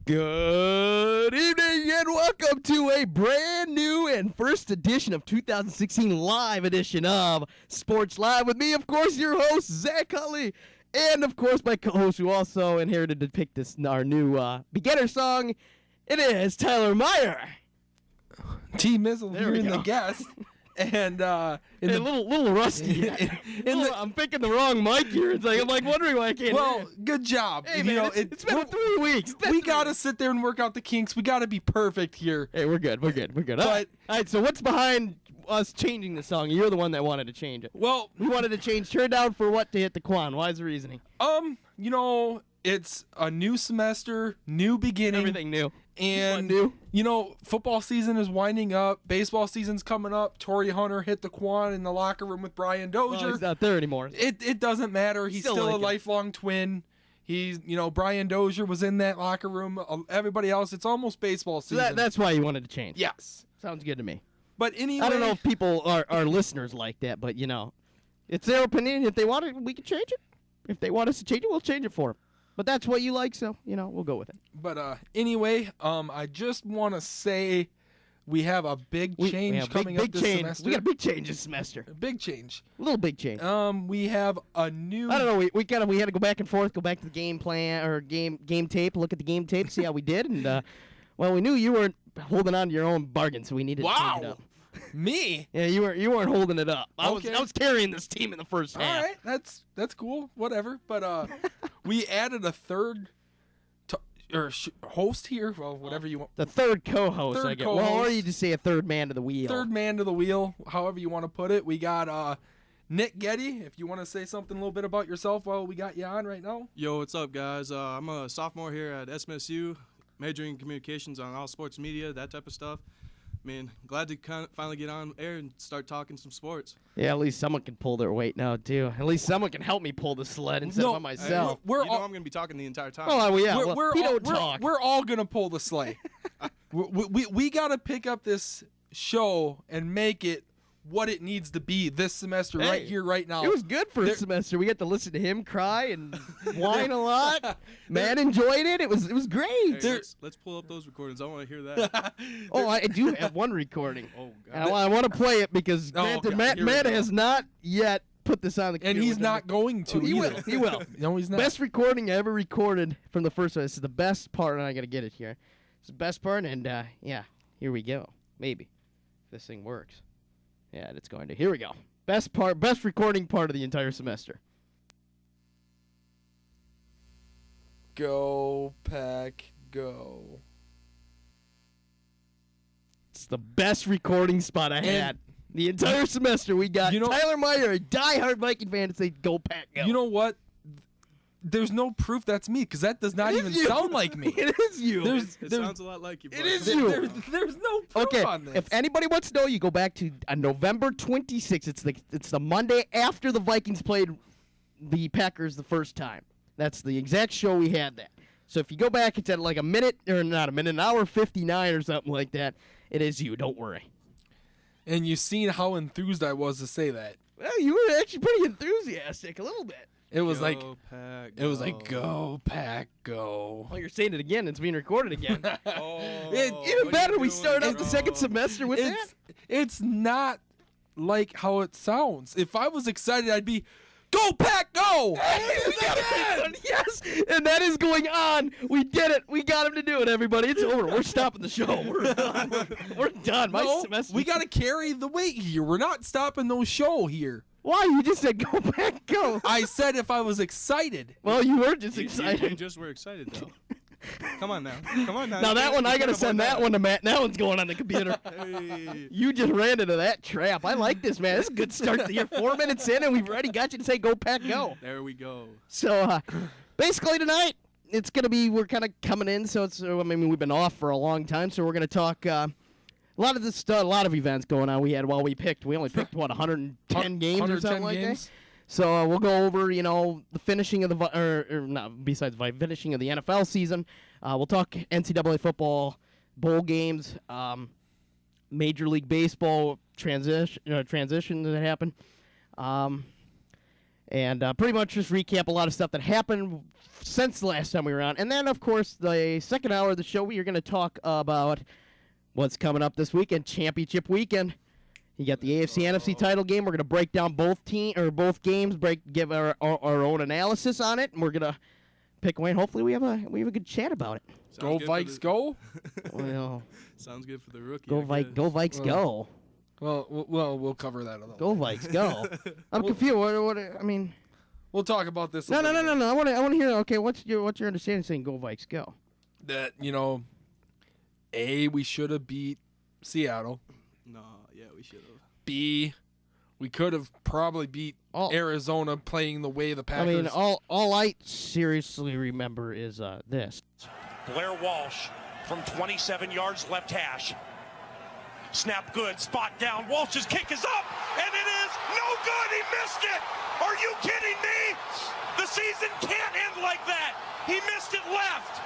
Good evening and welcome to a brand new and first edition of 2016 live edition of Sports Live with me, of course, your host, Zach Hutley, and of course, my co-host who also inherited to pick our new beginner song. It is Tyler Meyer. T. Mizzle There here we in go. the guest. And A little rusty. I'm picking the wrong mic here. I'm wondering why I can't well, hear it. good job. Hey, man, it's been 3 weeks. We got to sit there and work out the kinks. We got to be perfect here. Hey, we're good. All right, so what's behind us changing the song? You're the one that wanted to change it. Well, We wanted to change Turn Down for what to hit the Quan. Why is the reasoning? it's a new semester, new beginning. Everything new. And, new. Football season is winding up. Baseball season's coming up. Torrey Hunter hit the Quan in the locker room with Brian Dozier. Well, he's not there anymore. It doesn't matter. He's Still still like a him. lifelong twin. He's, Brian Dozier was in that locker room. Everybody else, it's almost baseball So season. that's why you wanted to change. Yes. Sounds good to me. But anyway, I don't know if people are listeners like that, but, it's their opinion. If they want it, we can change it. If they want us to change it, we'll change it for them. But that's what you like, so, we'll go with it. But anyway, I just want to say we have a big change coming up this semester. We got a big change this semester. A big change. A little big change. We have a new. I don't know. We had to go back and forth, go back to the game plan or game tape, look at the game tape, see how we did, and we knew you weren't holding on to your own bargain, so we needed to change it up. Me? Yeah, you weren't holding it up. I Okay. was carrying this team in the first half. All right, that's cool. Whatever. But we added a third host here. Well, whatever you want. The third co-host, Third I guess. Well, or co-host. you just say a third man to the wheel. Third man to the wheel, however you want to put it. We got Nick Getty. If you want to say something a little bit about yourself while we got you on right now. Yo, what's up, guys? I'm a sophomore here at SMSU, majoring in communications on all sports media, that type of stuff. Glad to finally get on air and start talking some sports. Yeah, at least someone can pull their weight now, too. At least someone can help me pull the sled instead of by myself. I'm going to be talking the entire time. Oh, yeah. He don't we're, talk. We're all gonna pull the sleigh. we gotta pick up this show and make it what it needs to be this semester, Hey, right here, right now. It was good for a semester. We got to listen to him cry and whine a lot. Man enjoyed it. It was great. Hey, let's pull up those recordings. I want to hear that. Oh, I do have one recording. Oh, And God. I want to play it because granted, God, here we Matt go. has not yet put this on the computer. And he's not going to. He will. either. He will. No, he's not. Best recording I ever recorded from the first one. This is the best part, and I got to get it here. It's the best part, and here we go. Maybe if this thing works. Yeah, it's going to. Here we go. Best recording part of the entire semester. Go Pack Go. It's the best recording spot I had. The entire semester we got Tyler Meyer, a diehard Viking fan, to say "Go Pack Go." You know what? There's no proof that's me because that does not It even is you. sound like me. It is you. It sounds a lot like you. It is you. There's no proof Okay, on this. if anybody wants to know, you go back to November 26th. It's the Monday after the Vikings played the Packers the first time. That's the exact show we had that. So if you go back, it's at like an hour 59 or something like that. It is you. Don't worry. And you seen how enthused I was to say that. Well, you were actually pretty enthusiastic, a little bit. It was like Pack, it was like go Pack Go. Well, you're saying it again. It's being recorded again. Even what better, you we doing, started out the bro? second semester with that. It's not like how it sounds. If I was excited, I'd be go Pack Go. Yes, and that is going on. We did it. We got him to do it, everybody. It's over. We're stopping the show. We're done. We're done. My No, semester. we got to carry the weight here. We're not stopping no show here. Why? You just said go back, go. I said if I was excited. Well, you were just You excited. just were excited, though. Come on now. Now that one, I got to send that one to Matt. That one's going on the computer. Hey. You just ran into that trap. I like this, man. This is a good start to the year. 4 minutes in, and we've already got you to say go pack, go. There we go. So, basically tonight, it's going to be, we're kind of coming in, we've been off for a long time, so we're going to talk a lot of this stuff, a lot of events going on we had while we only picked, 110 games or something like that? So we'll go over, the finishing of finishing of the NFL season. We'll talk NCAA football bowl games, Major League Baseball transition that happened. and pretty much just recap a lot of stuff that happened since the last time we were on. And then, of course, the second hour of the show, we are going to talk about what's coming up this weekend, championship weekend. You got the AFC NFC title game. We're going to break down both games, give our own analysis on it, and we're going to pick away. And hopefully, we have a good chat about it. Go Vikes, go! Well, Sounds good for the rookie. go Vikes, go! Well, we'll cover that a little. Go Vikes, go! I'm confused. What? I mean, We'll talk about this. no. I want to hear. Okay, what's your understanding saying go Vikes, go? That we should have beat Seattle. No, yeah, we should have. B, we could have probably beat Arizona playing the way the Packers. I mean, all I seriously remember is this. Blair Walsh from 27 yards left hash. Snap good, spot down. Walsh's kick is up, and it is no good. He missed it. Are you kidding me? The season can't end like that. He missed it left.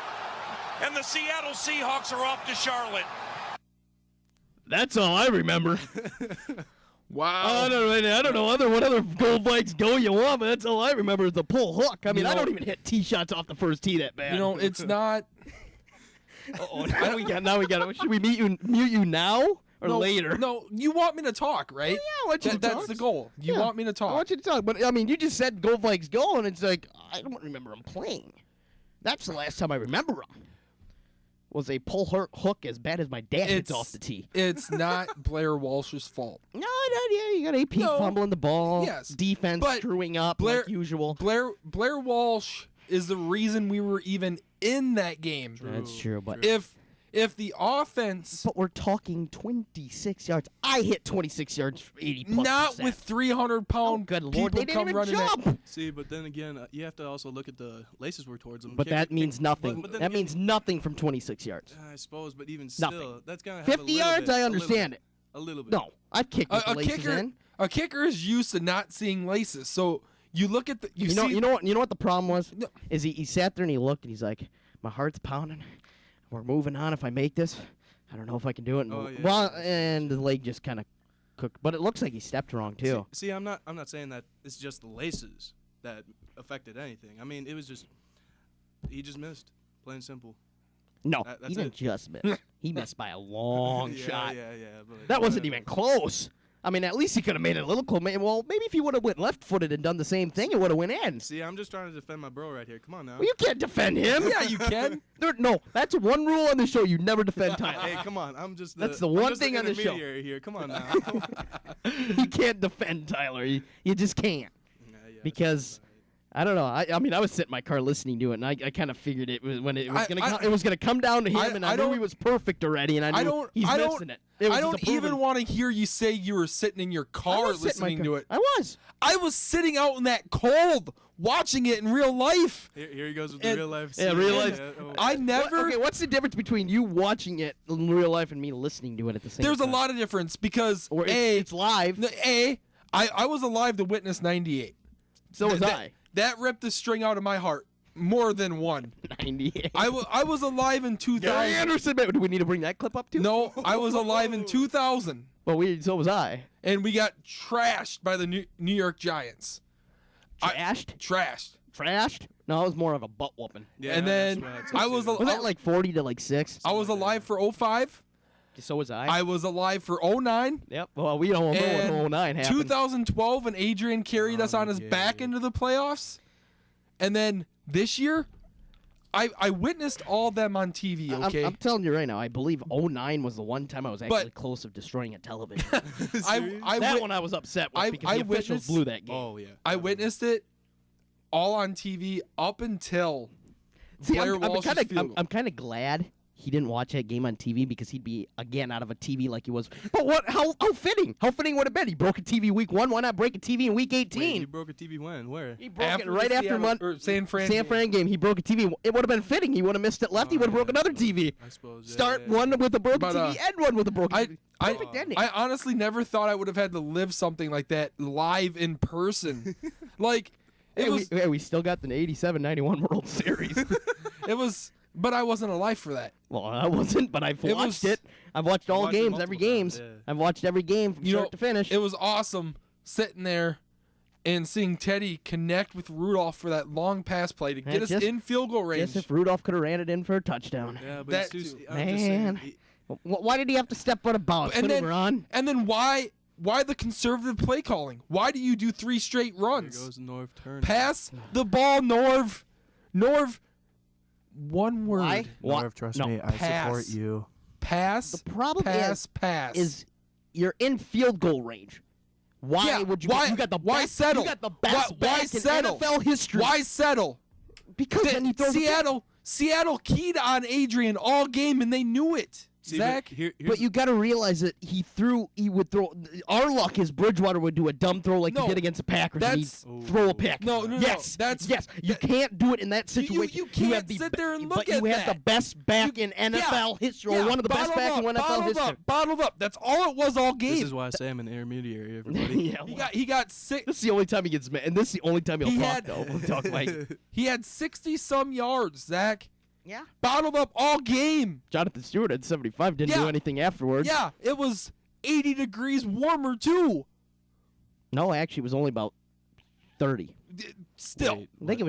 And the Seattle Seahawks are off to Charlotte. That's all I remember. Wow. I don't know what other go Vikes go you want, but that's all I remember is the pull hook. I mean, I don't even hit tee shots off the first tee that bad. It's not. Now we got it. Should we mute you now or later? No, you want me to talk, right? Yeah, I want you to That's talk. the goal. You Yeah. want me to talk. I want you to talk, but I mean, you just said go Vikes go, and it's like I don't remember him playing. That's the last time I remember him. Was a pull hook as bad as my dad hits off the tee. It's not Blair Walsh's fault. No, yeah, you got AP fumbling the ball. Yes, defense but screwing up like usual. Blair Walsh is the reason we were even in that game. That's true, but if the offense, but we're talking 26 yards. I hit 26 yards, 80+%. not with 300-pound good Lord, people they didn't come even running jump. at. See, but then again, you have to also look at the laces were towards him. But that means nothing. But then that again, means nothing from 26 yards. I suppose, but even still, Nothing. that's gonna have 50 yards, I understand it. A little bit. No, I've kicked with the laces in. A kicker is used to not seeing laces. So you look at the you know what the problem was? No. Is he sat there and he looked and he's like, my heart's pounding. We're moving on. If I make this, I don't know if I can do it. Oh, yeah. Well, and the leg just kind of cooked, but it looks like he stepped wrong too. See, I'm not saying that it's just the laces that affected anything. I mean, it was just he just missed, plain and simple. No, that's he didn't it. just miss. He missed by a long Yeah, shot. yeah. But That wasn't whatever. even close. I mean, at least he could have made it a little close. Well, maybe if he would have went left-footed and done the same thing, it would have went in. See, I'm just trying to defend my bro right here. Come on now. Well, you can't defend him. Yeah, you can. No, that's one rule on the show. You never defend Tyler. Hey, come on. That's the one thing on the show. intermediary here. Come on now. You can't defend Tyler. You just can't. Yeah, Because I don't know. I mean, I was sitting in my car listening to it, and I kind of figured it was when it was gonna come down to him, and I knew he was perfect already, and I knew he's missing it. I don't even want to hear you say you were sitting in your car listening to it. I was. I was sitting out in that cold watching it in real life. Here he goes with And- the real life. Yeah, scene. real life. I never. Okay, what's the difference between you watching it in real life and me listening to it at the same time? There's a lot of difference because Or it's live. I was alive to witness '98. So was I. That ripped the string out of my heart more than one. 98. I was alive in 2000. Gary Anderson. Do we need to bring that clip up too? No, I was alive in 2000, Well, so was I. and we got trashed by the New York Giants. Trashed? Trashed. No, it was more of a butt whooping. Yeah, And then that's I was Was that like 40 to like 6? I was alive for 05. So was I. I was alive for 09. Yep. Well, we don't know And when 09 happened. 2012 when Adrian carried us on his back into the playoffs. And then this year, I witnessed all of them on TV, okay? I'm telling you right now, I believe 09 was the one time I was actually close of destroying a television. That one I was upset with because the officials blew that game. Oh yeah. I witnessed it all on TV up until See, Blair Walsh's field goal. I'm kind of glad he didn't watch that game on TV because he'd be again out of a TV like he was. But what? How fitting? How fitting would it have been? He broke a TV week 1. Why not break a TV in week 18? Wait, you broke a TV when? Where? He broke it the right after Seattle- San Fran. San Fran game. He broke a TV. It would have been fitting. He would have missed it left. He would have broke another TV. I suppose. Start one with a broken But, TV, end one with a broken TV. I Perfect ending. I honestly never thought I would have had to live something like that live in person. Like we still got the 87-91 World Series. it was, but I wasn't alive for that. Well, I wasn't, but I've watched it. I've watched all watched it games, multiple every times, games. yeah. I've watched every game from start to finish. It was awesome sitting there and seeing Teddy connect with Rudolph for that long pass play to get us just- in field goal range. Guess if Rudolph could have ran it in for a touchdown. Yeah, but That it's too, too. I'm just saying, Man. Why did he have to step out of bounds? And Couldn't he then- run? And then why the conservative play calling? Why do you do 3 straight There runs? goes North Turner. Pass the ball, Norv. Norv. One word. Why? Norv, trust No, me, I pass. support you. Pass. The problem pass. is you're in field goal range. Why Yeah, would you? why- You got the why best. settle? You got the best Why back in settle? NFL history. Why settle? Because then he throws Seattle keyed on Adrian all game, and they knew it. See, Zach. here's But you got to realize that he would throw. Our luck is Bridgewater would do a dumb throw like No, he did against the Packers, and he'd that's- throw a pick. No, yes, that's- yes. You can't do it in that situation. You can't have the sit be- there and but look you at have that. the best back You- in NFL history, or Yeah, one of the best bottled back up, in NFL bottled history. up, bottled up. That's all it was all game. this is why I say I'm an intermediary, everybody. Yeah, well, He got six. this is the only time he gets mad, and this is the only time he'll He talk. had- Though we'll talk like He had 60-some yards, Zach. yeah. Bottled up all game. Jonathan Stewart at 75 didn't do Yeah. anything afterwards. Yeah, it was 80 degrees warmer too. No, actually, it was only about 30. Still, Wait, I think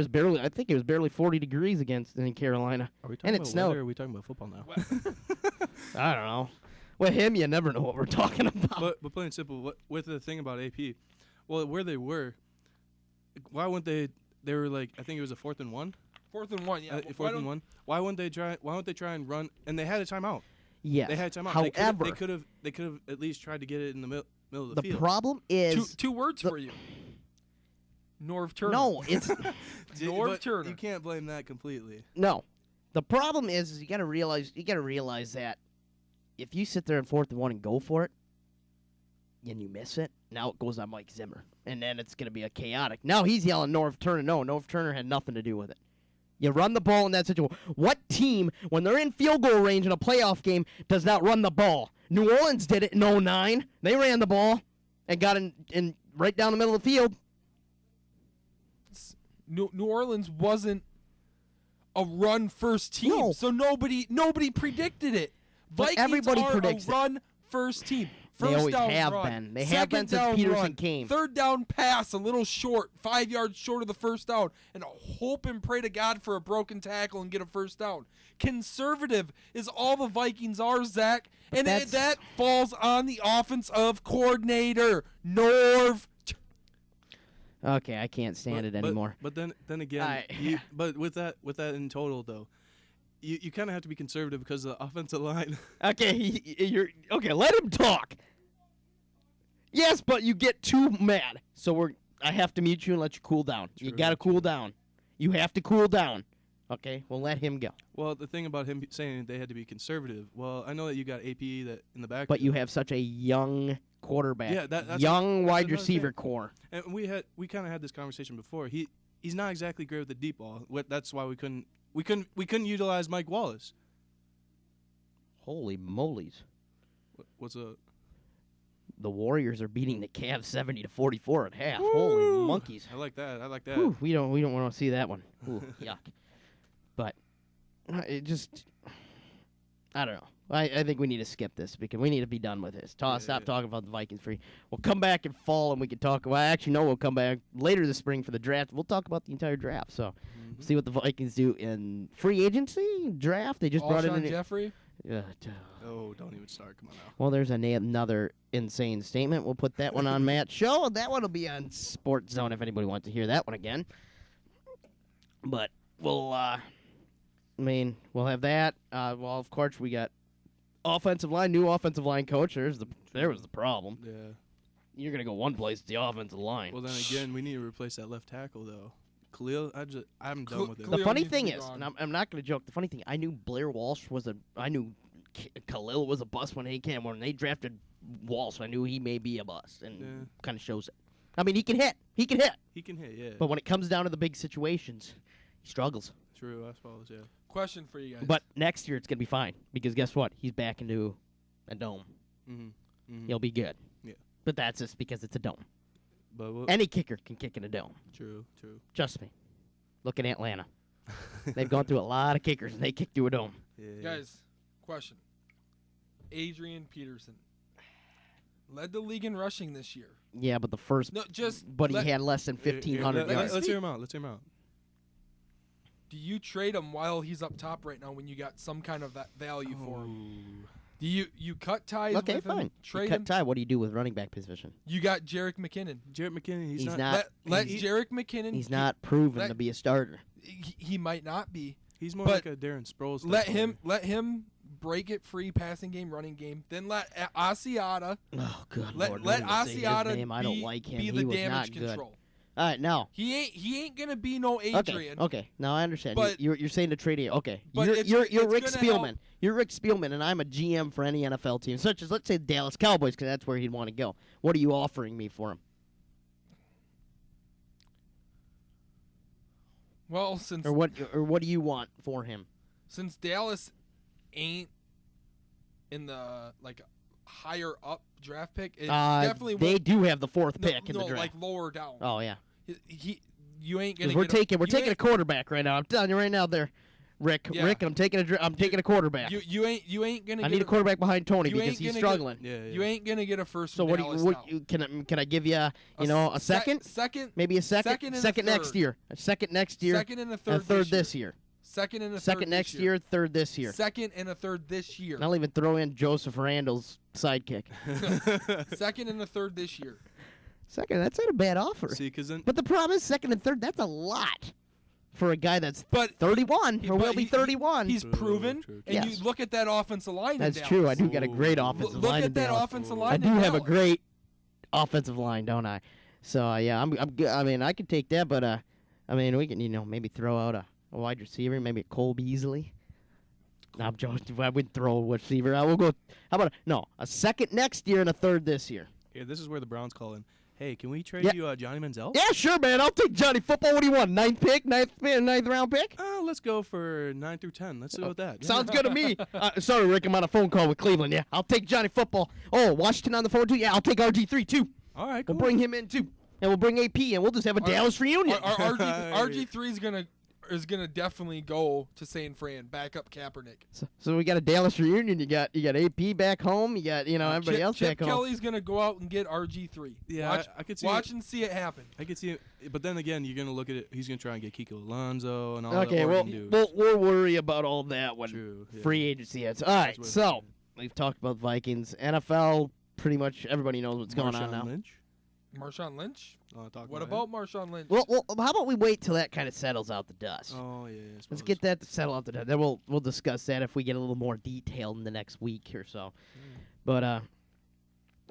it was barely 40 degrees in Carolina. Are we talking and it about snowed. weather or are we talking about football now? I don't know. With him, you never know what we're talking about. but plain and simple, with the thing about AP, well, where they were, why wouldn't they? They were like, I think it was a 4th and 1. 4th and 1. Yeah, Fourth and 1. Why wouldn't they try? Why wouldn't they try and run? And they had a timeout. Yes. They had a timeout. However, they could have at least tried to get it in the middle of the the field. problem is Two words the- for you. Norv Turner. no, it's Norv But Turner. You can't blame that completely. no. The problem is you got to realize that if you sit there in 4th and 1 and go for it, and you miss it, now it goes on Mike Zimmer, and then it's going to be a chaotic. Now he's yelling Norv Turner. No, Norv Turner had nothing to do with it. You run the ball in that situation. What team, when they're in field goal range in a playoff game, does not run the ball? New Orleans did it in 09. They ran the ball and got in right down the middle of the field. New Orleans wasn't a run first team, No. so nobody predicted it. But Vikings everybody are predicts a it. run first team. They First always down have run. been. They have Second been since down Peterson run. came. Third down pass, a little short, 5 yards short of the first down, and hope and pray to God for a broken tackle and get a first down. Conservative is all the Vikings are, Zach, and that's- that falls on the offensive coordinator, Norv. Okay, I can't stand it anymore. But then again, but with that in total though, you kind of have to be conservative because the offensive line. Okay, you're okay. Let him talk. Yes, but you get too mad, so I have to mute you and let you cool down. You True, got to cool down. You have to cool down. Okay, we'll let him go. Well, the thing about him saying they had to be conservative. Well, I know that you got AP that in the back. But you have such a young quarterback, Yeah, that's young that's wide another receiver thing. core. And we kind of had this conversation before. He's not exactly great with the deep ball. That's why we couldn't utilize Mike Wallace. Holy molies! What's up? The Warriors are beating the Cavs 70-44 at half. Holy monkeys! I like that. Whew, we don't want to see that one. Ooh, yuck. But it just, I don't know. I think we need to skip this because we need to be done with this. Stop talking about the Vikings free. We'll come back in fall and we can talk. Well, actually, no, we'll come back later this spring for the draft. We'll talk about the entire draft. So, see what the Vikings do in free agency draft. They just brought Alshon in. Jeffrey. Oh, don't even start. Come on now. Well, there's another insane statement. We'll put that one on Matt's show. That one will be on Sports Zone if anybody wants to hear that one again. But we'll have that. Well, of course, we got new offensive line coach. There was the problem. Yeah. You're gonna go one place, the offensive line. Well, then again, we need to replace that left tackle though. Khalil, I'm done with it. The Khalil funny needs to thing be is, gone. and I'm not gonna joke. The funny thing, I knew Blair Walsh I knew Khalil was a bust when he came. When they drafted Walsh, I knew he may be a bust, and kind of shows it. I mean, he can hit. He can hit, yeah. But when it comes down to the big situations, he struggles. True, I suppose, yeah. Question for you guys. But next year it's gonna be fine because guess what? He's back into a dome. He'll be good. Yeah. But that's just because it's a dome. But Any kicker can kick in a dome. true. Trust me. Look at Atlanta. They've gone through a lot of kickers and they kick through a dome. Yeah. guys, question. Adrian Peterson. Led the league in rushing this year. Yeah, but the first, No, just. but he had less than 1,500 yards. Let's hear him out. Let's hear him out. Do you trade him while he's up top right now when you got some kind of that value for him? Do you cut ties Okay, with fine. him? Trade You cut him? tie. What do you do with running back position? You got Jerick McKinnon. Jarrett McKinnon, He's not. not- Let Jerick McKinnon. He's not proven let- to be a starter. He might not be. He's more but like a Darren Sproles. type Let him break it free, passing game, running game. Then let Asiata. Oh, good Let Lord. let don't even say his Asiata name. I don't like him. be He the was damage not good. control. All right, now. He ain't gonna be no Okay, Adrian. okay. Now I understand. But- You're saying to trade it. Okay. But You're it's- you're it's Rick gonna help. Spielman. You're Rick Spielman, and I'm a GM for any NFL team, such as let's say the Dallas Cowboys, because that's where he'd want to go. What are you offering me for him? Well, since Or what do you want for him? since Dallas ain't in the higher up draft pick, it definitely they won't, do have the fourth no, pick in the no, draft. like lower down. Oh yeah. You ain't 'Cause gonna. we're get taking you a ain't- quarterback right now. I'm telling you right now, there, Rick. Yeah. Rick, I'm taking a quarterback. You ain't gonna. I get need a quarterback behind Tony you because ain't he's gonna struggling. Yeah, yeah. You ain't gonna get a first. So from what do Dallas you, now. can I give you a se- second? Second. Maybe a second Second and a second next third. year. A second next year. Second and a third. and a third this this year. Second and a Second third next this year, third this year. Second and a third this year. And I'll even throw in Joseph Randall's sidekick. Second and a third this year. Second, that's not a bad offer. See, because then But the problem is second and third, that's a lot for a guy that's But 31 or will but be 31. He's True, proven, true, and Yes. you look at that offensive line. That's in true. Dallas. I do got a great Ooh. offensive Look line at in that Dallas. offensive Ooh. line. I in do have a Dallas. great offensive line, don't I? So yeah, I'm good. I mean, I could take that, but I mean, we can maybe throw out a wide receiver, maybe a Cole Beasley. No, I'm joking. I wouldn't throw a receiver. I will go. How about a second next year and a third this year? here, this is where the Browns call in. Hey, can we trade Yeah. you Johnny Manziel? Yeah, sure, man. I'll take Johnny Football. What do you want? Ninth round pick? Let's go for 9 through 10. Let's go with that. Sounds good to me. Sorry, Rick. I'm on a phone call with Cleveland. Yeah, I'll take Johnny Football. Oh, Washington on the phone too. Yeah, I'll take RG3 too. All right, cool. We'll bring him in too, and we'll bring AP, and we'll just have a Dallas reunion. RG3 is gonna definitely go to San Fran, back up Kaepernick. So we got a Dallas reunion. You got AP back home. You got everybody else Chip back home. Kelly's gonna go out and get RG3. Yeah, watch, I could see watch it. and see it happen. I could see it, but then again, you're gonna look at it. He's gonna try and get Kiko Alonso and all Okay, the well, Oregon dudes. we'll worry about all that when True, yeah. free agency hits. All right, That's what- so we've talked about Vikings, NFL. Pretty much everybody knows what's going on Marshawn now. Lynch. Marshawn Lynch. Talk What about about Marshawn Lynch? Well, how about we wait till that kind of settles out the dust? him? Oh yeah. I Let's suppose. get that to settle out the dust. Then we'll discuss that if we get a little more detail in the next week or so. But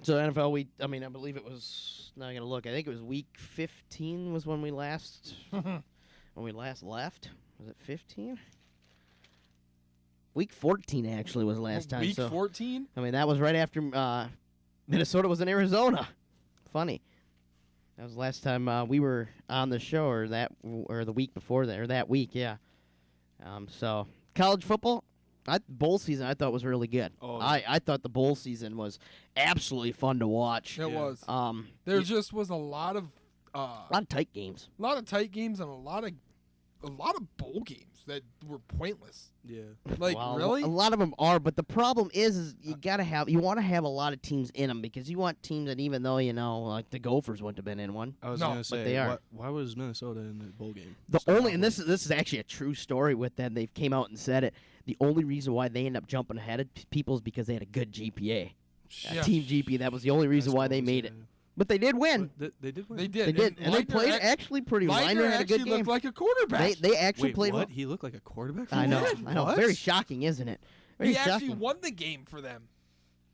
so NFL, I believe it was. Now I'm gonna look. I think it was week 15 was when we last left. Was it 15? Week 14 actually was last time. Week So 14. I mean that was right after Minnesota was in Arizona. Funny. That was the last time we were on the show, or the week before that, or that week, yeah. So college football, bowl season I thought was really good. Oh, I thought the bowl season was absolutely fun to watch. It was. There There just was a lot of a lot of tight games. tight games and a lot of bowl games that were pointless. Yeah. Like Well, really? a lot of them are, but the problem is you want to have a lot of teams in them because you want teams that even though like the Gophers wouldn't have been in one. I was No, gonna but say, they are. Why was Minnesota in the bowl game? The only, and this is actually a true story with them. They came out and said it. The only reason why they end up jumping ahead of people is because they had a good GPA, Yeah. Team GP. That was the only reason why they made it. But they did win. They did win. They did. They did, and they Leitner played ac- actually pretty. Leitner Leitner had a actually good game. looked like a quarterback. They actually Wait, played what? well. He looked like a quarterback. For I know. them? I know. What? Very shocking, isn't it? Very he actually shocking. won the game for them.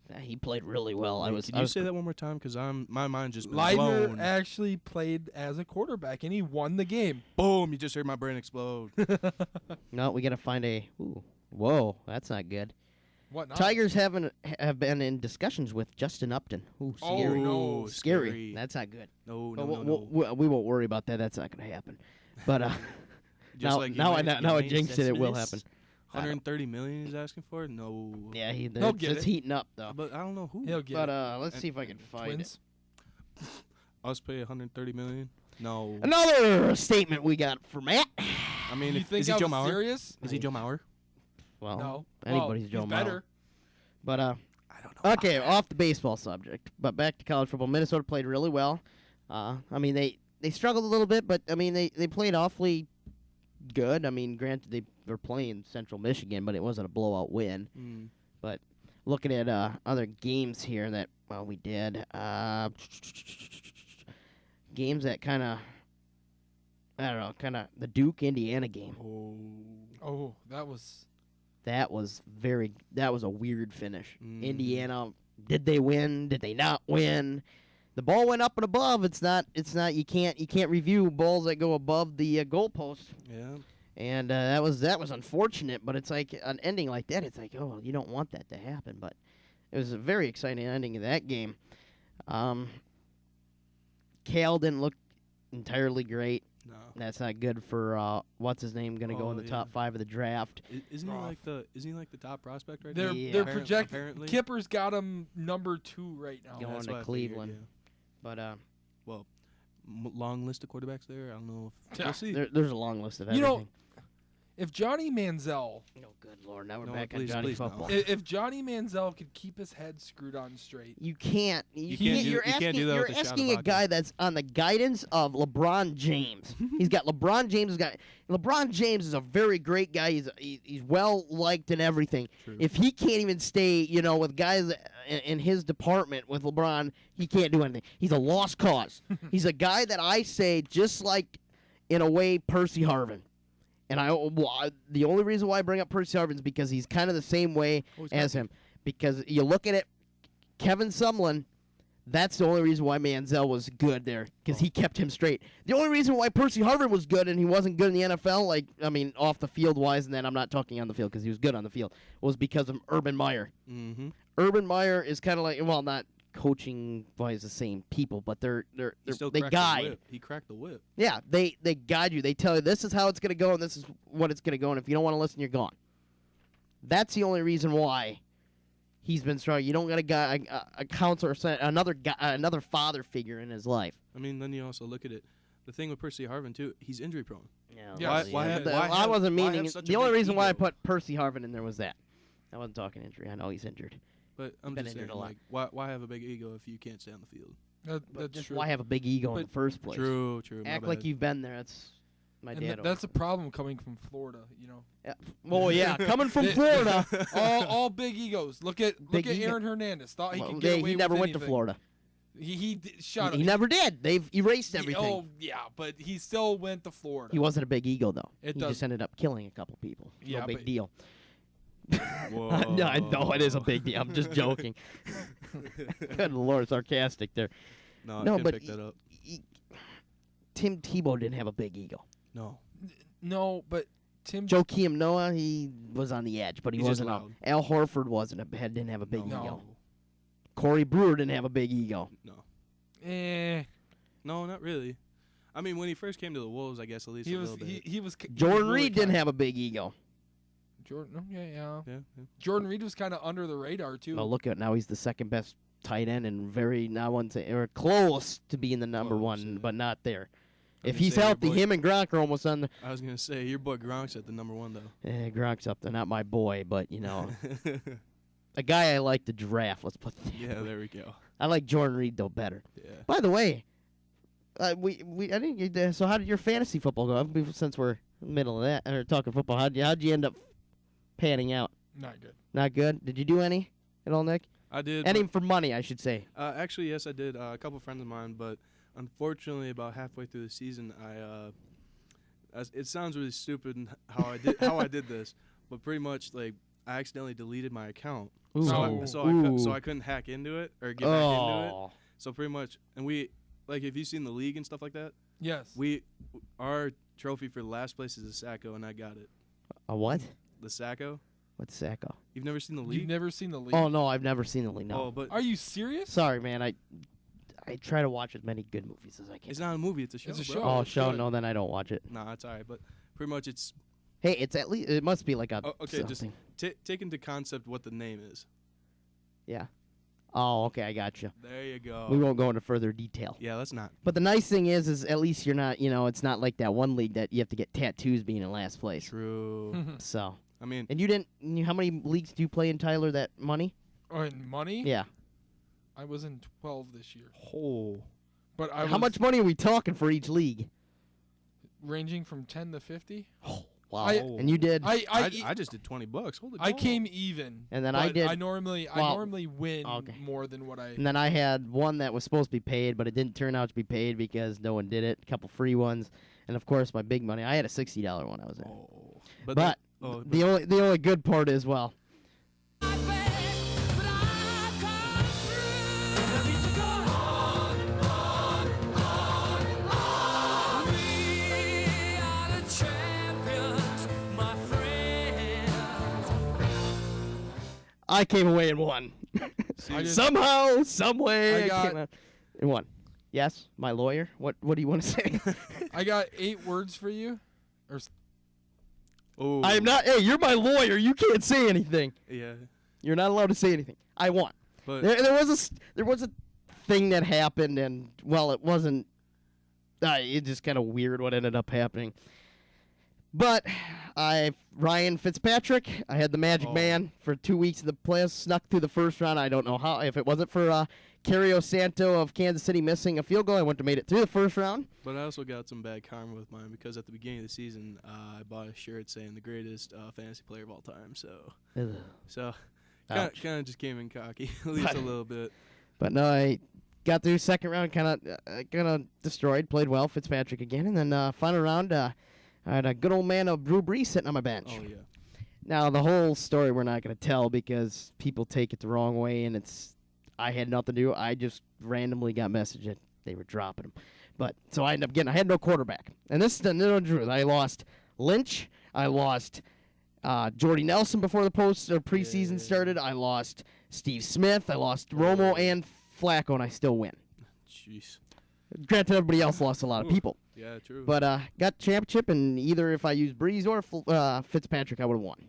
Yeah, he played really well. Can you say that one more time? Because my mind just been Leitner blown. actually played as a quarterback, and he won the game. Boom! You just heard my brain explode. No, we got to find a. Ooh, whoa, that's not good. What? Not? Tigers have been in discussions with Justin Upton. Ooh, Oh, scary. no. Scary. That's not good. No, But no, no. we won't worry about that. That's not going to happen. But Just now, like now I United jinxed it. It will States, happen. 130 million he's asking for? No. Yeah, They'll get it's it. heating up though. But I don't know who. He'll get But it. let's see if I can find Twins. Us pay 130 million? No. it. Another statement we got from Matt. I mean, You if, think is he I Joe was Mauer? serious? Is he Joe Mauer? Well, No. anybody's well, Joe he's Mauer. better. But I don't Okay, off the baseball subject, but back to college football. Minnesota played really well. I mean, they struggled a little bit, but I mean, they played awfully good. I mean, granted, they were playing Central Michigan, but it wasn't a blowout win. Mm. But looking at other games here that we did, games that kind of, I don't know, kind of the Duke Indiana game. Oh, that was. That was a weird finish. Mm. Indiana, did they win? Did they not win? The ball went up and above. It's not. You can't review balls that go above the goalpost. Yeah. And that was unfortunate. But it's like an ending like that. It's like, oh, you don't want that to happen. But it was a very exciting ending of that game. Cal didn't look entirely great. No. That's not good for what's his name going to go in the top 5 of the draft. Isn't he like the top prospect right They're now? Yeah. they're Apparently- projected. apparently. Kipper's got him number 2 right now. Going That's to what I Cleveland. figured, But Well, long list of quarterbacks there. I don't know. Yeah. We'll see. there's a long list of You everything. know, if Johnny Manziel, Oh, good Lord. Now we're No, back on please, Johnny please, no. football. if Johnny Manziel could keep his head screwed on straight, You can't. You can't do- You're you can't asking, do that you're with a shot of asking a vodka. guy that's on the guidance of LeBron James. He's got LeBron James. LeBron James is a very great guy. He's well liked and everything. True. If he can't even stay, with guys in his department with LeBron, he can't do anything. He's a lost cause. He's a guy that I say just like, in a way, Percy Harvin. And the only reason why I bring up Percy Harvin is because he's kind of the same way Oh, he's as got- him. Because you look at it, Kevin Sumlin, that's the only reason why Manziel was good there, because he kept him straight. The only reason why Percy Harvin was good and he wasn't good in the NFL, off the field wise, and then I'm not talking on the field because he was good on the field, was because of Urban Meyer. Mm-hmm. Urban Meyer is kind of like, well, not coaching wise the same people, but they guide. He cracked the whip. Yeah, they guide you. They tell you this is how it's going to go and this is what it's going to go, and if you don't want to listen, you're gone. That's the only reason why he's been strong. You don't got a guy, a counselor, another guy, another father figure in his life. I mean, then you also look at it. The thing with Percy Harvin too, he's injury prone. Yeah, Yes. Why have- I why wasn't have meaning. such a The only big reason why I ego? put Percy Harvin in there was that. I wasn't talking injury. I know he's injured. But I'm Been just injured saying, a lot. like, why have a big ego if you can't stay on the field? But that's just true. why have a big ego in But- the first place? True. My Act bad. like you've been there. That's my And dad. that's a problem coming from Florida. Well, yeah, coming from They- Florida. all big egos. Look at Big ego. Aaron Hernandez. Thought he Well, could get away he never with went to anything. Florida. He shut He up. never did. They've erased everything. Oh yeah, but he still went to Florida. He wasn't a big ego though. It He does- just ended up killing a couple people. Yeah, no big but- deal. Whoa. No, I know it is a big deal. I'm just joking. Good Lord, sarcastic there. No, No, I but pick that up. Tim Tebow didn't have a big ego. No. No, but Tim. Joakim Noah, he was on the edge, but he He's just wasn't. loud. Al Horford didn't have a big No. ego. Corey Brewer didn't have a big ego. No. No, not really. I mean, when he first came to the Wolves, I guess at least He a was little bit. he was. Jordan really Reed didn't kinda- have a big ego. Jordan. Oh, yeah. Yeah. Jordan Reed was kind of under the radar too. Well, look at now he's the second best tight end and or close to being the number Close, one, yeah. but not there. I was If gonna he's say, your healthy, boy- him and Gronk are almost on the. I was gonna say your boy Gronk's at the number one though. Gronk's up there, not my boy, but a guy I like to draft. Let's put. Yeah, there we go. I like Jordan Reed though better. Yeah. By the way, I didn't get that. So how did your fantasy football go? Since we're in the middle of that, or talking football, how'd you end up panning out? Not good. Not good. Did you do any at all, Nick? I did. Any for money, I should say. Actually, yes, I did. A couple friends of mine, but unfortunately, about halfway through the season, it sounds really stupid how I did this, but pretty much like I accidentally deleted my account, Ooh. so I couldn't hack into it or get back into it. Oh. So pretty much, and have you seen the league and stuff like that? Yes. Our trophy for last place is the Sacco, and I got it. A what? The Sacco. What's Sacco? You've never seen the league? You've never seen the league. Oh no, I've never seen the league. No. Oh, but Are you serious? Sorry, man. I try to watch as many good movies as I can. it's not a movie; it's a show. It's a bro. show. Oh, it's show? good. No, then I don't watch it. Nah, it's alright. But pretty much, it's Hey, it's at least it must be like a okay. Just something. take into concept what the name is. Yeah. Oh, okay, I got you. There you go. We won't go into further detail. Yeah, let's not. But the nice thing is at least you're not, it's not like that one league that you have to get tattoos being in last place. True. So, I mean, and how many leagues do you play in, Tyler? That money? Oh, in money? Yeah. I was in 12 this year. Oh. But I How was much money are we talking for each league? ranging from 10 to 50. Wow. I- And you did. I just did $20. Holy I cow. came even. And then but I did- I normally win okay. more than what I. And then I had one that was supposed to be paid, but it didn't turn out to be paid because no one did it. A couple free ones, and of course my big money. I had a $60 one I was in. Oh. But that- the only good part is, well, I came away and won. I just- Somehow, some way, I got- came out and won. Yes, my lawyer. What do you want to say? I got 8 words for you. Oh. I am not. Hey, you're my lawyer. You can't say anything. Yeah. You're not allowed to say anything. I won. But There was a thing that happened, and well, it wasn't. It's just kind of weird what ended up happening. But Ryan Fitzpatrick, I had the Magic Oh. Man for 2 weeks in the playoffs, snuck through the first round. I don't know how. If it wasn't for Cario Santo of Kansas City missing a field goal, I wouldn't have made it through the first round. But I also got some bad karma with mine because at the beginning of the season, I bought a shirt saying the greatest fantasy player of all time. So Ouch. kind of just came in cocky, at least a little bit. But no, I got through second round, kind of destroyed. Played well, Fitzpatrick again, and then final round, I had a good old man of Drew Brees sitting on my bench. Oh yeah. Now the whole story we're not going to tell because people take it the wrong way, and I had nothing to do. I just randomly got messaged that they were dropping him. But so I ended up I had no quarterback, and this is the truth. I lost Lynch. I lost Jordy Nelson before the preseason started. I lost Steve Smith. I lost Romo and Flacco, and I still win. Jeez. Granted, everybody else lost a lot of people. Yeah, true. But got championship, and either if I used Breeze or Fitzpatrick, I would have won.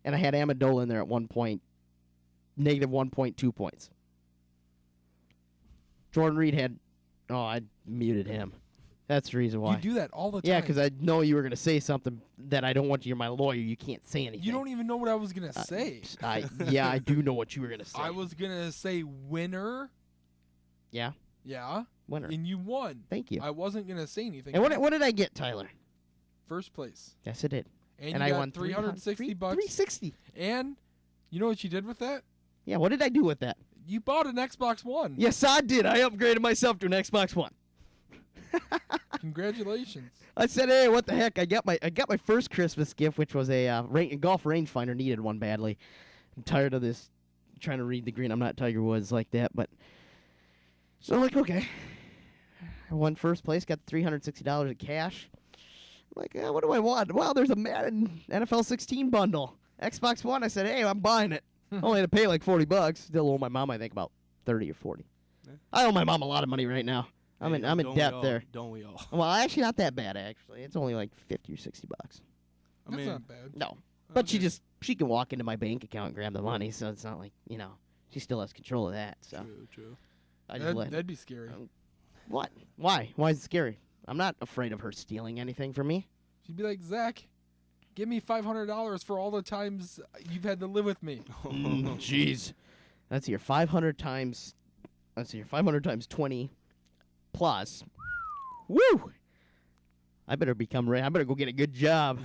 And I had Amendola in there at one point, negative 1.2 points. Jordan Reed had, I muted him. That's the reason why. You do that all the time. Yeah, because I know you were going to say something that I don't want you. You're my lawyer. You can't say anything. You don't even know what I was gonna say. I do know what you were going to say. I was gonna say winner. Yeah, Yeah. winner. And you won. Thank you. I wasn't gonna say anything. And what did I get, Tyler? First place. Yes, I did. And, And you I got won 360 bucks. 360. And you know what you did with that? Yeah, what did I do with that? You bought an Xbox One. Yes, I did. I upgraded myself to an Xbox One. Congratulations. I said, "Hey, what the heck? I got my first Christmas gift, which was a golf rangefinder. Needed one badly. I'm tired of this trying to read the green. I'm not Tiger Woods like that, but so I'm like, okay. I won first place. Got $360 in cash. I'm like, what do I want? Well, there's a Madden NFL 16 bundle, Xbox One. I said, hey, I'm buying it. Only had to pay like $40. Still owe my mom, I think, about 30 or 40. Yeah. I owe my mom a lot of money right now. I'm in Don't we debt all? there. Don't we all? Well, actually, not that bad. Actually, it's only like $50 or $60. That's I mean, not bad. No, but Okay. she can walk into my bank account and grab the money, so it's not like she still has control of that. So true. I just let That'd be scary. what? Why? Why is it scary? I'm not afraid of her stealing anything from me. She'd be like, Zach, give me $500 for all the times you've had to live with me. Jeez, that's your 500 times. Let's see, your 500 times 20 plus. Woo! I better become I better go get a good job.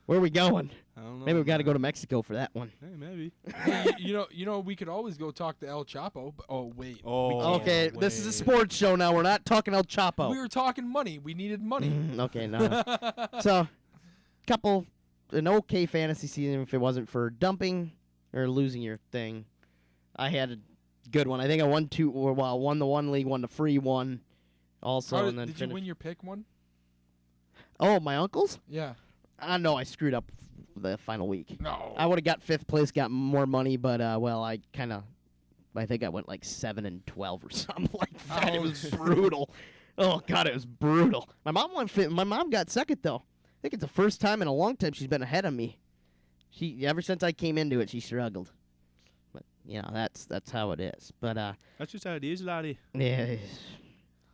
Where are we going? I don't know. Maybe we got to go to Mexico for that one. Hey, maybe. Hey, you know, we could always go talk to El Chapo. But, oh wait. Oh, Okay, this is a wait. sports show now. We're not talking El Chapo. We were talking money. We needed money. Okay, no. So, an okay fantasy season if it wasn't for dumping or losing your thing. I had a good one. I think I won won the one league, won the free one also. How and then did you finished. win your pick one? Oh, my uncle's? Yeah. No, I screwed up the final week. No. I would have got fifth place, got more money, but I think I went like 7-12 or something like that. It was brutal. Oh God, it was brutal. My mom went fit. My mom got second though. I think it's the first time in a long time she's been ahead of me. Ever since I came into it, she struggled. But that's how it is. But That's just how it is, laddie. yeah,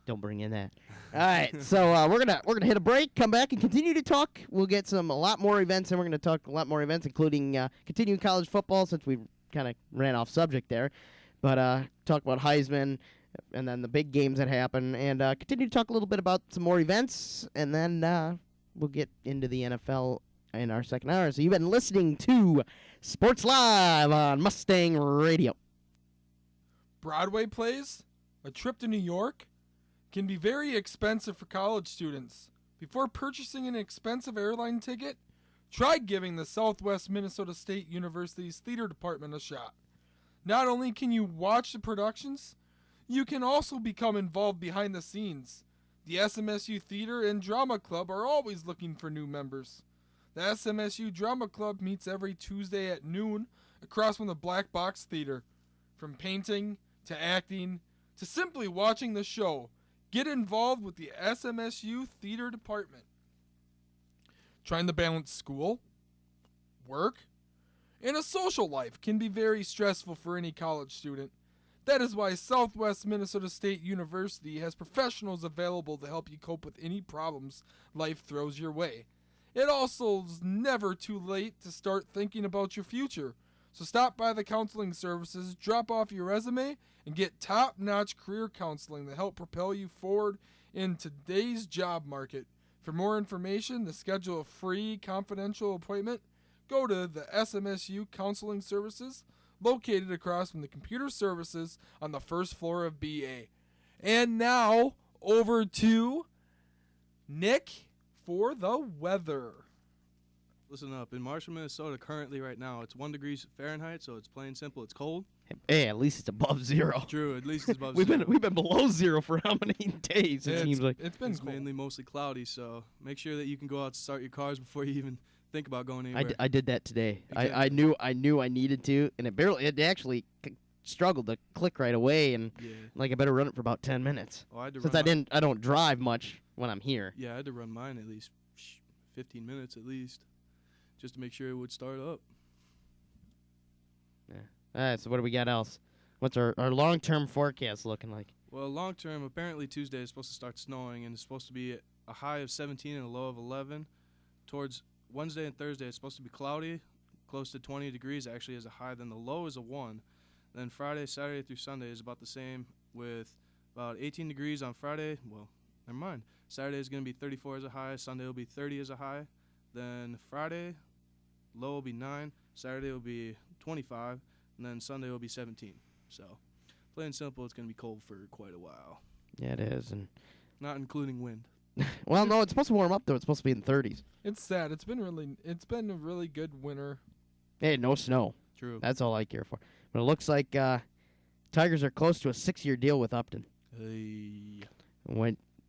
Don't bring in that. All right, so we're gonna hit a break, come back, and continue to talk. We'll get a lot more events, and we're gonna talk a lot more events, including continuing college football, since we kind of ran off subject there. But talk about Heisman, and then the big games that happen, and continue to talk a little bit about some more events, and then we'll get into the NFL in our second hour. So you've been listening to Sports Live on Mustang Radio. Broadway plays, a trip to New York, can be very expensive for college students. Before purchasing an expensive airline ticket, try giving the Southwest Minnesota State University's theater department a shot. Not only can you watch the productions, you can also become involved behind the scenes. The SMSU Theater and Drama Club are always looking for new members. The SMSU Drama Club meets every Tuesday at noon across from the Black Box Theater. From painting to acting to simply watching the show, get involved with the SMSU Theater Department. Trying to balance school, work, and a social life can be very stressful for any college student. That is why Southwest Minnesota State University has professionals available to help you cope with any problems life throws your way. It also is never too late to start thinking about your future. So stop by the counseling services, drop off your resume, and get top-notch career counseling to help propel you forward in today's job market. For more information, to schedule a free confidential appointment, go to the SMSU Counseling Services, located across from the computer services on the first floor of BA. And now, over to Nick for the weather. Listen up. In Marshall, Minnesota, currently right now, it's 1 degree Fahrenheit, so it's plain simple. It's cold. Hey, at least it's above zero. True. At least it's above We've zero. been below zero for how many days? It seems like. It's been It's cold. mainly mostly cloudy, so make sure that you can go out and start your cars before you even think about going anywhere. I did that today. Exactly. I knew I needed to, and it actually struggled to click right away, and Yeah. like I better run it for about 10 minutes. Oh, I had to Since run I don't drive much when I'm here. Yeah, I had to run mine at least 15 minutes at least, just to make sure it would start up. All right, so what do we got else? What's our long-term forecast looking like? Well, long term, apparently Tuesday is supposed to start snowing, and it's supposed to be a high of 17 and a low of 11. Towards Wednesday and Thursday, it's supposed to be cloudy, close to 20 degrees actually as a high. Then the low is a 1. Then Friday, Saturday through Sunday is about the same, with about 18 degrees on Friday. Well, never mind. Saturday is going to be 34 as a high. Sunday will be 30 as a high. Then Friday, low will be 9. Saturday will be 25. And then Sunday will be 17. So, plain and simple, it's going to be cold for quite a while. Yeah, it is, and Not including wind. well, no, it's supposed to warm up though. It's supposed to be in the 30s. It's sad. It's been a really good winter. Hey, no snow. True. That's all I care for. But it looks like Tigers are close to a 6-year deal with Upton. Hey.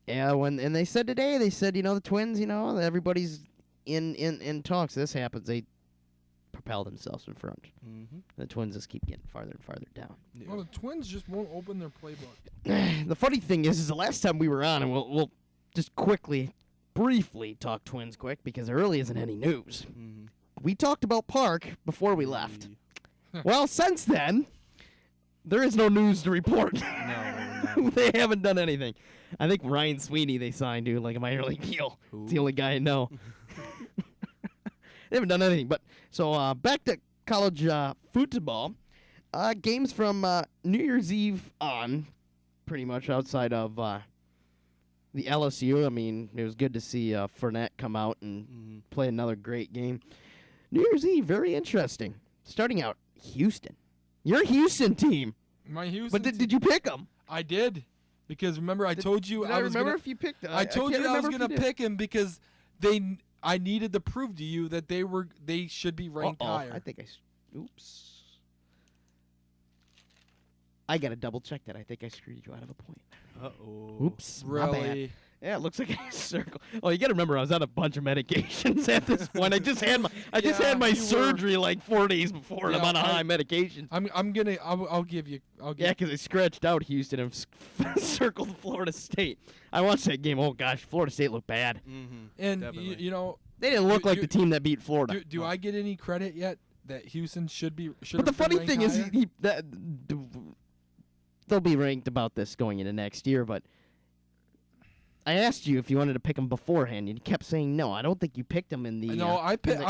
And they said today, the Twins, everybody's in talks. This happens, they propel themselves in front. Mm-hmm. The Twins just keep getting farther and farther down. Yeah. Well, the Twins just won't open their playbook. The funny thing is the last time we were on, and we'll just briefly talk Twins quick because there really isn't any news. Mm-hmm. We talked about Park before we left. Well, since then, there is no news to report. No. They haven't done anything. I think Ryan Sweeney they signed to like a minor league deal. It's the only guy I know. They haven't done anything. But so back to college football. Games from New Year's Eve on, pretty much outside of the LSU. I mean, it was good to see Fournette come out and play another great game. New Year's Eve, very interesting. Starting out, Houston. Your Houston team. My Houston. But did you pick them? I did, because remember I told you I was remember gonna, if you picked them. I told you I was going to pick him because I needed to prove to you that they should be ranked higher. I think oops. I got to double check that. I think I screwed you out of a point. Uh-oh. Oops. My bad. Really? Yeah, it looks like a circle. Oh, you got to remember, I was on a bunch of medications at this point. I just had my you surgery like 4 days before, and I'm Yeah, on a high medication. I'll give you. Yeah, because I scratched out Houston and circled Florida State. I watched that game. Oh gosh, Florida State looked bad. Mm-hmm. And Definitely. you know, They didn't look You- like you- the team that beat Florida. do I get any credit yet that Houston should But the funny thing is, higher? they'll be ranked about this going into next year. But I asked you if you wanted to pick them beforehand. You kept saying no. I don't think you picked them in the. No, I in picked.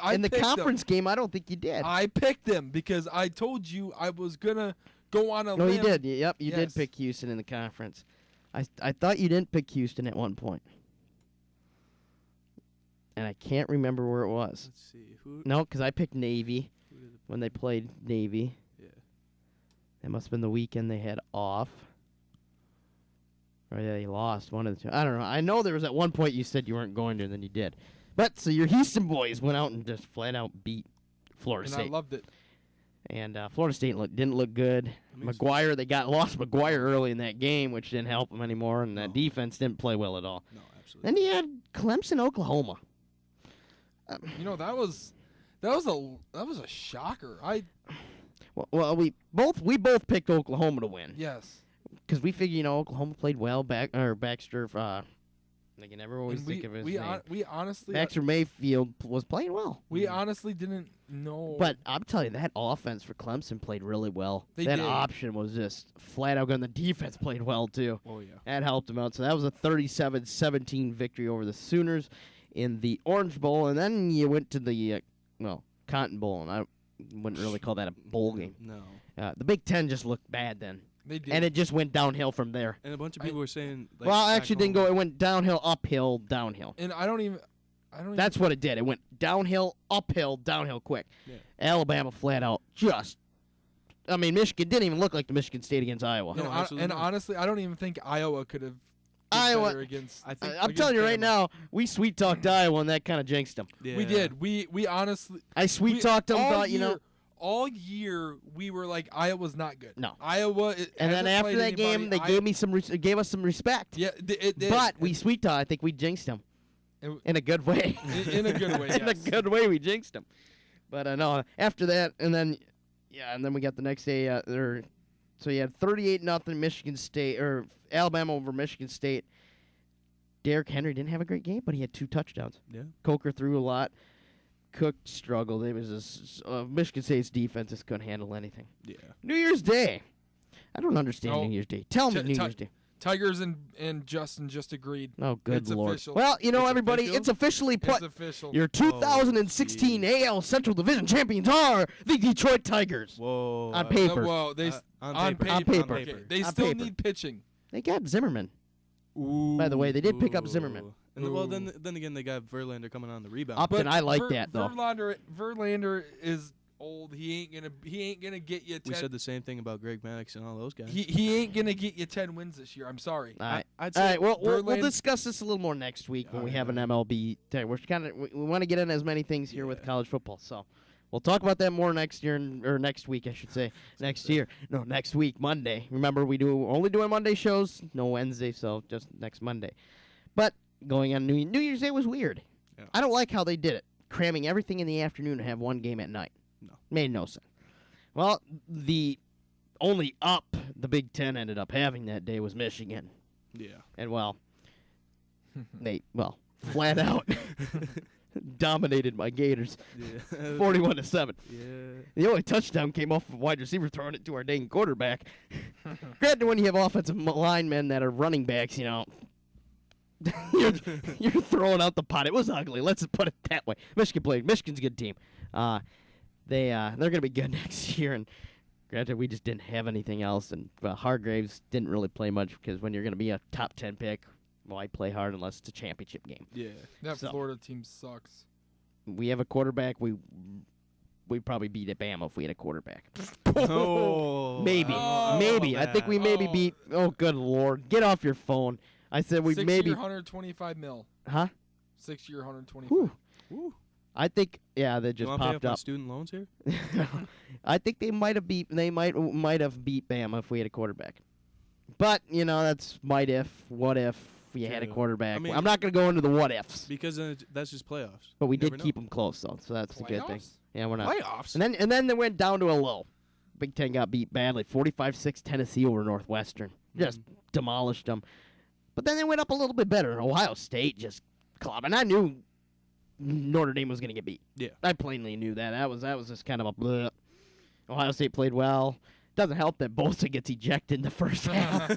I in the picked conference game. I don't think you did. I picked them because I told you I was gonna go on a No, limb. you did. Yep, you did Yes. pick Houston in the conference. I thought you didn't pick Houston at one point, and I can't remember where it was. Let's see. Who? No, because I picked Navy Who did it? when they played Navy. Yeah. That must have been the weekend they had off. Or they lost one of the two. I don't know. I know there was at one point you said you weren't going to, and then you did. But so your Houston boys went out and just flat out beat Florida And State. I loved it. And Florida State didn't look good. McGuire, they lost McGuire early in that game, which didn't help them anymore, and that No. defense didn't play well at all. No, absolutely. Then you had Clemson, Oklahoma. You know that was a shocker. Well, we both picked Oklahoma to win Yes. because we figured Oklahoma played well. Baxter, I can never always And think of his we name. we honestly Baxter Mayfield was playing well. we honestly didn't know. But I'm telling you, that offense for Clemson played really well. They that did. option was just flat out good. And the defense played well, too. Oh yeah. That helped them out. So that was a 37-17 victory over the Sooners in the Orange Bowl. And then you went to the, Cotton Bowl. And I wouldn't really call that a bowl game. No. The Big Ten just looked bad then. they did. And it just went downhill from there. And a bunch of people were saying. Like, Well, back actually, it didn't go. home- It went downhill, uphill, downhill. and I don't even. That's what it did. It went downhill, uphill, downhill quick. Yeah. Alabama flat out just. I mean, Michigan didn't even look like the Michigan State against Iowa. No, absolutely not. honestly, I don't even think Iowa could have. Iowa- against. I think. I'm against telling you right Bama. now, we sweet talked Iowa, and that kind of jinxed them. Yeah. We did. We honestly. I sweet talked them, all thought year, all year we were like Iowa's not good. No. Iowa. And then hasn't after played that game, anybody. they gave us some respect. Yeah, it did. But we sweet talked. I think we jinxed them It- in a good way. in a good way. In a yes. good way, we jinxed them. But no, after that, and then we got the next day. So you had 38-0 Michigan State or Alabama over Michigan State. Derrick Henry didn't have a great game, but he had 2 touchdowns. Yeah. Coker threw a lot. Cook struggled. It was just, Michigan State's defense just couldn't handle anything. Yeah. New Year's Day. I don't understand No. New Year's Day. Tell me Ti- New ti- Year's Day. Tigers and Justin just agreed. Oh, good It's Lord. official. Well, It's everybody, official. it's officially put. It's official. Your 2016 AL Central Division champions are the Detroit Tigers. Whoa. On paper. Well, they on paper. On paper. Okay, They On still paper. need pitching. They got Zimmerman. By the way, they did pick up Zimmerman. And well, then again, they got Verlander coming on the rebound. Upton, I like that though. Verlander is old. He ain't gonna get you 10. We said the same thing about Greg Maddux and all those guys. he ain't gonna get you 10 wins this year. I'm sorry. All right. I'd All say right, well, we'll Verlander- discuss this a little more next week when we have an Alright. MLB. We're we want to get in as many things here with Yeah. college football, so we'll talk about that more next year or next week, I should say. Next week, Monday. Remember, we only doing Monday shows, no Wednesday, so just next Monday. But going on New Year's Day was weird. Yeah. I don't like how they did it, cramming everything in the afternoon and have one game at night. No. Made no sense. Well, the only the Big Ten ended up having that day was Michigan. Yeah. And, flat out dominated my Gators, Yeah. 41-7. Yeah. The only touchdown came off of a wide receiver throwing it to our dang quarterback. Granted, when you have offensive linemen that are running backs, you're throwing out the pot. It was ugly. Let's just put it that way. Michigan's a good team. They're gonna be good next year. And granted, we just didn't have anything else. And Hargraves didn't really play much because when you're gonna be a top 10 pick, why play hard unless it's a championship game? Yeah. That So- Florida team sucks. We have a quarterback. We'd probably beat Bama if we had a quarterback. Oh. Maybe. Oh, Maybe. I think we maybe Oh. beat. Oh, good Lord. Get off your phone. I said we 6 maybe. year, 125 mil. Huh? 6 year, 125. Whew. Woo. I think, they You just want to pay off popped my up. student loans here? I think they might have beat. They might have beat Bama if we had a quarterback. But that's might if, what if we had a Yeah. quarterback. I mean- I'm not going to go into the what ifs, Because then that's just playoffs. but we Never did know. keep them close though, so that's the good thing. Playoffs? Yeah, we're not. Playoffs. And then they went down to a low. Big Ten got beat badly, 45-6 Tennessee over Northwestern. Just demolished them. But then they went up a little bit better. Ohio State just club, and I knew Notre Dame was going to get beat. Yeah. I plainly knew that. That was just kind of a bleh. Ohio State played well. doesn't help that Bosa gets ejected in the first half.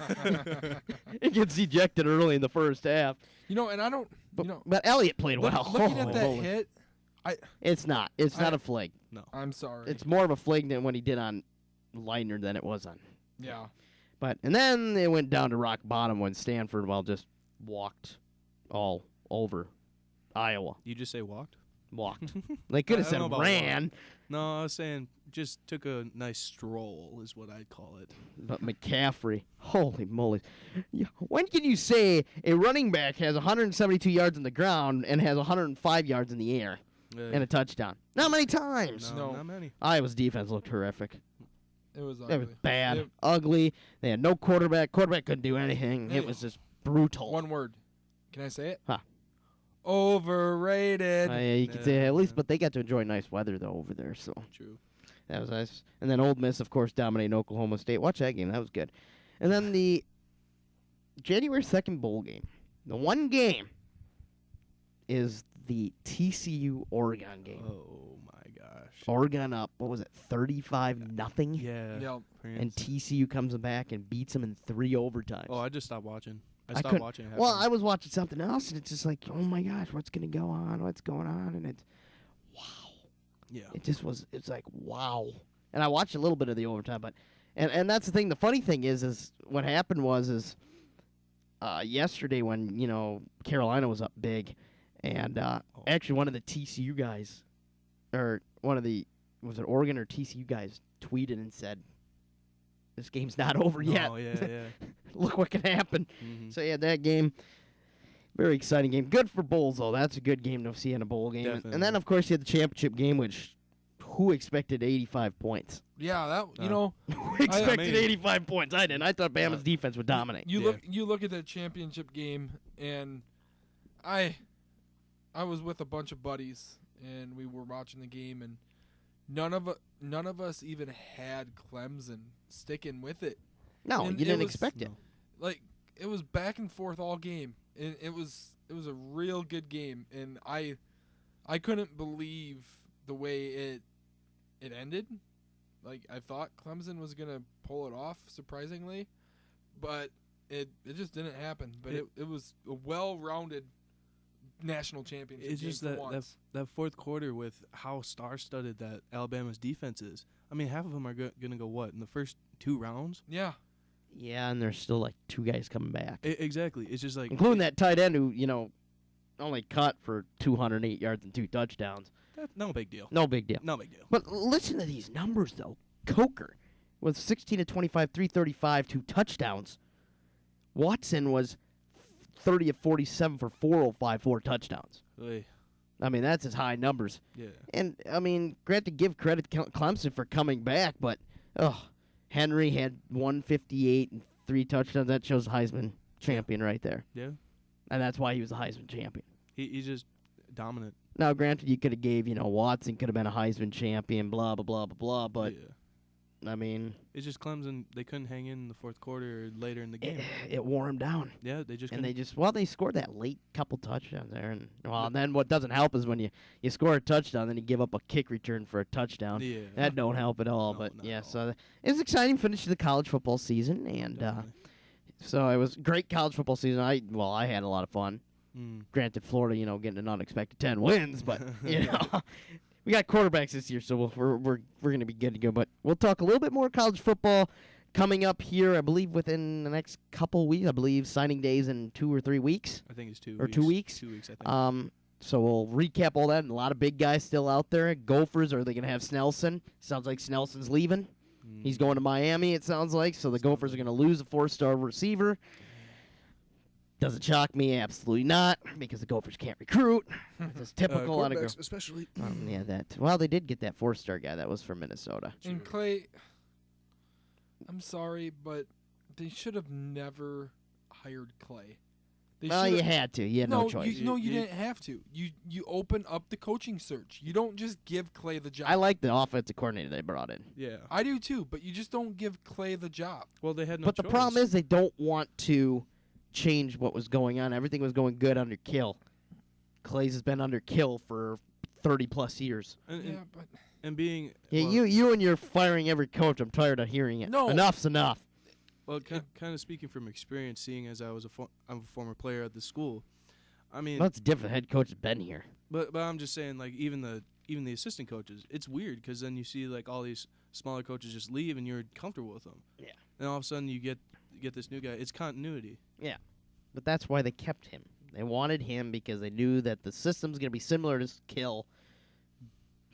He gets ejected early in the first half. You know, and I don't. But, You know, but Elliott played well. looking at that Holy- hit, It's not. It's not a flag. No. I'm sorry. It's more of a flag than what he did on Leitner than it was on. yeah. And then it went down to rock bottom when Stanford, just walked all over Iowa. You just say walked? Walked. They could have I said don't know about ran, No, I was saying just took a nice stroll is what I'd call it. but McCaffrey, holy moly. When can you say a running back has 172 yards on the ground and has 105 yards in the air and a touchdown? Not many times. No. Not many. Iowa's defense looked horrific. It was ugly. It was bad, It- ugly. They had no quarterback. Quarterback couldn't do anything. Hey, It was just brutal. One word. Can I say it? Huh. Overrated. You could say at least, but they got to enjoy nice weather though over there, so True. that was nice. And then Ole Miss, of course, dominating Oklahoma State. Watch that game; that was good. And then the January 2nd bowl game. The one game is the TCU Oregon game. Oh my gosh. Oregon up, what was it, 35-0? Yeah. Yep. And TCU comes back and beats them in 3 overtimes. Oh, I just stopped watching. I I stopped couldn't- watching. Well, I was watching something else, and it's just like, oh my gosh, what's going to go on? What's going on? And it's, wow. Yeah. It just was, it's like, wow. And I watched a little bit of the overtime, but, and that's the thing. The funny thing is what happened was yesterday when, Carolina was up big, and actually one of the TCU guys, or one of the, was it Oregon or TCU guys, tweeted and said, this game's not over yet. Oh, yeah. Look what can happen. Mhm. So, yeah, that game, very exciting game. Good for Bulls, though. That's a good game to see in a bowl game. And Definitely. then, of course, you had the championship game, which who expected 85 points? Yeah, that you Uh, know, Who expected mean- 85 points? I didn't. I thought Bama's defense would dominate. you look at that championship game, and I was with a bunch of buddies, and we were watching the game, and none of us even had Clemson sticking with it. No, and you it didn't was- expect it. No. Like it was back and forth all game, and it was a real good game, and I couldn't believe the way it ended. Like I thought Clemson was gonna pull it off, surprisingly, but it just didn't happen. But it was a well-rounded national championship. It's game just for that once. that fourth quarter with how star-studded that Alabama's defense is. I mean, half of them are going to go what in the first 2 rounds? Yeah, Yeah, and there's still like 2 guys coming back, Exactly. It's just like including that tight end who, only caught for 208 yards and 2 touchdowns. no big deal. No big deal. No big deal. But listen to these numbers, though. Coker was 16 of 25, 335, 2 touchdowns. Watson was 30 of 47 for 405, 4 touchdowns. Oy, I mean, that's his high numbers. yeah. And, I mean, granted, give credit to Clemson for coming back, but, Henry had 158 and 3 touchdowns. That shows Heisman champion right there. Yeah. And that's why he was the Heisman champion. He's just dominant. Now, granted, you could have gave, Watson could have been a Heisman champion, blah, blah, blah, blah, blah, but, yeah. I mean, It's just Clemson. They couldn't hang in the fourth quarter or later in the game. it wore him down. Yeah, they just And they couldn't- they scored that late couple touchdowns there. And then what doesn't help is when you score a touchdown, then you give up a kick return for a touchdown. Yeah. That don't help at all. No, But, not yeah, at all. so it was exciting finish to the college football season. And Definitely. so it was great college football season. I had a lot of fun. Mm. Granted, Florida, getting an unexpected 10 wins, but we got quarterbacks this year, so we're going to be good to go. But we'll talk a little bit more college football coming up here. I believe within the next couple weeks. I believe signing days in 2 or 3 weeks. I think it's 2 Or weeks. 2 weeks? 2 weeks, I think. So we'll recap all that, and a lot of big guys still out there. Gophers, are they going to have Snelson? Sounds like Snelson's leaving. He's going to Miami, it sounds like. So the Gophers are going to lose a 4-star receiver. Does it shock me? Absolutely not, because the Gophers can't recruit. It's typical out of Gophers. especially. Yeah, that. Well, they did get that 4-star guy that was from Minnesota. and Clay, I'm sorry, but they should have never hired Clay. They Well, should you have- had to. You had no choice. You didn't have to. You open up the coaching search. You don't just give Clay the job. I like the offensive coordinator they brought in. Yeah. I do too, but you just don't give Clay the job. Well, they had no But the choice. problem is they don't want to change what was going on. Everything was going good under Kill. Clay's has been under Kill for 30-plus years. And Yeah, but And being Yeah, well, you and your firing every coach. I'm tired of hearing it. No. Enough's enough. well, kind of speaking from experience, seeing as I'm a former player at the school. I mean, That's different. Head coach has been here. but I'm just saying, like even the assistant coaches, it's weird because then you see like all these smaller coaches just leave and you're comfortable with them. Yeah. And all of a sudden you get this new guy. It's continuity. But that's why they kept him. They wanted him because they knew that the system's going to be similar to Kill,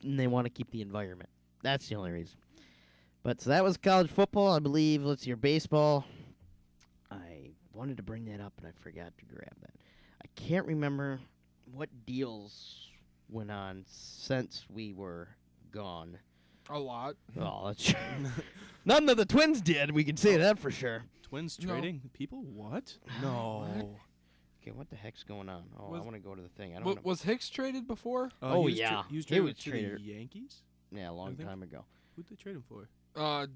and they want to keep the environment. That's the only reason. But so that was college football. I believe, let's see, your baseball. I wanted to bring that up, and I forgot to grab that. I can't remember what deals went on since we were gone. A lot. Oh, that's none of the Twins did. We can say that for sure. Twins No. trading people? What? No. Okay, what the heck's going on? Oh, Was- I want to go to the thing. I don't W- know. was Hicks traded before? Oh, he was yeah. he was He traded was to traded- the Yankees. Yeah, a long think- time ago. Who'd they trade him for?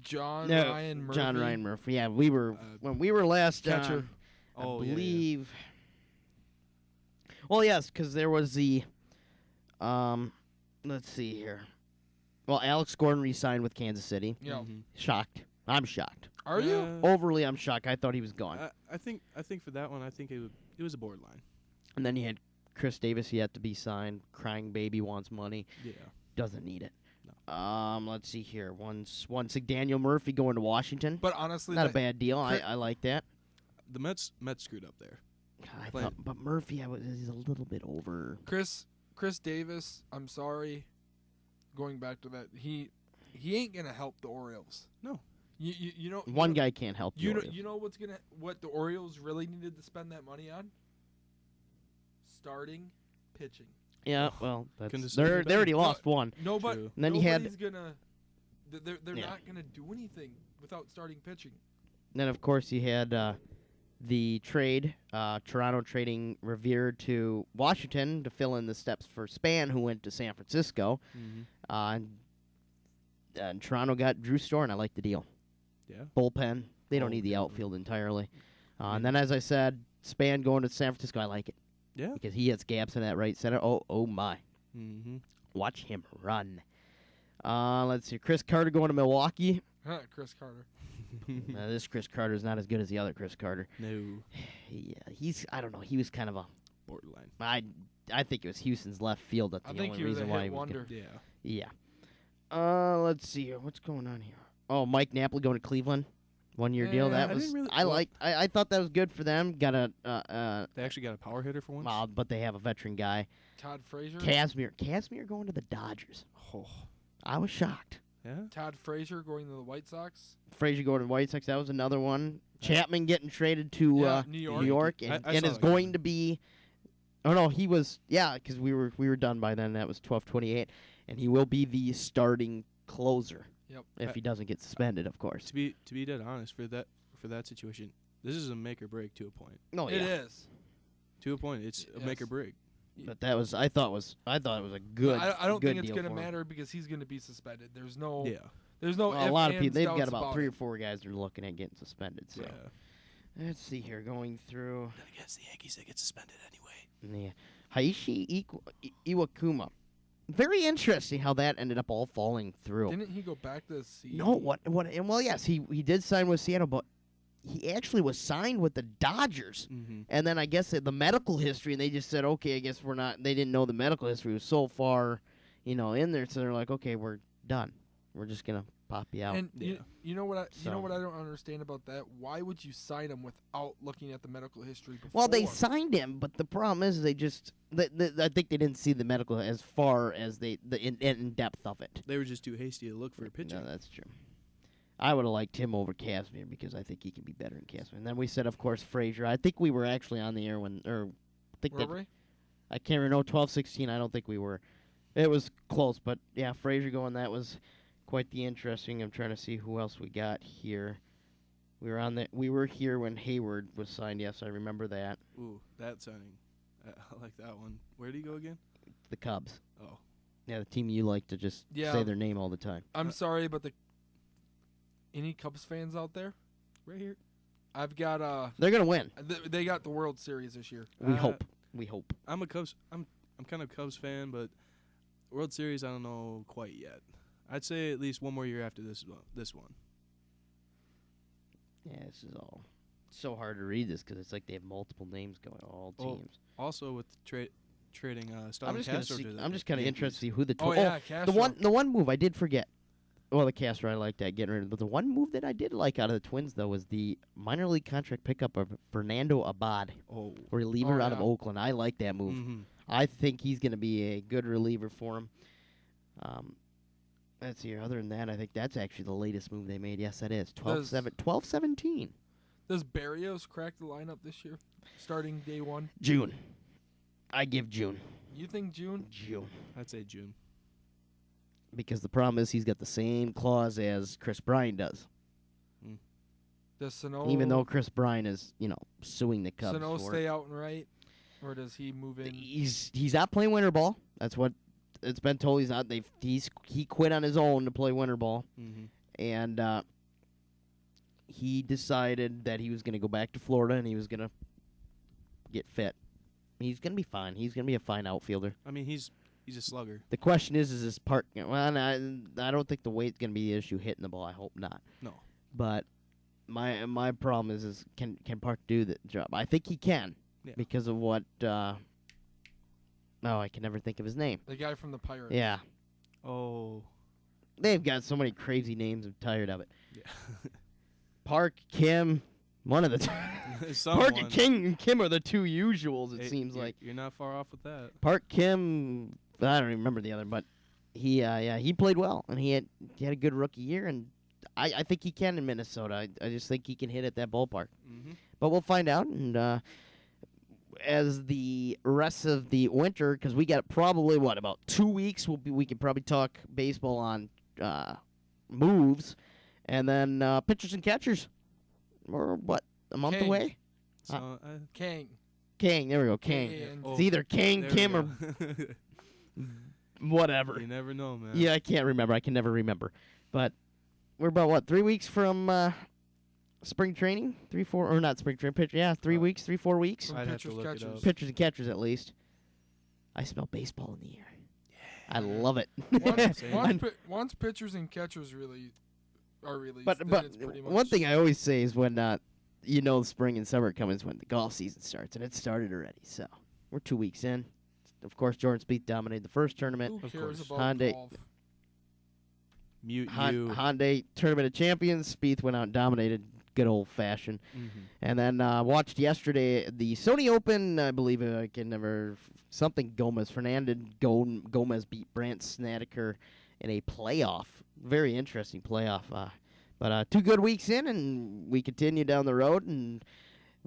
John No, Ryan Murphy. John Ryan Murphy. Yeah, we were when we were last catcher. I Oh, yeah, yeah. believe. Well, yes, because there was the. Let's see here. Well, Alex Gordon re-signed with Kansas City. Yeah. Mhm. Shocked. I'm shocked. Are you? Yeah. Overly, I'm shocked. I thought he was gone. I think for that one, I think it was a borderline. And then you had Chris Davis yet to be signed. Crying baby wants money. Yeah. Doesn't need it. Let's see here. Once Daniel Murphy going to Washington. But honestly, Not a that- bad deal. I like that. The Mets screwed up there. I But- thought, but Murphy, he's a little bit over. Chris Davis, I'm sorry. Going back to that, he ain't gonna help the Orioles. No. You know One guy can't help You know Orioles. you know what the Orioles really needed to spend that money on? Starting pitching. Yeah, well, that's, Couldn't have they said it already better. lost one. Nobody. True. And then you had- nobody's gonna. They're Yeah. not gonna do anything without starting pitching. Then of course you had the trade, Toronto trading Revere to Washington to fill in the steps for Span, who went to San Francisco. Mm-hmm. And Toronto got Drew Storen. I like the deal. Yeah. Bullpen. They don't Oh, need the definitely. outfield entirely. And then, as I said, Span going to San Francisco. I like it Yeah. because he has gaps in that right center. Oh my! Mm-hmm. Watch him run. Let's see. Chris Carter going to Milwaukee. Chris Carter. This Chris Carter is not as good as the other Chris Carter. No. He's I don't know. He was kind of a Borderline. I think it was Houston's left field. That's I the think only he was a reason why hit he was good. wonder. Yeah. Yeah. Let's see here. What's going on here? Oh, Mike Napoli going to Cleveland. 1 year deal. That I was didn't really- I well- liked. I thought that was good for them. Got a They actually got a power hitter for once. but they have a veteran guy. Todd Frazier. Casimir going to the Dodgers. Oh. I was shocked. Yeah. Todd Frazier going to the White Sox. Frazier going to White Sox. That was another one. Chapman getting traded to Yeah, New York. and, I and saw is that going to be. Oh no, he was because we were done by then. That was 12/28, and he will be the starting closer. Yep. If he doesn't get suspended, of course. To be dead honest, for that situation, this is a make or break to a point. No, It yeah. is. To a point, it's a make or Yes. break. But that was I thought it was a good. I don't good think it's deal gonna for him. matter because he's gonna be suspended. There's no. Yeah. There's no. Well, a ifs, lot of ands, people they've got doubts about about 3 it. or 4 guys they're looking at getting suspended. So Yeah. let's see here, going through. Then against the Yankees, they get suspended anyway. Yeah. Haishi Iwakuma. Very interesting how that ended up all falling through. Didn't he go back to see? No, what? And well, yes, he did sign with Seattle, but he actually was signed with the Dodgers. Mm-hmm. And then I guess the medical history, and they just said, okay, I guess we're not. They didn't know the medical history was so far, in there. So they're like, okay, we're done. We're just gonna pop you out. And Yeah. you know what I So- don't understand about that? Why would you sign him without looking at the medical history before? Well, they signed him, but the problem is they just. I think they didn't see the medical as far as the in depth of it. They were just too hasty to look for a pitcher. No, that's true. I would have liked him over Casimir because I think he can be better than Casimir. And then we said, of course, Frazier. I think we were actually on the air I think Were that we? I can't remember. 12-16. I don't think we were. It was close, but yeah, Frazier going. That was quite the interesting. I'm trying to see who else we got here. We were here when Hayward was signed. Yes, I remember that. Ooh, that signing. I like that one. Where did he go again? The Cubs. Oh. Yeah, the team you like to just Yeah. say their name all the time. I'm sorry, but any Cubs fans out there? Right here. I've got They're gonna win. they got the World Series this year. We Uh, hope. We hope. I'm a Cubs. I'm kind of Cubs fan, but World Series I don't know quite yet. I'd say at least one more year after this one. Yeah, this is all so hard to read this because it's like they have multiple names going, all Oh, teams. Also with trading I'm Starlin just gonna Castro see. to the I'm just kind of Yankees. interested to see who the. Oh, yeah, Castro. the one move I did forget. Well, the Castro I like that getting rid of, but the one move that I did like out of the Twins though was the minor league contract pickup of Fernando Abad, Oh. reliever Oh, out of yeah. Oakland. I like that move. Mhm. I think he's going to be a good reliever for him. Let's see here. Other than that, I think that's actually the latest move they made. Yes, that is 12-17. Does Barrios crack the lineup this year, starting day one? June. I give June. You think June? June. I'd say June. Because the problem is he's got the same clause as Chris Bryant does. Does Sano Even though Chris Bryant is, suing the Cubs Sano for stay it. out and right, or does he move in? He's not playing winter ball. That's what it's been told. He's not. He quit on his own to play winter ball, Mm-hmm. and he decided that he was going to go back to Florida and he was going to get fit. He's going to be fine. He's going to be a fine outfielder. I mean, he's a slugger. The question is his park? Well, I don't think the weight's going to be the issue hitting the ball. I hope not. No. But my problem is can Park do the job? I think he can because of what. I can never think of his name. The guy from the Pirates. Yeah, Oh. they've got so many crazy names. I'm tired of it. Yeah. Park, Kim, one of the Park and Kim are the two usuals. It seems like you're not far off with that. Park, Kim. I don't even remember the other, but he played well and he had a good rookie year, and I think he can in Minnesota. I just think he can hit at that ballpark. Mm-hmm. But we'll find out, and as the rest of the winter, because we got probably about 2 weeks. We could probably talk baseball on moves, and then pitchers and catchers, or what, a month Kang. away? So Kang. Kang, there we go, Kang. Kang. It's either Kang, Kim, or whatever. You never know, man. Yeah, I can't remember. I can never remember. But we're about 3 weeks from spring training? 3, 4, or not spring training? 3 weeks, 3, 4 weeks. From I'd have to pitchers, look it catchers. up. Pitchers and catchers, at least. I smell baseball in the air. I love it. Once pitchers and catchers really are released, but then it's pretty much one thing I always say is when spring and summer come is when the golf season starts, and it started already. So we're 2 weeks in. Of course, Jordan Spieth dominated the first tournament. Who Of cares course. about Hyundai- golf? Mute you. Hyundai Tournament of Champions. Spieth went out and dominated, good old fashioned. Mm-hmm. And then watched yesterday the Sony Open. I believe I can never something Gomez. Fernandez Gomez beat Brandt Snedeker in a playoff. Very interesting playoff. But 2 good weeks in, and we continue down the road, and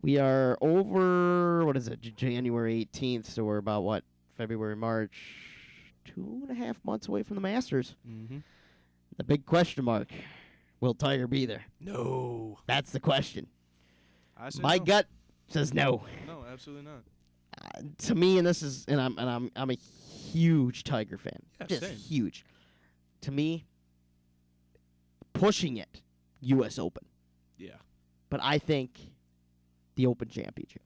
we are over. What is it? January 18th. So we're about February, March, 2.5 months away from the Masters. Mm-hmm. The big question mark: will Tiger be there? No. That's the question. I say My no. gut says no. No, absolutely not. To me, and this is, and I'm a huge Tiger fan, Yeah, just same. huge. To me, pushing it, U.S. Open, Yeah. but I think the Open Championship,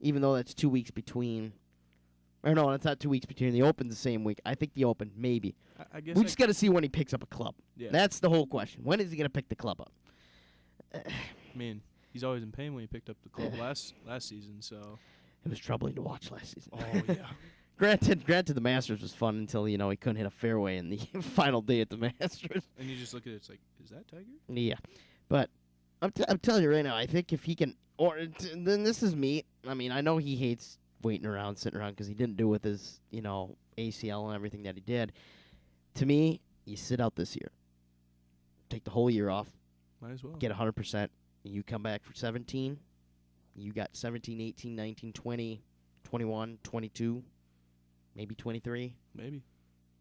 even though that's 2 weeks between. Or no, it's not 2 weeks between. The Open's the same week. I think the Open, maybe. I guess We just got to see when he picks up a club. yeah. That's the whole question. When is he going to pick the club up? I mean, he's always in pain when he picked up the club last season, so. It was troubling to watch last season. Oh, yeah. Granted, the Masters was fun until he couldn't hit a fairway in the final day at the Masters. And you just look at it, it's like, is that Tiger? Yeah, but I'm telling you right now, I think if he can, then this is me. I mean, I know he hates waiting around, sitting around because he didn't do with his ACL and everything that he did. To me, you sit out this year, take the whole year off, Might as well. get 100%, and you come back for 17. You got 17, 18, 19, 20, 21, 22, maybe 23. Maybe.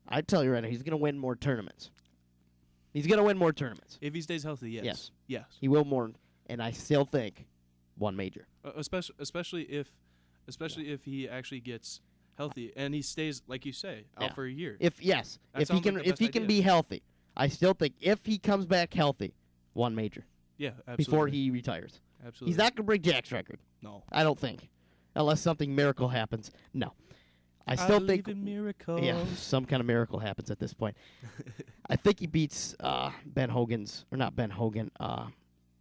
I tell you right now, he's going to win more tournaments. He's going to win more tournaments. If he stays healthy, yes. Yes. Yes. He will more, and I still think one major. Especially if he actually gets healthy and he stays, like you say, out Yeah. for a year. If That he sounds can, like the if he best can idea. be healthy, I still think if he comes back healthy, one major Yeah, absolutely. before he retires. Absolutely. He's not going to break Jack's record. No. I don't think, unless something miracle happens. No, I still believe think in miracles. yeah, some kind of miracle happens at this point. I think he beats Ben Hogan's, or not Ben Hogan. I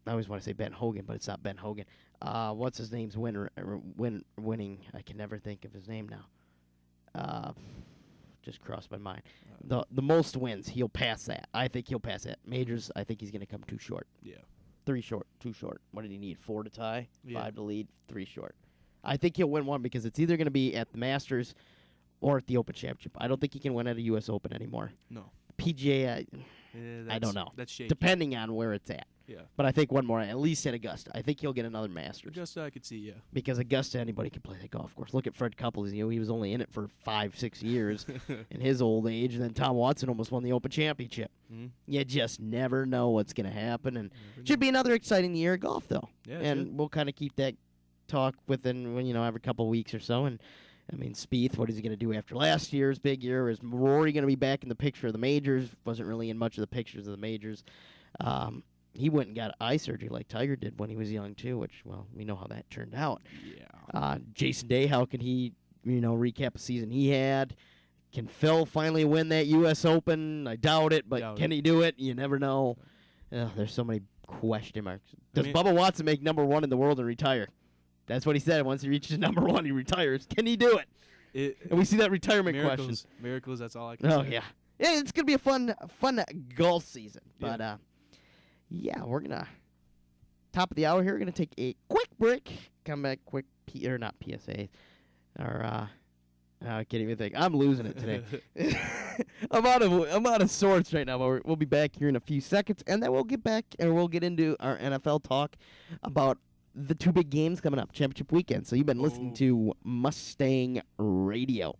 always want to say Ben Hogan, but it's not Ben Hogan. What's his name's winning? I can never think of his name now. Just crossed my mind. The most wins, he'll pass that. I think he'll pass that. Majors, I think he's going to come too short. Yeah. 3 short, 2 short. What did he need? 4 to tie, Yeah. 5 to lead, 3 short. I think he'll win one because it's either going to be at the Masters or at the Open Championship. I don't think he can win at a U.S. Open anymore. No. PGA, I don't know. That's shaky. Depending on where it's at. Yeah. But I think one more, at least at Augusta. I think he'll get another Masters. Augusta, I could see, yeah. Because Augusta, anybody can play that golf course. Look at Fred Couples. He was only in it for 5-6 years in his old age. And then Tom Watson almost won the Open Championship. Mm-hmm. You just never know what's going to happen. And should be another exciting year of golf, though. Yeah, And we'll kind of keep that talk within, every couple of weeks or so. And, Spieth, what is he going to do after last year's big year? Is Rory going to be back in the picture of the majors? Wasn't really in much of the pictures of the majors. He went and got eye surgery like Tiger did when he was young, too, which, well, we know how that turned out. Yeah. Jason Day, how can he, recap a season he had? Can Phil finally win that U.S. Open? I doubt it, but can he do it? You never know. There's so many question marks. Does Bubba Watson make number 1 in the world and retire? That's what he said. Once he reaches number 1, he retires. Can he do it? And we see that retirement question. Miracles, that's all I can say. Oh, yeah. Yeah, it's going to be a fun golf season. But, we're going to, top of the hour here, we're going to take a quick break. Come back quick, not PSA. Or, I can't even think. I'm losing it today. I'm out of sorts right now, but we'll be back here in a few seconds, and then we'll get into our NFL talk about the 2 big games coming up, championship weekend. So you've been listening to Mustang Radio.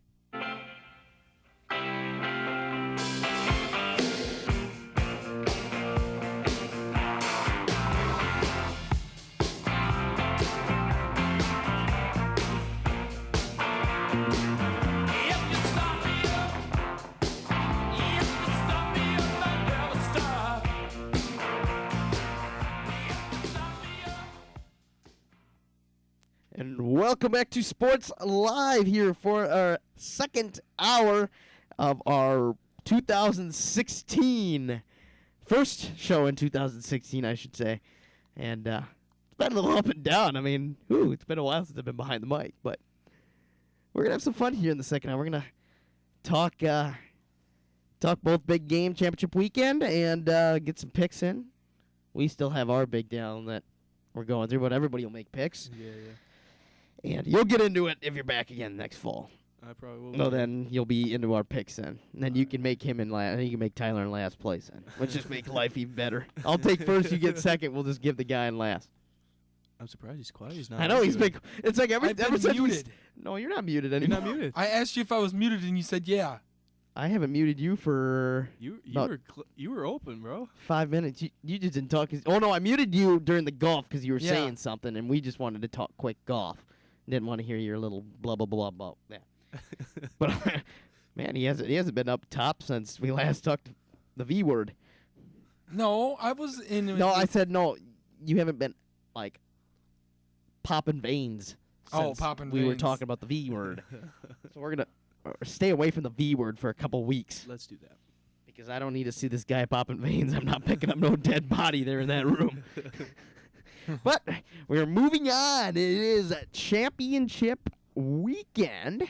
And welcome back to Sports Live here for our second hour of our 2016 first show in 2016, I should say. And it's been a little up and down. It's been a while since I've been behind the mic, but we're going to have some fun here in the second hour. We're going to talk both big game championship weekend and get some picks in. We still have our big down that we're going through, but everybody will make picks. Yeah. And you'll get into it if you're back again next fall. I probably will. No, then you'll be into our picks then. And then you can make him in last. You can make Tyler in last place then. Let's just make life even better. I'll take first, you get second. We'll just give the guy in last. I'm surprised he's quiet. He's not. I know he's big. It's like ever since muted. No, you're not muted You're anymore. not muted. I asked you if I was muted, and you said yeah. I haven't muted you for You about you were open, bro. 5 minutes. You just didn't talk. Oh no, I muted you during the golf because you were Yeah. saying something, and we just wanted to talk quick golf. Didn't want to hear your little blah blah blah blah. Yeah. But man, he hasn't been up top since we last talked the V word. No, I was in. No, I said no. You haven't been like popping veins. since popping we were veins. talking about the V word. So we're gonna stay away from the V word for a couple weeks Let's do that. because I don't need to see this guy popping veins. I'm not picking up no dead body there in that room. But we're moving on. It is a championship weekend.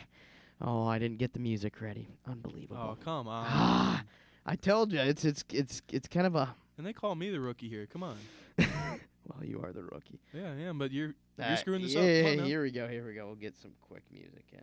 Oh, I didn't get the music ready. Unbelievable. Oh, come on. Ah, I told you it's kind of a. And they call me the rookie here. Come on. Well, you are the rookie. Yeah, I am, but you're screwing this yeah, up. Come on now. here we go. We'll get some quick music in.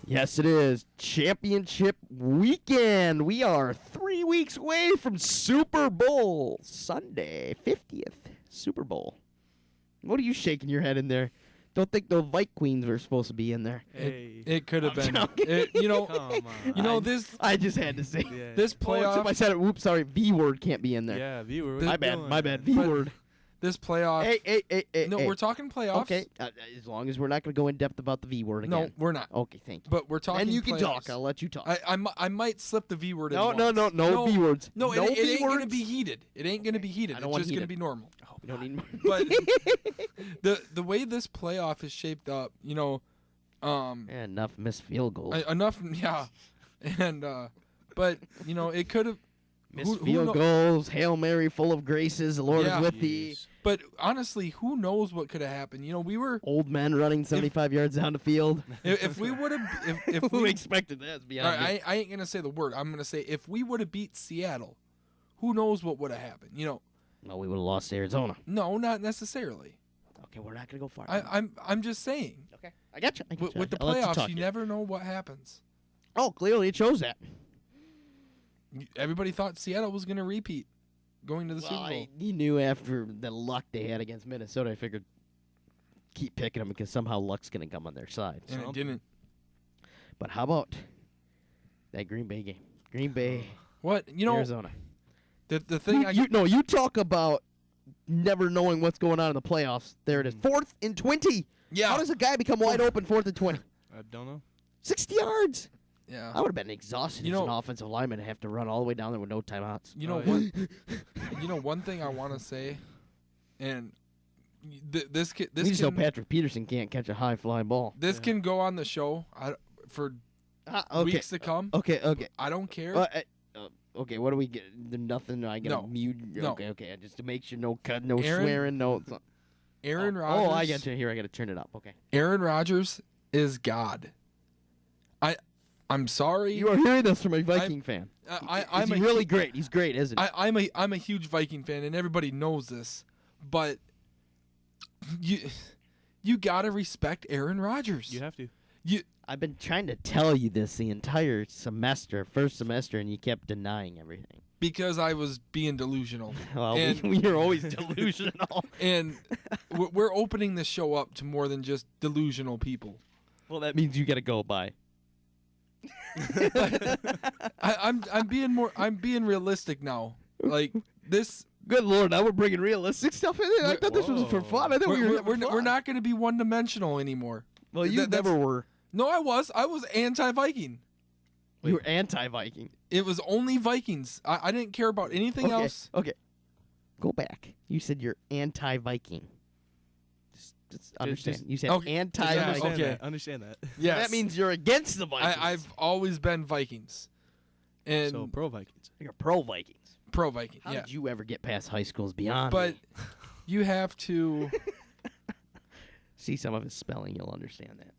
Yes, it is championship weekend. We are 3 weeks away from Super Bowl Sunday, 50th Super Bowl. What are you shaking your head in there? Don't think the Vike Queens were supposed to be in there. Hey. It could have been. joking. Come on. This I just had to say. Yeah. this Oh, except I playoff. said it. Whoops, sorry. V word can't be in there. Yeah, viewer. My bad. V word. this playoff. Hey. No, we're talking playoffs. Okay, as long as we're not going to go in depth about the V word again. No, we're not. Okay, thank you. But we're talking. And you can playoffs. talk. I'll let you talk. I might slip the V word in No once. V words. No, No it ain't V gonna words. be heated. It ain't gonna be heated. I don't It's want just gonna heated. be normal. We don't need more. But the way this playoff is shaped up, Enough missed field goals. enough, yeah, and but it could have Missed field goals, Hail Mary full of graces, the Lord Yeah. is with thee. Jeez. But honestly, who knows what could have happened? We were Old men running 75 yards down the field. if we would have if Who we expected that to be all honest? right, I ain't gonna say the word. I'm gonna say if we would have beat Seattle, who knows what would have happened? No, we would have lost to Arizona. No, not necessarily. Okay, we're not going to go far. I'm just saying. Okay, I got you. With the playoffs, you never know what happens. Oh, clearly it shows that. Everybody thought Seattle was gonna repeat, going to the Super Bowl. You knew after the luck they had against Minnesota, I figured keep picking them because somehow luck's going to come on their side. And it didn't. But how about that Green Bay game? Green Bay, What Arizona. the thing You talk about never knowing what's going on in the playoffs. There it is. 4th and 20. yeah How does a guy become wide open 4th and 20? I don't know. 60 yards. yeah. I would have been exhausted as an offensive lineman to have to run all the way down there with no timeouts. One thing I want to say, and this We just know Patrick Peterson can't catch a high flying ball. this can go on the show for Okay. weeks to come. Okay. I don't care. Okay, what do we get? Nothing. I gotta No. mute. No. Okay. Just to make sure no cut, no Aaron- swearing, no. Aaron Rodgers. Oh, I got you here. I gotta turn it up. Okay. Aaron Rodgers is God. I'm sorry. You are hearing this from a Viking fan. I'm Is he really great? He's great, isn't he? I'm a huge Viking fan, and everybody knows this. But you gotta respect Aaron Rodgers. You have to. I've been trying to tell you this the entire first semester, and you kept denying everything. Because I was being delusional. Well, And- you're always delusional. And we're opening this show up to more than just delusional people. Well, that means you gotta go by. I'm being realistic now. Like this, Good Lord, now we're bringing realistic stuff in there. I thought this was for fun. I thought we're not going to be one dimensional anymore. Well, you that's- never were. No, I was anti-Viking. You were anti-Viking. It was only Vikings. I didn't care about anything else. Okay. Go back. You said you're anti-Viking. Just understand. You said Okay. anti-Viking. Understand okay. that. Understand that. Yes. That means you're against the Vikings. I've always been Vikings. And So pro Vikings. You're pro-Vikings. pro-Viking. How yeah. did you ever get past high schools beyond But me? you have to See some of his spelling, you'll understand that.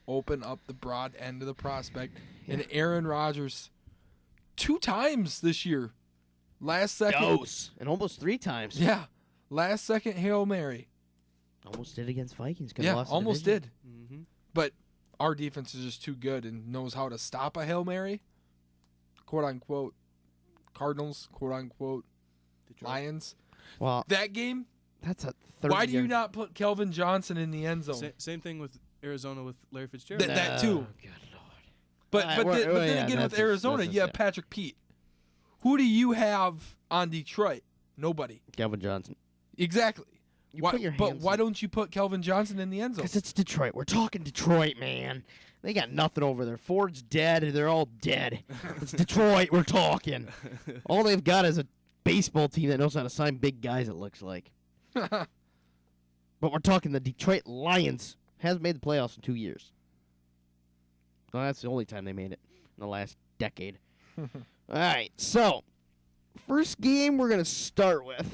open up the broad end of the prospect. And Aaron Rodgers 2 times this year. Last second. Dose. And almost 3 times. Yeah. Last second Hail Mary. Almost did against Vikings. Could've Yeah, lost the almost division. did. Mm-hmm. But our defense is just too good and knows how to stop a Hail Mary. Quote unquote Cardinals, quote unquote Lions. Well, That game, that's a third why do you not put Kelvin Johnson in the end zone? Same thing with Arizona with Larry Fitzgerald. That too. Good Lord. But Well, then yeah, again with that's Arizona, just- you have yeah. Patrick Pete. Who do you have on Detroit? Nobody. Kelvin Johnson. Exactly. You Why, put your but hands why in- don't you put Kelvin Johnson in the end zone? Because it's Detroit. We're talking Detroit, man. They got nothing over there. Ford's dead. They're all dead. It's Detroit. We're talking. All they've got is a baseball team that knows how to sign big guys, it looks like. But we're talking the Detroit Lions. Hasn't made the playoffs in 2 years. Well, that's the only time they made it in the last decade. All right, so first game we're going to start with.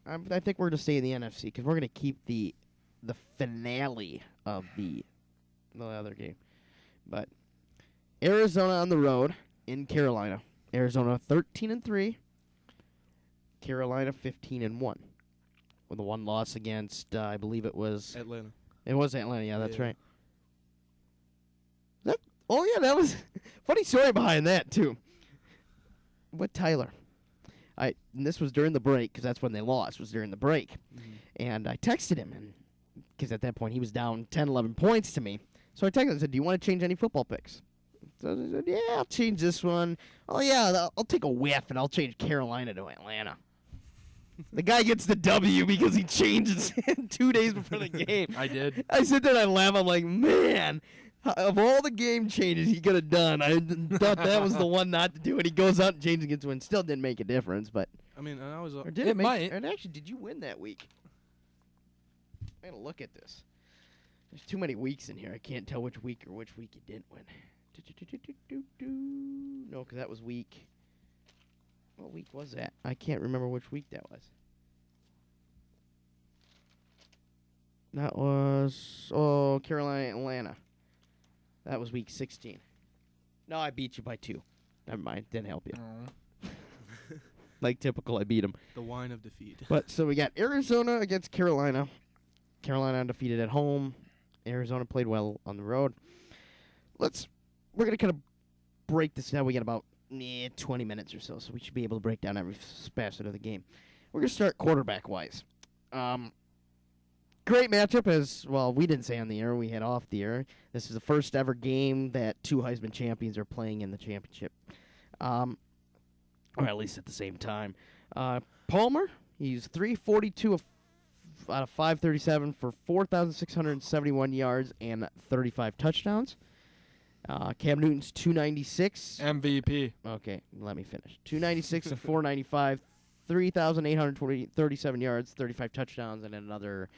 I think we're going to stay in the NFC because we're going to keep the finale of the other game. But Arizona on the road in Carolina. Arizona 13-3. Carolina 15-1. With a 1 loss against, I believe it was Atlanta. It was Atlanta. Yeah, that's Yeah. right. Oh yeah, that was funny story behind that too. With Tyler, and this was during the break because that's when they lost. Was during the break, and I texted him, and because at that point he was down 10, 11 points to me. So I texted him and said, "Do you want to change any football picks?" So I said, yeah, I'll change this one. Oh, yeah, I'll take a whiff, and I'll change Carolina to Atlanta. The guy gets the W because he changes 2 days before the game. I did. I sit there and I laugh. I'm like, man, of all the game changes he could have done, I thought that was the one not to do it. He goes out and changes against win. Still didn't make a difference, but I mean, and I was. or did It it make? might. And actually, did you win that week? I gotta look at this. There's too many weeks in here. I can't tell which week you didn't win. No, because that was week. What week was that? I can't remember which week that was. That was Carolina, Atlanta. That was week 16. No, I beat you by 2. Never mind, didn't help you. Oh. Like typical, I beat him. The wine of defeat. But so we got Arizona against Carolina. Carolina undefeated at home. Arizona played well on the road. We're gonna kind of break this down. We got about 20 minutes or so we should be able to break down every facet of the game. We're gonna start quarterback wise. Great matchup as well. We didn't say on the air. We had off the air. This is the first ever game that 2 Heisman champions are playing in the championship, or at least at the same time. Palmer, he's 342 out of 537 for 4,671 yards and 35 touchdowns. Cam Newton's 296. MVP. Okay, let me finish. 296 of 495, 3,837 yards, 35 touchdowns, and another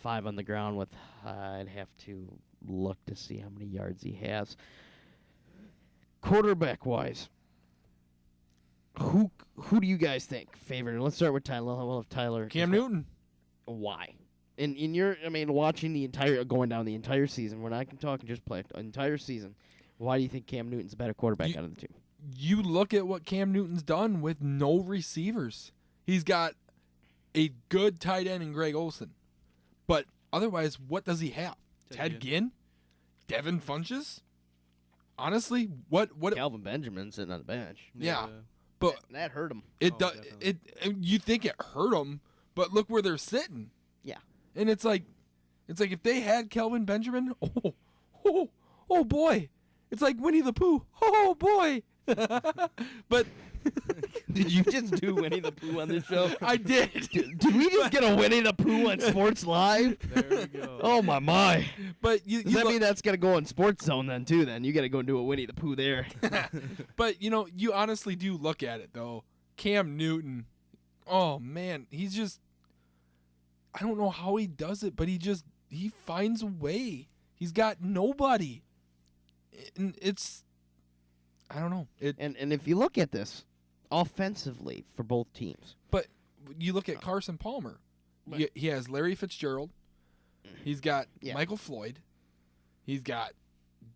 5 on the ground with, I'd have to look to see how many yards he has. Quarterback-wise, who do you guys think favorite? Let's start with Tyler. We'll have Tyler. Cam Newton. Why? In your, watching going down the entire season, we're not talking just play, entire season, why do you think Cam Newton's a better quarterback out of the two? You look at what Cam Newton's done with no receivers. He's got a good tight end in Greg Olsen. But otherwise, what does he have? Ted Ginn? Devin Funches? Honestly, what Calvin Benjamin sitting on the bench. Yeah. But That hurt him. it does definitely. it you think it hurt them, but look where they're sitting. Yeah. And it's like if they had Kelvin Benjamin, oh boy. It's like Winnie the Pooh. Oh boy. But Did you just do Winnie the Pooh on this show? I did. Did we just get a Winnie the Pooh on Sports Live? There we go. Oh my! But you Does that look- mean that's gonna go on Sports Zone then too? Then you gotta go and do a Winnie the Pooh there. But you honestly do look at it though. Cam Newton, oh man, he's just, I don't know how he does it, but he finds a way. He's got nobody. And it's, I don't know. And if you look at this offensively for both teams, But you look at Carson Palmer. He has Larry Fitzgerald. He's got Yeah. Michael Floyd. He's got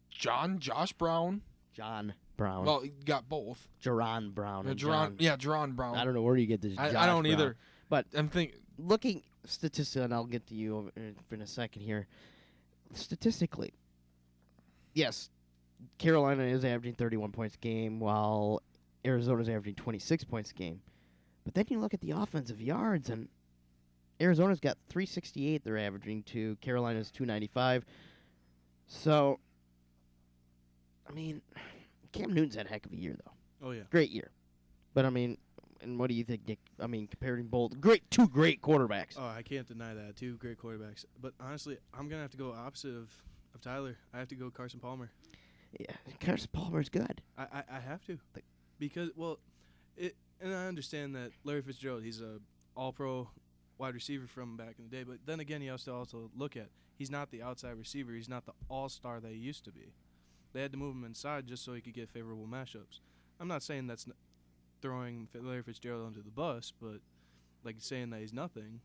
Josh Brown. John Brown, Well, he got both. Jerron Brown, and Jerron Brown. I don't know where you get this. I Josh don't Brown. either. But I'm thinking. looking statistically, and I'll get to you in a second here. Statistically, yes, Carolina is averaging 31 points a game, while Arizona's averaging 26 points a game. But then you look at the offensive yards, and Arizona's got 368 they're averaging to Carolina's 295. So, Cam Newton's had a heck of a year, though. Oh yeah. Great year. But, and what do you think, Nick? Comparing both, two great quarterbacks. Oh, I can't deny that. 2 great quarterbacks. But honestly, I'm gonna have to go opposite of Tyler. I have to go Carson Palmer. Yeah, Carson Palmer's good. I have to, because and I understand that Larry Fitzgerald, he's a All-Pro wide receiver from back in the day, but then again, you have to also look at he's not the outside receiver, he's not the all-star that he used to be. They had to move him inside just so he could get favorable matchups. I'm not saying that's throwing Larry Fitzgerald under the bus, but like saying that he's nothing.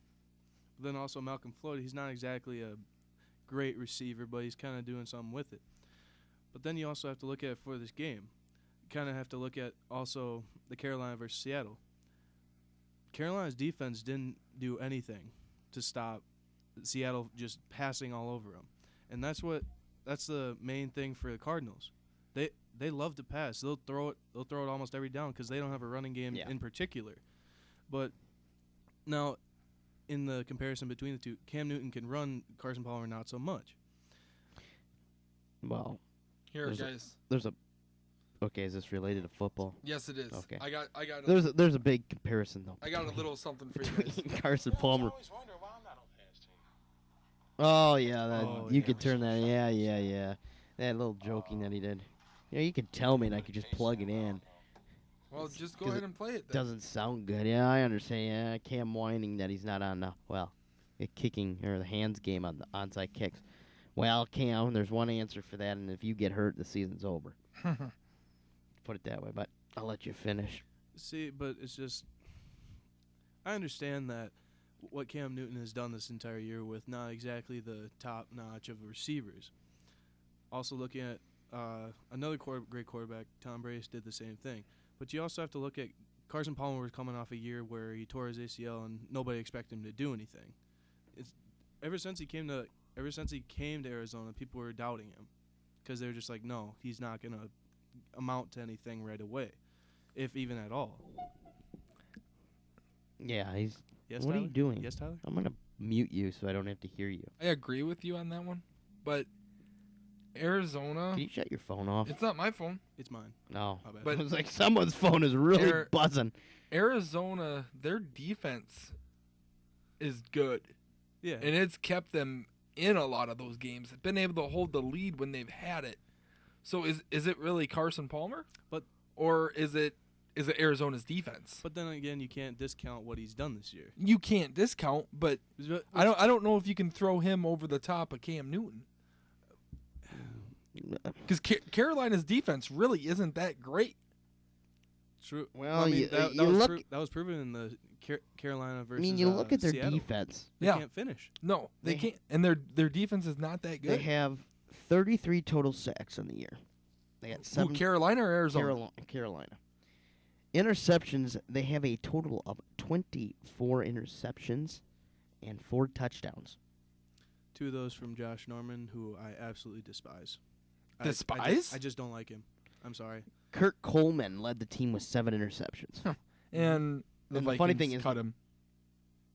But then also Malcolm Floyd, he's not exactly a great receiver, but he's kind of doing something with it. But then you also have to look at it for this game. You kind of have to look at also the Carolina versus Seattle. Carolina's defense didn't do anything to stop Seattle just passing all over them. And that's the main thing for the Cardinals. They love to pass. They'll throw it almost every down because they don't have a running game in particular. But now in the comparison between the two, Cam Newton can run, Carson Palmer not so much. Well, Here, There's a- guys. there's a Okay, is this related to football? Yes, it is. Okay. I got There's a big comparison though. I got a little something for you guys. between Carson Palmer. always wonder why I'm not on Pat's team. Oh yeah, that, Oh, you yeah. could turn that. Yeah. That little joking that he did. Yeah, you could tell me and I could just plug it in. Well, just go 'Cause ahead it and play it then. Doesn't sound good. Yeah, I understand. Yeah, Cam whining that he's not on the kicking or the hands game on the onside kicks. Well, Cam, there's one answer for that, and if you get hurt, the season's over. Put it that way, but I'll let you finish. See, but it's just I understand that what Cam Newton has done this entire year with not exactly the top notch of receivers. Also looking at another great quarterback, Tom Brady, did the same thing. But you also have to look at Carson Palmer was coming off a year where he tore his ACL and nobody expected him to do anything. It's ever since he came to Arizona, people were doubting him because they were just like, no, he's not gonna amount to anything right away, if even at all. Yeah, he's. Yes, What are you Tyler? doing? Yes, Tyler? I'm gonna mute you so I don't have to hear you. I agree with you on that one, but Arizona, Can you shut your phone off? it's not my phone. It's mine. No. My bad. But- It was like someone's phone is really Air- buzzing. Arizona, their defense is good, yeah. and it's kept them in a lot of those games. They've been able to hold the lead when they've had it. So is it really Carson Palmer? Or is it Arizona's defense? But then again, you can't discount what he's done this year. You can't discount, but I don't know if you can throw him over the top of Cam Newton. Because Carolina's defense really isn't that great. True. Well, I mean, you- that, you that, was look- pro- that was proven in the Carolina I versus. mean, you look at their Seattle. defense. They Yeah. can't finish. No, they They- can't. And their defense is not that They good. have 33 total sacks in the year. They got Who, 7. Carolina or Arizona? Carolina. Interceptions, they have a total of 24 interceptions and 4 touchdowns. 2 of those from Josh Norman, who I absolutely despise. Despise? I just don't like him. I'm sorry. Kurt Coleman led the team with 7 interceptions. And the And the Vikings funny thing is- cut him.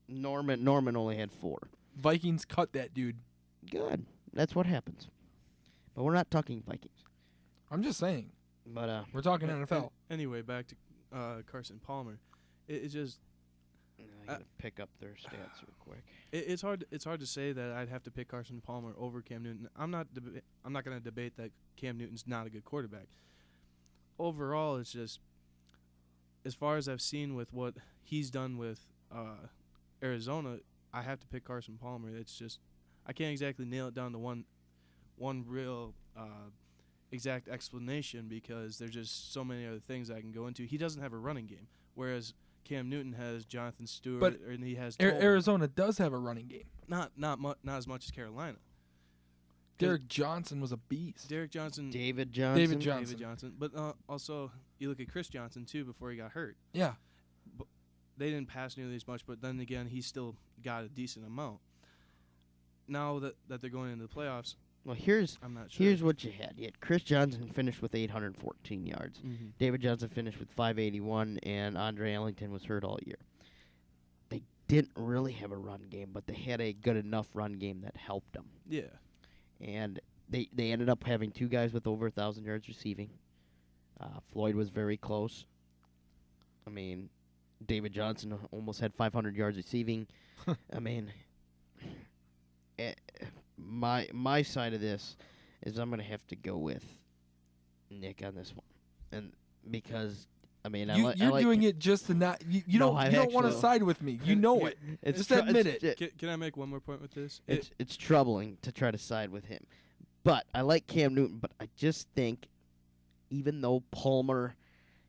Norman only had 4. Vikings cut that dude. Good. That's what happens. But we're not talking Vikings. I'm just saying. But We're talking NFL. Anyway, back to Carson Palmer. It's just I gotta pick up their stats real quick. it's hard. It's hard to say that I'd have to pick Carson Palmer over Cam Newton. I'm not going to debate that Cam Newton's not a good quarterback. Overall, it's just as far as I've seen with what he's done with Arizona, I have to pick Carson Palmer. It's just I can't exactly nail it down to one real exact explanation because there's just so many other things I can go into. He doesn't have a running game, whereas Cam Newton has Jonathan Stewart, But and he has Arizona does have a running game. not as much as Carolina. Derek Johnson was a beast. Derek Johnson, David Johnson. David Johnson. but also you look at Chris Johnson too before he got hurt. Yeah. They didn't pass nearly as much, but then again, he still got a decent amount. Now that they're going into the playoffs, Well, here's I'm not sure. here's what you had. You had Chris Johnson finished with 814 yards. Mm-hmm. David Johnson finished with 581, and Andre Ellington was hurt all year. They didn't really have a run game, but they had a good enough run game that helped them. Yeah. And they ended up having 2 guys with over 1,000 yards receiving. Floyd was very close. I mean, David Johnson almost had 500 yards receiving. I mean, my side of this is I'm gonna have to go with Nick on this one, and because I mean You're doing it just to not. You No, don't. I You don't want to actually- side with me. You know it. it's Just tr- admit it's- Can I make one more point with this? It's troubling to try to side with him. But I like Cam Newton, but I just think even though Palmer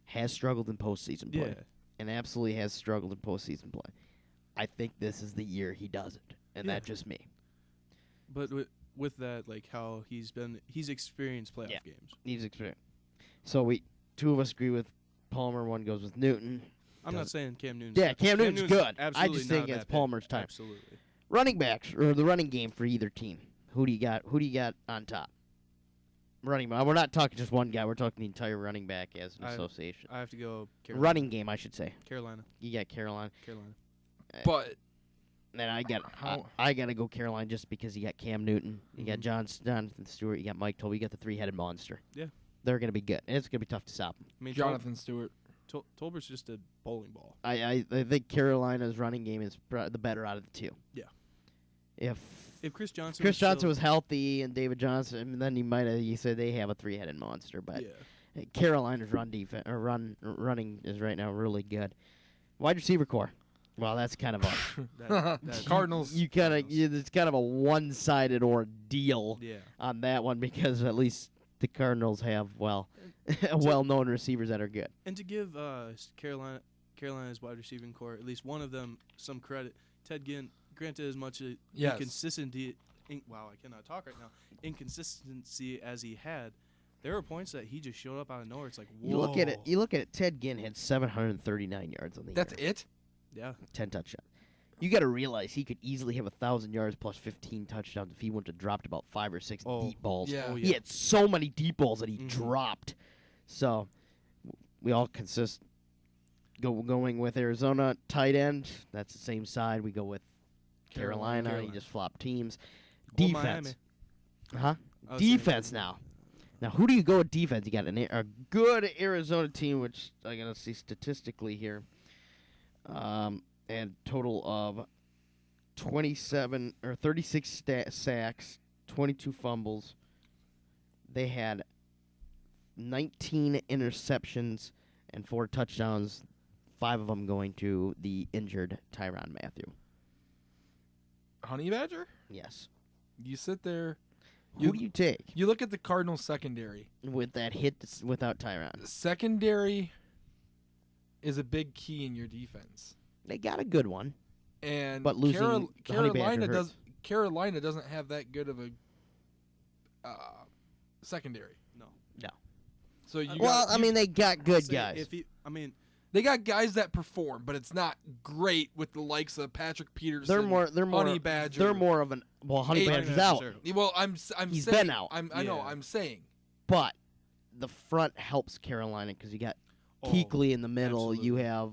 has struggled in postseason play Yeah. and absolutely has struggled in postseason play, I think this is the year he does it. And Yeah. that's just me. But with that, like how he's experienced playoff Yeah. games. He's experienced. So 2 of us agree with Palmer, 1 goes with Newton. I'm not Does- saying Cam Newton's. Yeah, Cam Newton's good. I Absolutely just think not it's that bad. Palmer's time. Absolutely. Running backs or the running game for either team. Who do you got? Who do you got on top? Running back. We're not talking just one guy. We're talking the entire running back as an association. I have to go Carolina. Running game, I should say. Carolina. You got Carolina. But Then I got How- I got to go Carolina just because you got Cam Newton, you got Jonathan Stewart, you got Mike Tolby, you got the 3-headed monster. Yeah. they're going to be good. And it's going to be tough to stop them. I mean, Jonathan Stewart. Tolbert's just a bowling ball. I think Carolina's running game is the better out of the two. Yeah. If Chris Johnson was healthy and David Johnson, then you said they have a three-headed monster. But yeah. Carolina's running is right now really good. Wide receiver core. Well, that's kind of a Cardinals. it's kind of a one-sided ordeal Yeah. on that one because at least the Cardinals have well-known receivers that are good. And to give Carolina's wide receiving core, at least one of them, some credit, Ted Ginn, granted as much inconsistency, wow, I cannot talk right now, inconsistency as he had, there were points that he just showed up out of nowhere. It's like, whoa. You look at it. Ted Ginn had 739 yards on the That's year. it? Yeah. 10 touchdowns. You got to realize he could easily have 1,000 yards plus 15 touchdowns if he wouldn't have dropped about 5 or 6 deep balls. Yeah. Oh, He had so many deep balls that he Mhm. dropped. So we all going with Arizona tight end. That's the same side. We go with Carolina. You just flop teams. Or Defense. Miami. Huh? I was saying- Defense now. Now, who do you go with defense? You got a good Arizona team, which I'm going to see statistically here. And total of 27 or 36 sacks, 22 fumbles. They had 19 interceptions and 4 touchdowns, 5 of them going to the injured Tyrann Mathieu. Honey Badger? Yes. You sit there. Who do you take You look at the Cardinals secondary. with that hit without Tyrann? Secondary is a big key in your defense. They got a good one. And But losing the Honey Badger hurts. Carolina doesn't have that good of a secondary. No. No. So you they got good Say guys. they got guys that perform, but it's not great with the likes of Patrick Peterson. They're more Honey Badger. They're more of an Honey Hey, Badger's out, Well, I'm He's saying, been out. I know. Yeah. I'm saying. but the front helps Carolina because you got Kuechly in the middle. absolutely. You have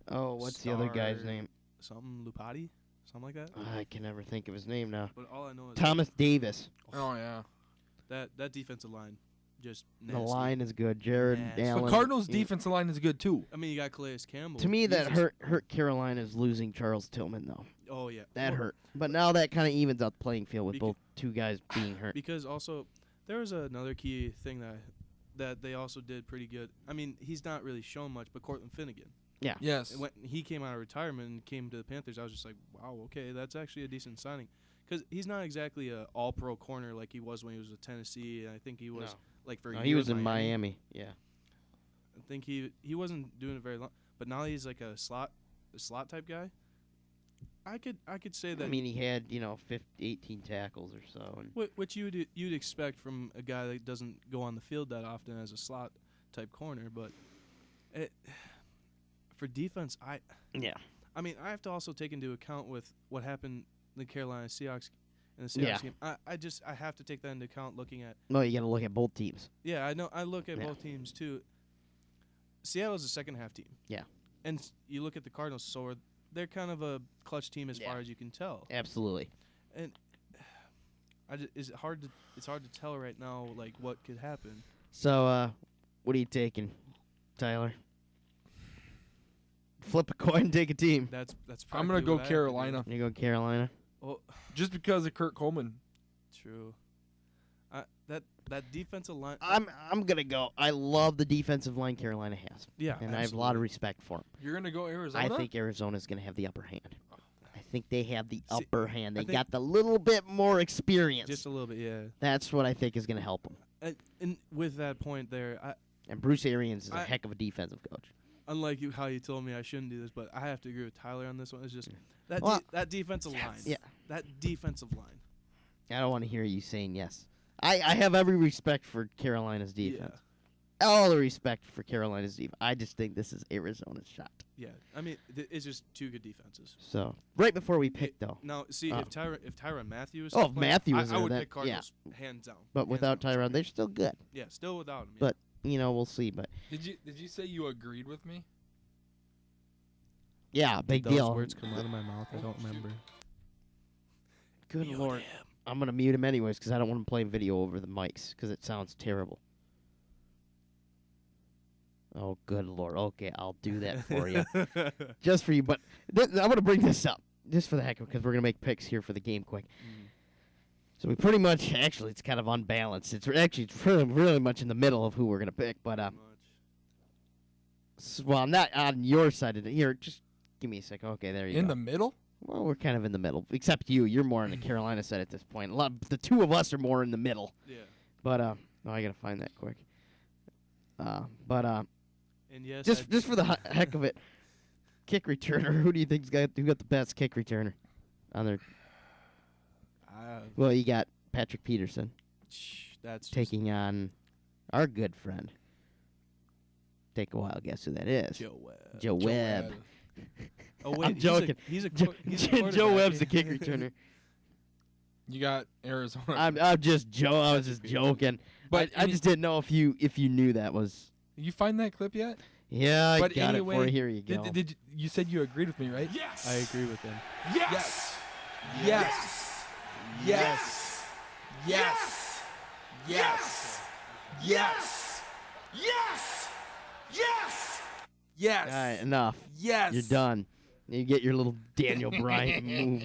what's the other guy's Star- name? Something Lupati? Something like that? I can never think of his name now. But all I know is Thomas Davis. Oh yeah. that defensive line just The nasty. line is good. Jared Nasty. Allen. But Cardinals' yeah. defensive line is good too. I mean, you got Calais Campbell. To me, He's that just- hurt Carolina's losing Charles Tillman though. Oh yeah, That Well, hurt. But now that kind of evens out the playing field with Beca- both two guys being hurt. Because also there was another key thing that they also did pretty good. I mean, he's not really shown much, but Cortland Finnegan. Yes. And when he came out of retirement and came to the Panthers, I was just like, wow, okay, that's actually a decent signing. Because he's not exactly a all-pro corner like he was when he was with Tennessee, and I think he was like for a No, year he was with in Miami. Yeah. I think he wasn't doing it very long, but now he's like a slot type guy. I could say that. I mean, he had 18 tackles or so. And Which you'd expect from a guy that doesn't go on the field that often as a slot type corner, but for defense, yeah. I mean, I have to also take into account with what happened in the Carolina Seahawks in the Seahawks game. I have to take that into account looking at. No, you got to look at both teams. Yeah, I know. I look at Yeah. both teams too. Seattle's a second half team. Yeah. And you look at the Cardinals, so they're kind of a clutch team as Yeah. far as you can tell. Absolutely. And it's hard to tell right now like what could happen. So, what are you taking, Tyler? Flip a coin, take a team. That's I'm gonna practically go what I have to do. Carolina You go Carolina. Oh, just because of Kurt Coleman. true. That defensive line. I'm gonna go. I love the defensive line Carolina has, yeah, and I have a lot of respect for them. You're gonna go Arizona. I think Arizona's gonna have the upper hand. I think they have the See, upper hand. They think- got the little bit more experience. just a little bit, yeah. That's what I think is gonna help them. And with that point there, And Bruce Arians is a I- heck of a defensive coach. unlike how you told me I shouldn't do this, but I have to agree with Tyler on this one. It's just that Well, that defensive line. Yeah. That defensive line. I don't want to hear you saying yes. I have every respect for Carolina's defense. Yeah. All the respect for Carolina's defense. I just think this is Arizona's shot. Yeah. I mean, it's just two good defenses. So right before we pick though, Now, see Oh. if Tyrann Mathieu is Oh, still if playing, Matthew was I there, would then- pick Cardinals hands down. but Hands without down. Tyron, they're still good. Yeah, still without him. But we'll see. But Did you say you agreed with me? yeah, big Those deal. words come out of my mouth. I don't remember. Good Mute lord, him. I'm gonna mute him anyways because I don't want him playing video over the mics because it sounds terrible. Oh, good Lord. Okay, I'll do that for you. Just for you. But I'm going to bring this up just for the heck of it because we're going to make picks here for the game quick. So we pretty much, actually, it's kind of unbalanced. It's really much in the middle of who we're going to pick. But, well, not on your side of it. Here, just give me a second. Okay, there you go. In the middle? Well, we're kind of in the middle, except you. You're more on the Carolina side at this point. The two of us are more in the middle. Yeah. But I gotta find that quick. And yes, just for the heck of it, kick returner. Who do you think's got the best kick returner on their? Well, you got Patrick Peterson that's taking on our good friend. Take a wild guess who that is. Joe Webb. Joe Webb. Oh wait, I'm joking. He's a Joe quarterback. Webb's the kick returner. You got Arizona. I was just joking. But I just didn't know if you knew that was. You find that clip yet? Yeah, I But got anyway, it for you. Here you go. Did you said you agreed with me, right? Yes. I agree with him. Yes. Yes. Yes. Yes. Yes. Yes. Yes. Yes. Yes. All right, enough. Yes. You're done. You get your little Daniel Bryan move.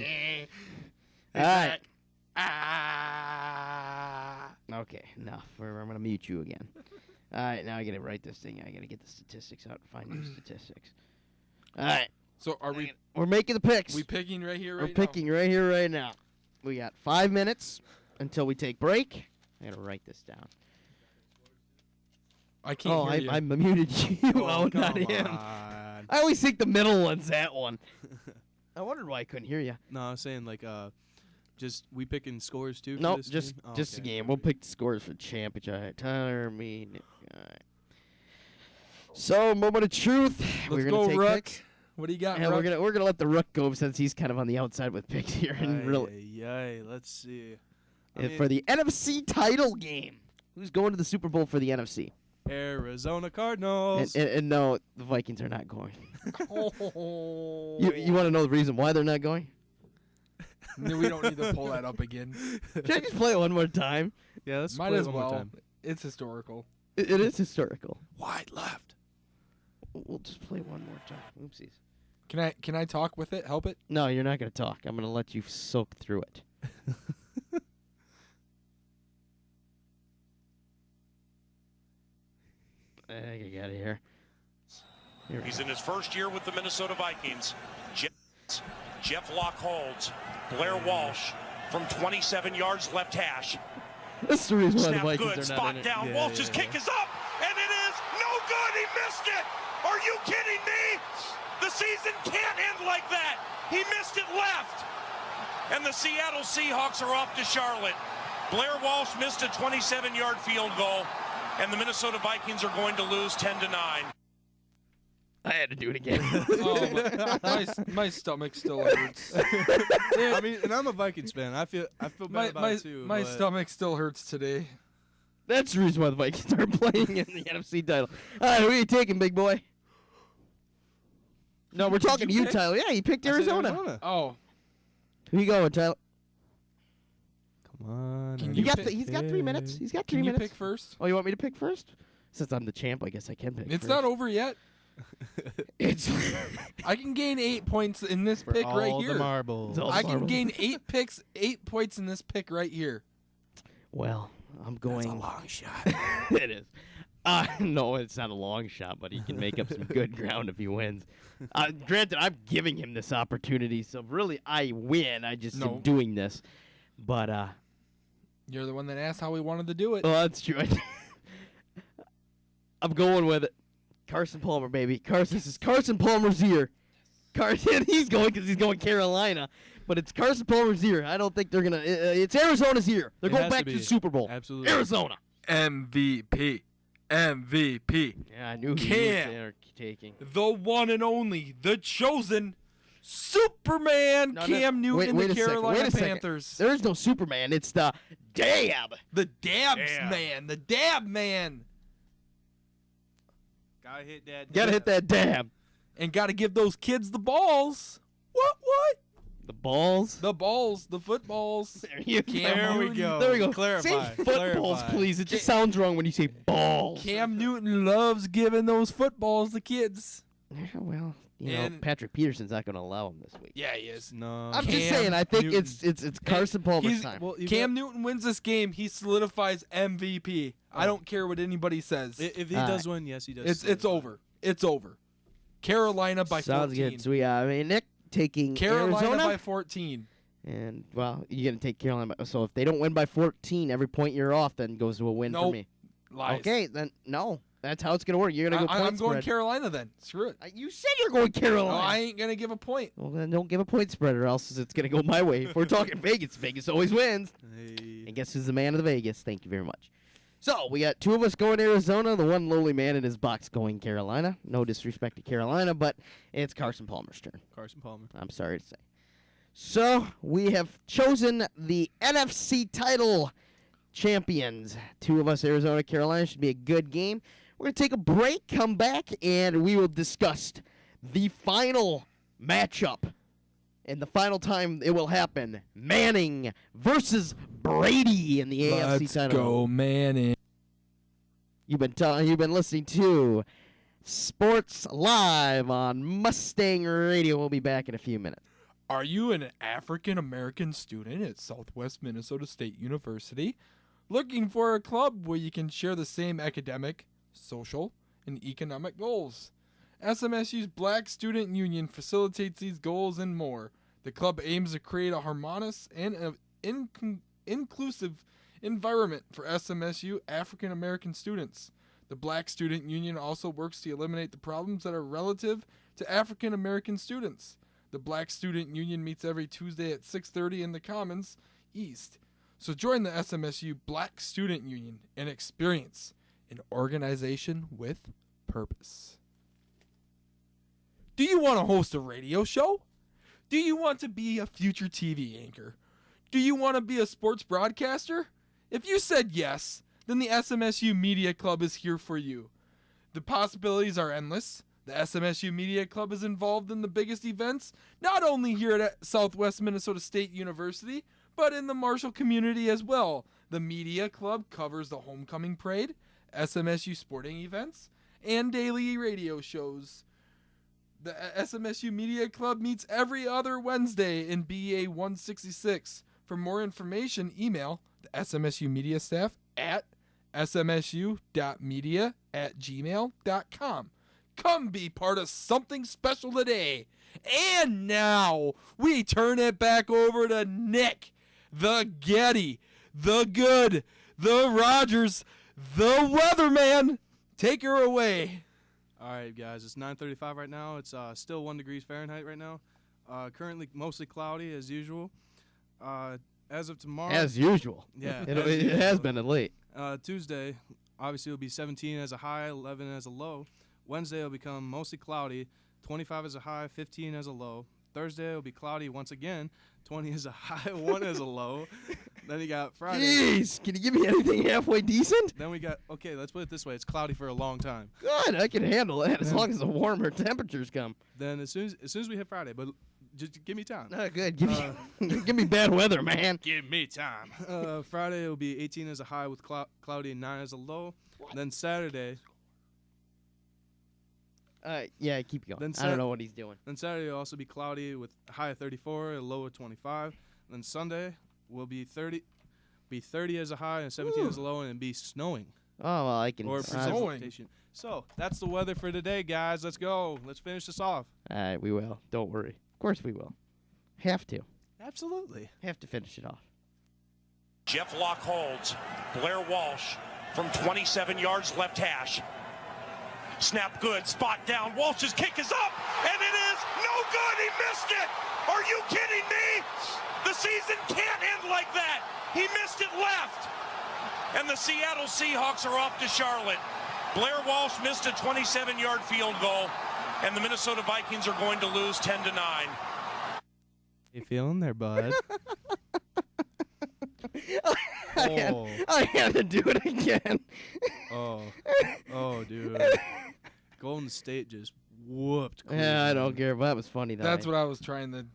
All right. Okay, enough. I'm gonna mute you again. All right, now I gotta write this thing. I gotta get the statistics out and find new statistics. All right, So are we're making the picks. we picking right here, We're right now? picking right here, right now. We got 5 minutes until we take break. I gotta write this down. I can't hear you. I muted you. Oh, come not him. on. I always think the middle one's that one. I wondered why I couldn't hear you. No, I was saying just we picking scores too. For Nope, this just game? Oh, just okay. the game. We'll pick the scores for the championship. Tyler, me, Nick. All right. So, moment of truth. Let's we're go, gonna take Rook. picks. What do you got, And Rook? we're gonna let the Rook go since he's kind of on the outside with picks here. And really, Let's see. for the NFC title game, who's going to the Super Bowl for the NFC? Arizona Cardinals. And no, the Vikings are not going. Oh. You want to know the reason why they're not going? No, we don't need to pull that up again. Should I just play it one more time? Yeah, let's Might play as one more well. time. It's historical. It is historical. Wide left. We'll just play one more time. Oopsies. Can I talk with it? Help it? No, you're not going to talk. I'm going to let you soak through it. I think I got it here. Here we He's go. in his first year with the Minnesota Vikings. Jeff Locke holds. Blair Walsh from 27 yards left hash. That's the reason why the Snap Vikings good, are not spot in it. down. Yeah, Walsh's yeah, kick is up, and it is no good. He missed it. Are you kidding me? The season can't end like that. He missed it left. And the Seattle Seahawks are off to Charlotte. Blair Walsh missed a 27-yard field goal, and the Minnesota Vikings are going to lose 10-9. I had to do it again. My stomach still hurts. I mean, and I'm a Vikings fan. I feel bad my about my, it too. my but stomach still hurts today. That's the reason why the Vikings aren't playing in the NFC title. All right, who are you taking, big boy? No, we're talking to you you, pick? Tyler. Yeah, you picked I said Arizona. Oh, Who you going, Tyler? Come on. Can You you got pick- he's got 3 minutes. He's got 3 can you minutes. pick first? Oh, you want me to pick first? Since I'm the champ, I guess I can pick It's first. not over yet. It's I can gain 8 points in this For pick all right the here. marbles. All I the can marbles. gain 8 points in this pick right here. Well, I'm going. That's a long shot. It is. No, it's not a long shot, but he can make up some good ground if he wins. Granted, I'm giving him this opportunity, so really I win. I just No. am doing this. But, You're the one that asked how we wanted to do it. well, that's true. I'm going with it. Carson Palmer, baby. This is Carson Palmer's year. He's going because he's going Carolina. But it's Carson Palmer's year. I don't think they're going to. It's Arizona's year. They're It going has back to to be. the Super Bowl. Absolutely. Arizona. MVP. MVP. Yeah, I knew he Cam. was there taking. The one and only, the chosen Superman No, no, Cam Newton wait and a the second, Carolina wait a second. Panthers. There is no Superman. It's the Dab. The Dabs Damn. man. The Dab man. Gotta hit that. Gotta hit that dab. And got to give those kids the balls. What? The balls. The balls, the footballs. There you go. There we go. There we go. Clarify. Say footballs, Clarify. please. It just sounds wrong when you say balls. Cam Newton loves giving those footballs to kids. Yeah, well, you know, And- Patrick Peterson's not going to allow him this week. Yeah, he is. No. I'm just Cam saying. I think Newton. it's Carson Palmer's He's- time. Well, you Cam Newton wins this game, he solidifies MVP. I Oh. don't care what anybody says. If he All does win, yes, he does. It's over. It's over. Carolina by Sounds 14. good. So I mean, Nick taking Carolina Arizona, by 14. and well, you're gonna take Carolina. So if they don't win by 14, every point you're off then goes to a win for Nope. me. Lies. Okay, then no, that's how it's gonna work. You're gonna go point I'm going spread. Carolina then. Screw it. You said you're going No, Carolina. I ain't going to give a point. Well, then don't give a point spread, or else it's gonna go my way. If we're talking Vegas, Vegas always wins. Hey. And guess who's the man of the Vegas? Thank you very much. So we got two of us going Arizona, the one lowly man in his box going Carolina. No disrespect to Carolina, but it's Carson Palmer's turn. Carson Palmer. I'm sorry to say. So we have chosen the NFC title champions. Two of us, Arizona, Carolina. Should be a good game. We're going to take a break, come back, and we will discuss the final matchup. And the final time it will happen, Manning versus Brady in the AFC title. Manning. You've been listening to Sports Live on Mustang Radio. We'll be back in a few minutes. Are you an African American student at Southwest Minnesota State University looking for a club where you can share the same academic, social, and economic goals? SMSU's Black Student Union facilitates these goals and more. The club aims to create a harmonious and inclusive environment for SMSU African American students. The Black Student Union also works to eliminate the problems that are relative to African American students. The Black Student Union meets every Tuesday at 6:30 in the Commons East. So join the SMSU Black Student Union and experience an organization with purpose. Do you want to host a radio show? Do you want to be a future TV anchor? Do you want to be a sports broadcaster? If you said yes, then the SMSU Media Club is here for you. The possibilities are endless. The SMSU Media Club is involved in the biggest events, not only here at Southwest Minnesota State University, but in the Marshall community as well. The Media Club covers the Homecoming Parade, SMSU sporting events, and daily radio shows. The SMSU Media Club meets every other Wednesday in BA 166. For more information, email the SMSU Media staff at smsu.media@gmail.com. Come be part of something special today. And now we turn it back over to Nick, the Getty, the Good, the Rogers, the Weatherman. Take her away. All right, guys. It's 9:35 right now. It's still 1 degrees Fahrenheit right now. Currently mostly cloudy as usual. As of tomorrow. As usual. Yeah. It as has usual. been of late. Tuesday, obviously, it'll be 17 as a high, 11 as a low. Wednesday, it'll become mostly cloudy, 25 as a high, 15 as a low. Thursday, it'll be cloudy once again, 20 as a high, 1 as a low. Then you got Friday. Jeez, can you give me anything halfway decent? Then we got, okay, let's put it this way. It's cloudy for a long time. Good, I can handle that as long as the warmer temperatures come. Then as soon as we hit Friday, but just give me time. Good, give me, give me bad weather, man. Give me time. Friday, it'll be 18 as a high with cloudy and 9 as a low. Then Saturday. Yeah, keep going. Then I don't know what he's doing. Then Saturday will also be cloudy with a high of 34, a low of 25. Then Sunday will be 30 as a high and 17 as a low, and it'll be snowing Oh, well, I can. or snowing. precipitation. So that's the weather for today, guys. Let's go. Let's finish this off. All right, we will. Don't worry. Of course we will. Have to. Absolutely. Have to finish it off. Jeff Locke holds. Blair Walsh from 27 yards left hash. Snap good, spot down. Walsh's kick is up, and it is no good. He missed it. Are you kidding me? The season can't end like that. He missed it left. And the Seattle Seahawks are off to Charlotte. Blair Walsh missed a 27-yard field goal, and the Minnesota Vikings are going to lose 10-9. You feeling there, bud? I had to do it again. Oh, dude. Golden State just whooped. Yeah, I Cleveland. don't care. But that was funny, though. That's what I was trying to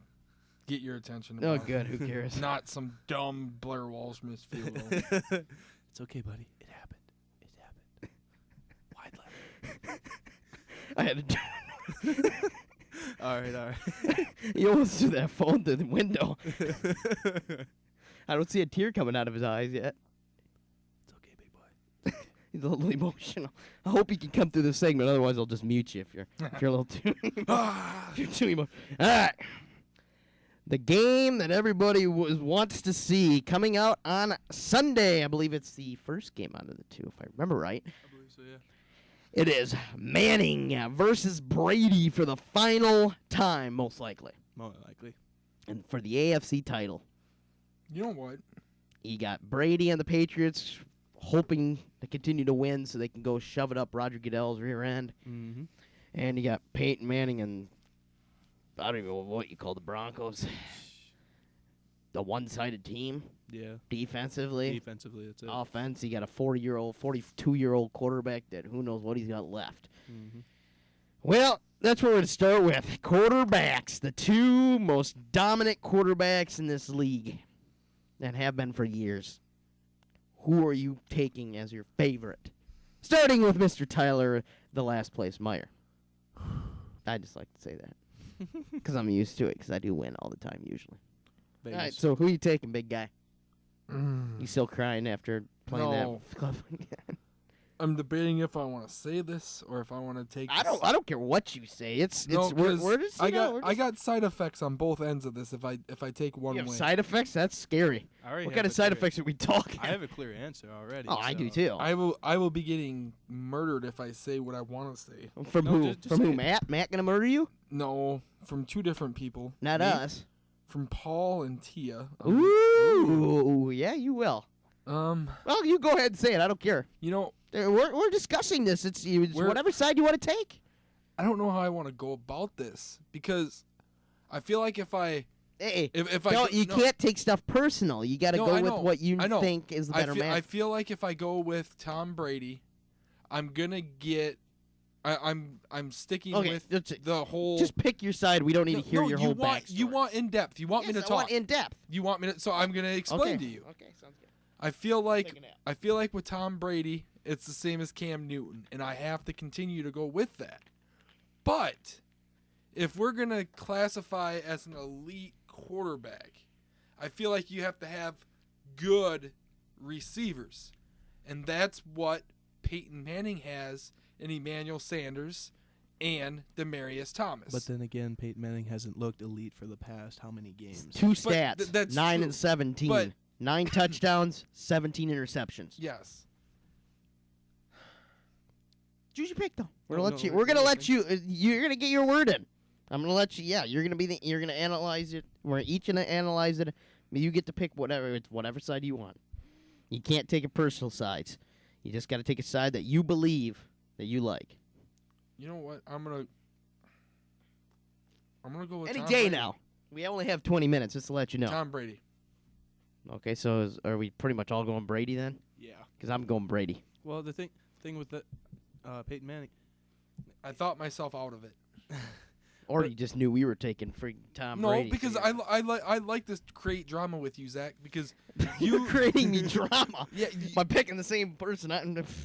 get your attention. Oh, about it. good. Who cares? Not some dumb Blair Walsh missed field goal. It's okay, buddy. It happened. It happened. Wide left. I had to do All right. He almost threw that phone through the window. I don't see a tear coming out of his eyes yet. It's okay, big boy. He's a little emotional. I hope he can come through the segment. Otherwise, I'll just mute you if you're a little too if you're too emotional. All right. The game that everybody wants to see coming out on Sunday. I believe it's the first game out of the two, if I remember right. I believe so, yeah. It is Manning versus Brady for the final time, most likely, More likely. and for the AFC title. You know what? You got Brady and the Patriots hoping to continue to win so they can go shove it up Roger Goodell's rear end. Mm-hmm. And you got Peyton Manning and I don't even know what you call the Broncos. The one-sided team Yeah. defensively. Defensively, that's it. Offense, you got a 42-year-old quarterback that who knows what he's got left. Mm-hmm. Well, that's where we're going to start with. Quarterbacks, the two most dominant quarterbacks in this league and have been for years. Who are you taking as your favorite? Starting with Mr. Tyler, the last place Meyer. I just like to say that because I'm used to it because I do win all the time usually. Vegas. All right, so who you taking, big guy? You still crying after playing No. that club again? I'm debating if I want to say this or if I want to take. I don't care what you say. It's No, we're 'cause just I you know, got we're I just- got side effects on both ends of this. If I take one you have way. side effects. That's scary. I already What have kind of a side clear- effects are we talking? I have a clear answer already. Oh, I do so- too. I will be getting murdered if I say what I want to say. From No, who? just From say who? it. Matt? Matt gonna murder you? No, from two different people. Not Me- us. From Paul and Tia. Ooh, yeah, you will. Well, you go ahead and say it. I don't care. You know, We're discussing this. It's We're- whatever side you want to take. I don't know how I want to go about this because I feel like if I Hey, if I no, go- you no, can't take stuff personal. You got to No, go I with know. what you I know. think is the better man. I feel like if I go with Tom Brady, I'm gonna get. I'm sticking Okay, with that's it. the whole. Just pick your side. We don't need No, to hear no, your you whole want backstory. you want in depth. You want yes, me to I talk. want in depth. You want me to. So I'm gonna explain to you. Okay, sounds good. I feel Take a like nap. with Tom Brady, it's the same as Cam Newton, and I have to continue to go with that. But if we're gonna classify as an elite quarterback, I feel like you have to have good receivers, and that's what Peyton Manning has in Emmanuel Sanders and Demaryius Thomas. But then again, Peyton Manning hasn't looked elite for the past how many games? Two But stats: that's 9 true. and 17, But- 9 touchdowns, 17 interceptions. yes. Choose your pick, though. We're No, gonna let no, you. we're We're gonna gonna let you. You're gonna get your word in. I'm gonna let you. Yeah, you're gonna be. You're gonna analyze it. We're each gonna analyze it. But you get to pick whatever. It's whatever side you want. You can't take a personal sides. You just got to take a side that you believe that you like. You know what? I'm gonna go with Any Tom day Brady. now. We only have 20 minutes just to let you know. Tom Brady. Okay, so are we pretty much all going Brady then? Yeah. Because I'm going Brady. Well, the thing with that, Peyton Manning. I thought myself out of it. Or But- you just knew we were taking freaking Tom No, Brady. because so I like to create drama with you, Zach. Because you're you creating me drama. yeah, By picking the same person.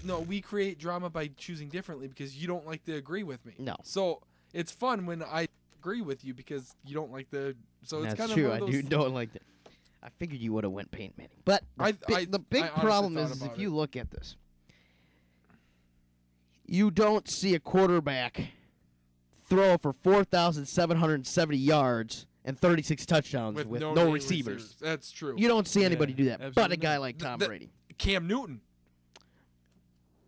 no, we create drama by choosing differently because you don't like to agree with me. No. So it's fun when I agree with you because you don't like the. So it's That's kind true. of I one of those. don't like that. I figured you would have went Peyton Manning. But the I big honestly problem thought is about if you it. look at this, you don't see a quarterback throw for 4,770 yards and 36 touchdowns with no receivers. That's true. You don't see Yeah, anybody do that, but a absolutely guy not. like Tom The- Brady. Cam Newton.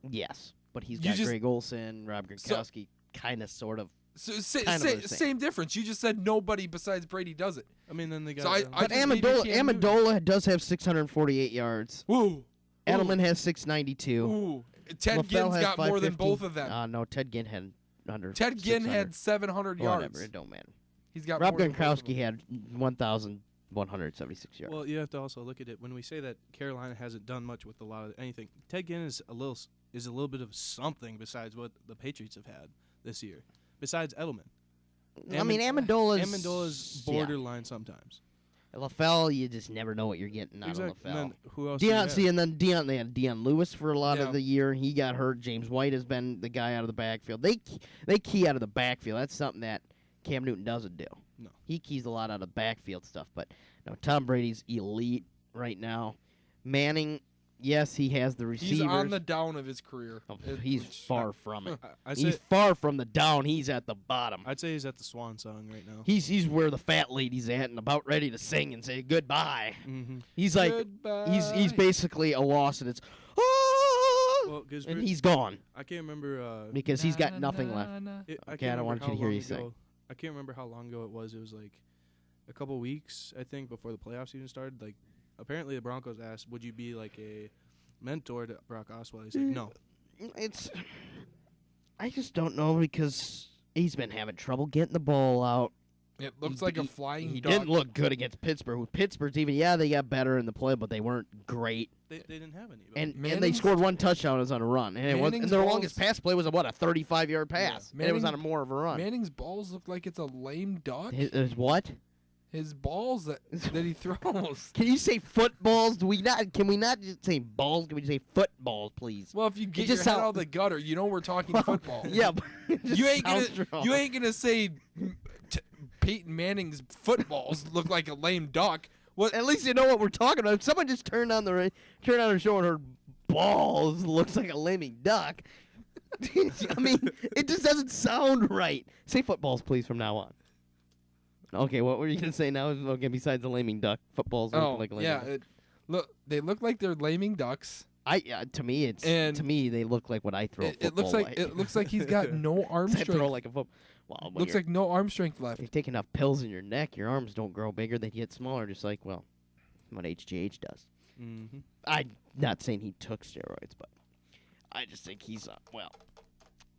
Yes, but he's You got just- Greg Olsen, Rob Gronkowski, kind of, sort of. So, Kind of the same. same difference. You just said nobody besides Brady does it. I mean, then the guy. So I But just gave you Amendola, Cam Newton. Amendola does have 648 yards. Woo. Edelman has 692. Ooh. Ted LaFleur Ginn's has got more than 550. both of them. No, Ted Ginn had under. Ted Ginn 600. had 700 yards. Whatever, it don't matter. He's got Rob more than both of Gronkowski them. had 1,176 yards. Well, you have to also look at it when we say that Carolina hasn't done much with a lot of anything. Ted Ginn is a little bit of something besides what the Patriots have had this year. Besides Edelman. I mean, Amendola's Amendola's borderline sometimes. LaFell, you just never know what you're getting out of And LaFell. then who else? do you Deion, have? see, and then they had Deion Lewis for a lot Yeah. of the year. He got hurt. James White has been the guy out of the backfield. They key out of the backfield. That's something that Cam Newton doesn't do. No. He keys a lot out of backfield stuff. But no, Tom Brady's elite right now. Manning, yes, he has the receivers. He's on the down of his career. Oh, he's far from it. I'd He's say far from the down. He's at the bottom. I'd say he's at the swan song right now. He's where the fat lady's at and about ready to sing and say goodbye. Mm-hmm. He's like he's basically a loss and it's Well, because and he's gone I can't remember. because he's got nothing left. I Okay, I don't want you to hear you sing. I can't remember how long ago it was. It was like a couple weeks, I think, before the playoffs even started. Like, apparently the Broncos asked, "Would you be like a mentor to Brock Osweiler?" He's like, "No." It's I just don't know because he's been having trouble getting the ball out. It looks like a flying He duck. didn't look good against Pittsburgh. Pittsburgh's even they got better in the play, but they weren't great. They didn't have any. And they Manning's- scored one touchdown. It was on a run, and it was, and Manning's their balls- longest pass play was a 35-yard pass, and it was on a Manning- more of a run. Manning's balls look like it's a lame duck. His what? His balls that he throws. Can you say footballs? Do we not? Can we not just say balls? Can we say footballs, please? Well, if you get just your head sound- out of the gutter, you know we're talking football. Yeah, but it just You ain't sounds gonna wrong. you ain't gonna say Peyton Manning's footballs look like a lame duck. What? At least you know what we're talking about. If someone just turned on the show and heard balls looks like a lemming duck. I mean, it just doesn't sound right. Say footballs, please, from now on. Okay, what were you gonna say now? Okay, besides the lemming duck, footballs look like a lemming duck. Look, they look like they're laming ducks. To me, And they look like what I throw. It looks like he's got no arm I throw strength. like a foot. Well, when Looks you're, like no arm strength left. you take enough pills in your neck, your arms don't grow bigger; they get smaller, just like what HGH does. Mm-hmm. I'm not saying he took steroids, but I just think he's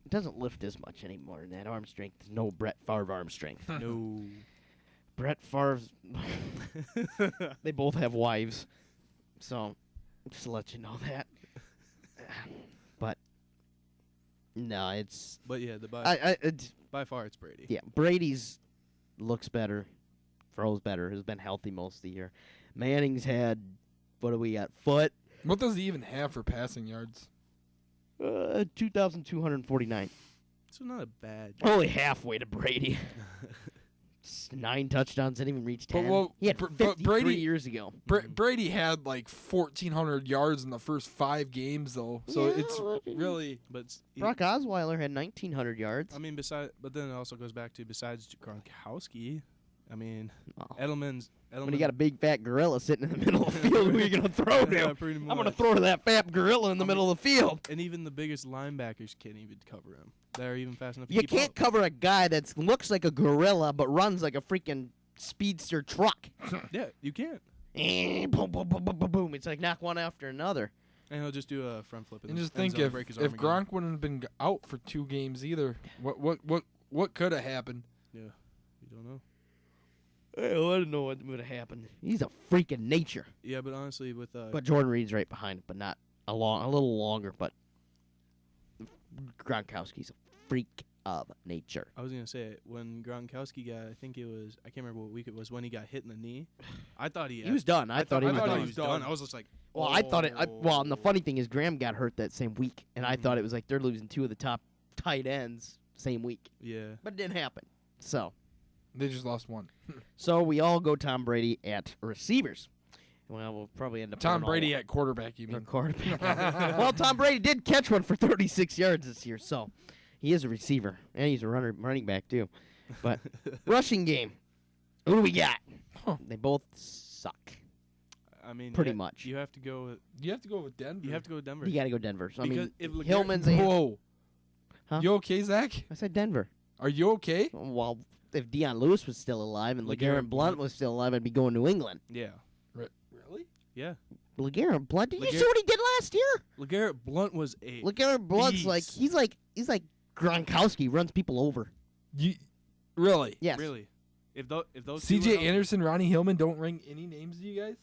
doesn't lift as much anymore. And that arm strength is no Brett Favre arm strength. No. Brett Favre's. They both have wives, so just to let you know that. But no, it's But yeah, by far it's Brady. yeah. Brady's looks better, throws better, has been healthy most of the year. Manning's had what do we got? Foot. What does he even have for passing yards? 2,249. So not a bad. Only halfway to Brady. 9 touchdowns, didn't even reach 10. He had 53 Brady years ago. Brady had like 1,400 yards in the first 5 games, though. So it's Really, but Brock Osweiler had 1,900 yards. I mean, but then it also goes back to besides Gronkowski. I mean, Oh. Edelman's. When you got a big fat gorilla sitting in the middle of the field, who are you going to throw to? Yeah, pretty I'm going to much. throw to that fat gorilla in the middle of the field. And even the biggest linebackers can't even cover him. They're even fast enough to You keep can't up. cover a guy that looks like a gorilla but runs like a freaking speedster truck. Yeah, you can't. Boom, boom, boom, boom, boom, boom. It's like knock one after another. And he'll just do a front flip. and just end think zone, if break his arm again. Gronk wouldn't have been out for 2 games either, what could have happened? Yeah, you don't know. I don't know what would have happened. He's a freak of nature. Yeah, but honestly, with But Jordan Reed's right behind him, but not a little longer. But Gronkowski's a freak of nature. I was gonna say when Gronkowski got, I can't remember what week it was when he got hit in the knee. I thought he was done. I thought he was done. was done. I was just like, Well, I thought it. And the funny thing is, Graham got hurt that same week, and I thought it was like they're losing 2 of the top tight ends same week, yeah. but it didn't happen. So They just lost 1. we all go Tom Brady at receivers. Well, we'll probably end up Tom going all Brady at quarterback, you or mean? quarterback. Well, Tom Brady did catch one for 36 yards this year, so he is a receiver, and he's a running back too. But rushing game, who do we got? Huh. They both suck. I mean, Pretty much. You have to go. You have to go with Denver. You have to go with Denver. You got to go Denver. So, I Because mean, if LeGarrette- Hillman's a. Whoa. Huh? You okay, Zach? I said Denver. Are you okay? Well, if Deion Lewis was still alive and LeGarrette LeGarrette Blunt Blount. was still alive, I'd be going New England. Yeah. Really? Yeah. LeGarrette Blunt, did you see LeGarrette- what he did last year? LeGarrette Blunt was a. LeGarrette Blunt's beast. he's like Gronkowski, runs people over. You really? Yes. Really. If those. two C.J. were out- Anderson, Ronnie Hillman don't ring any names to you guys?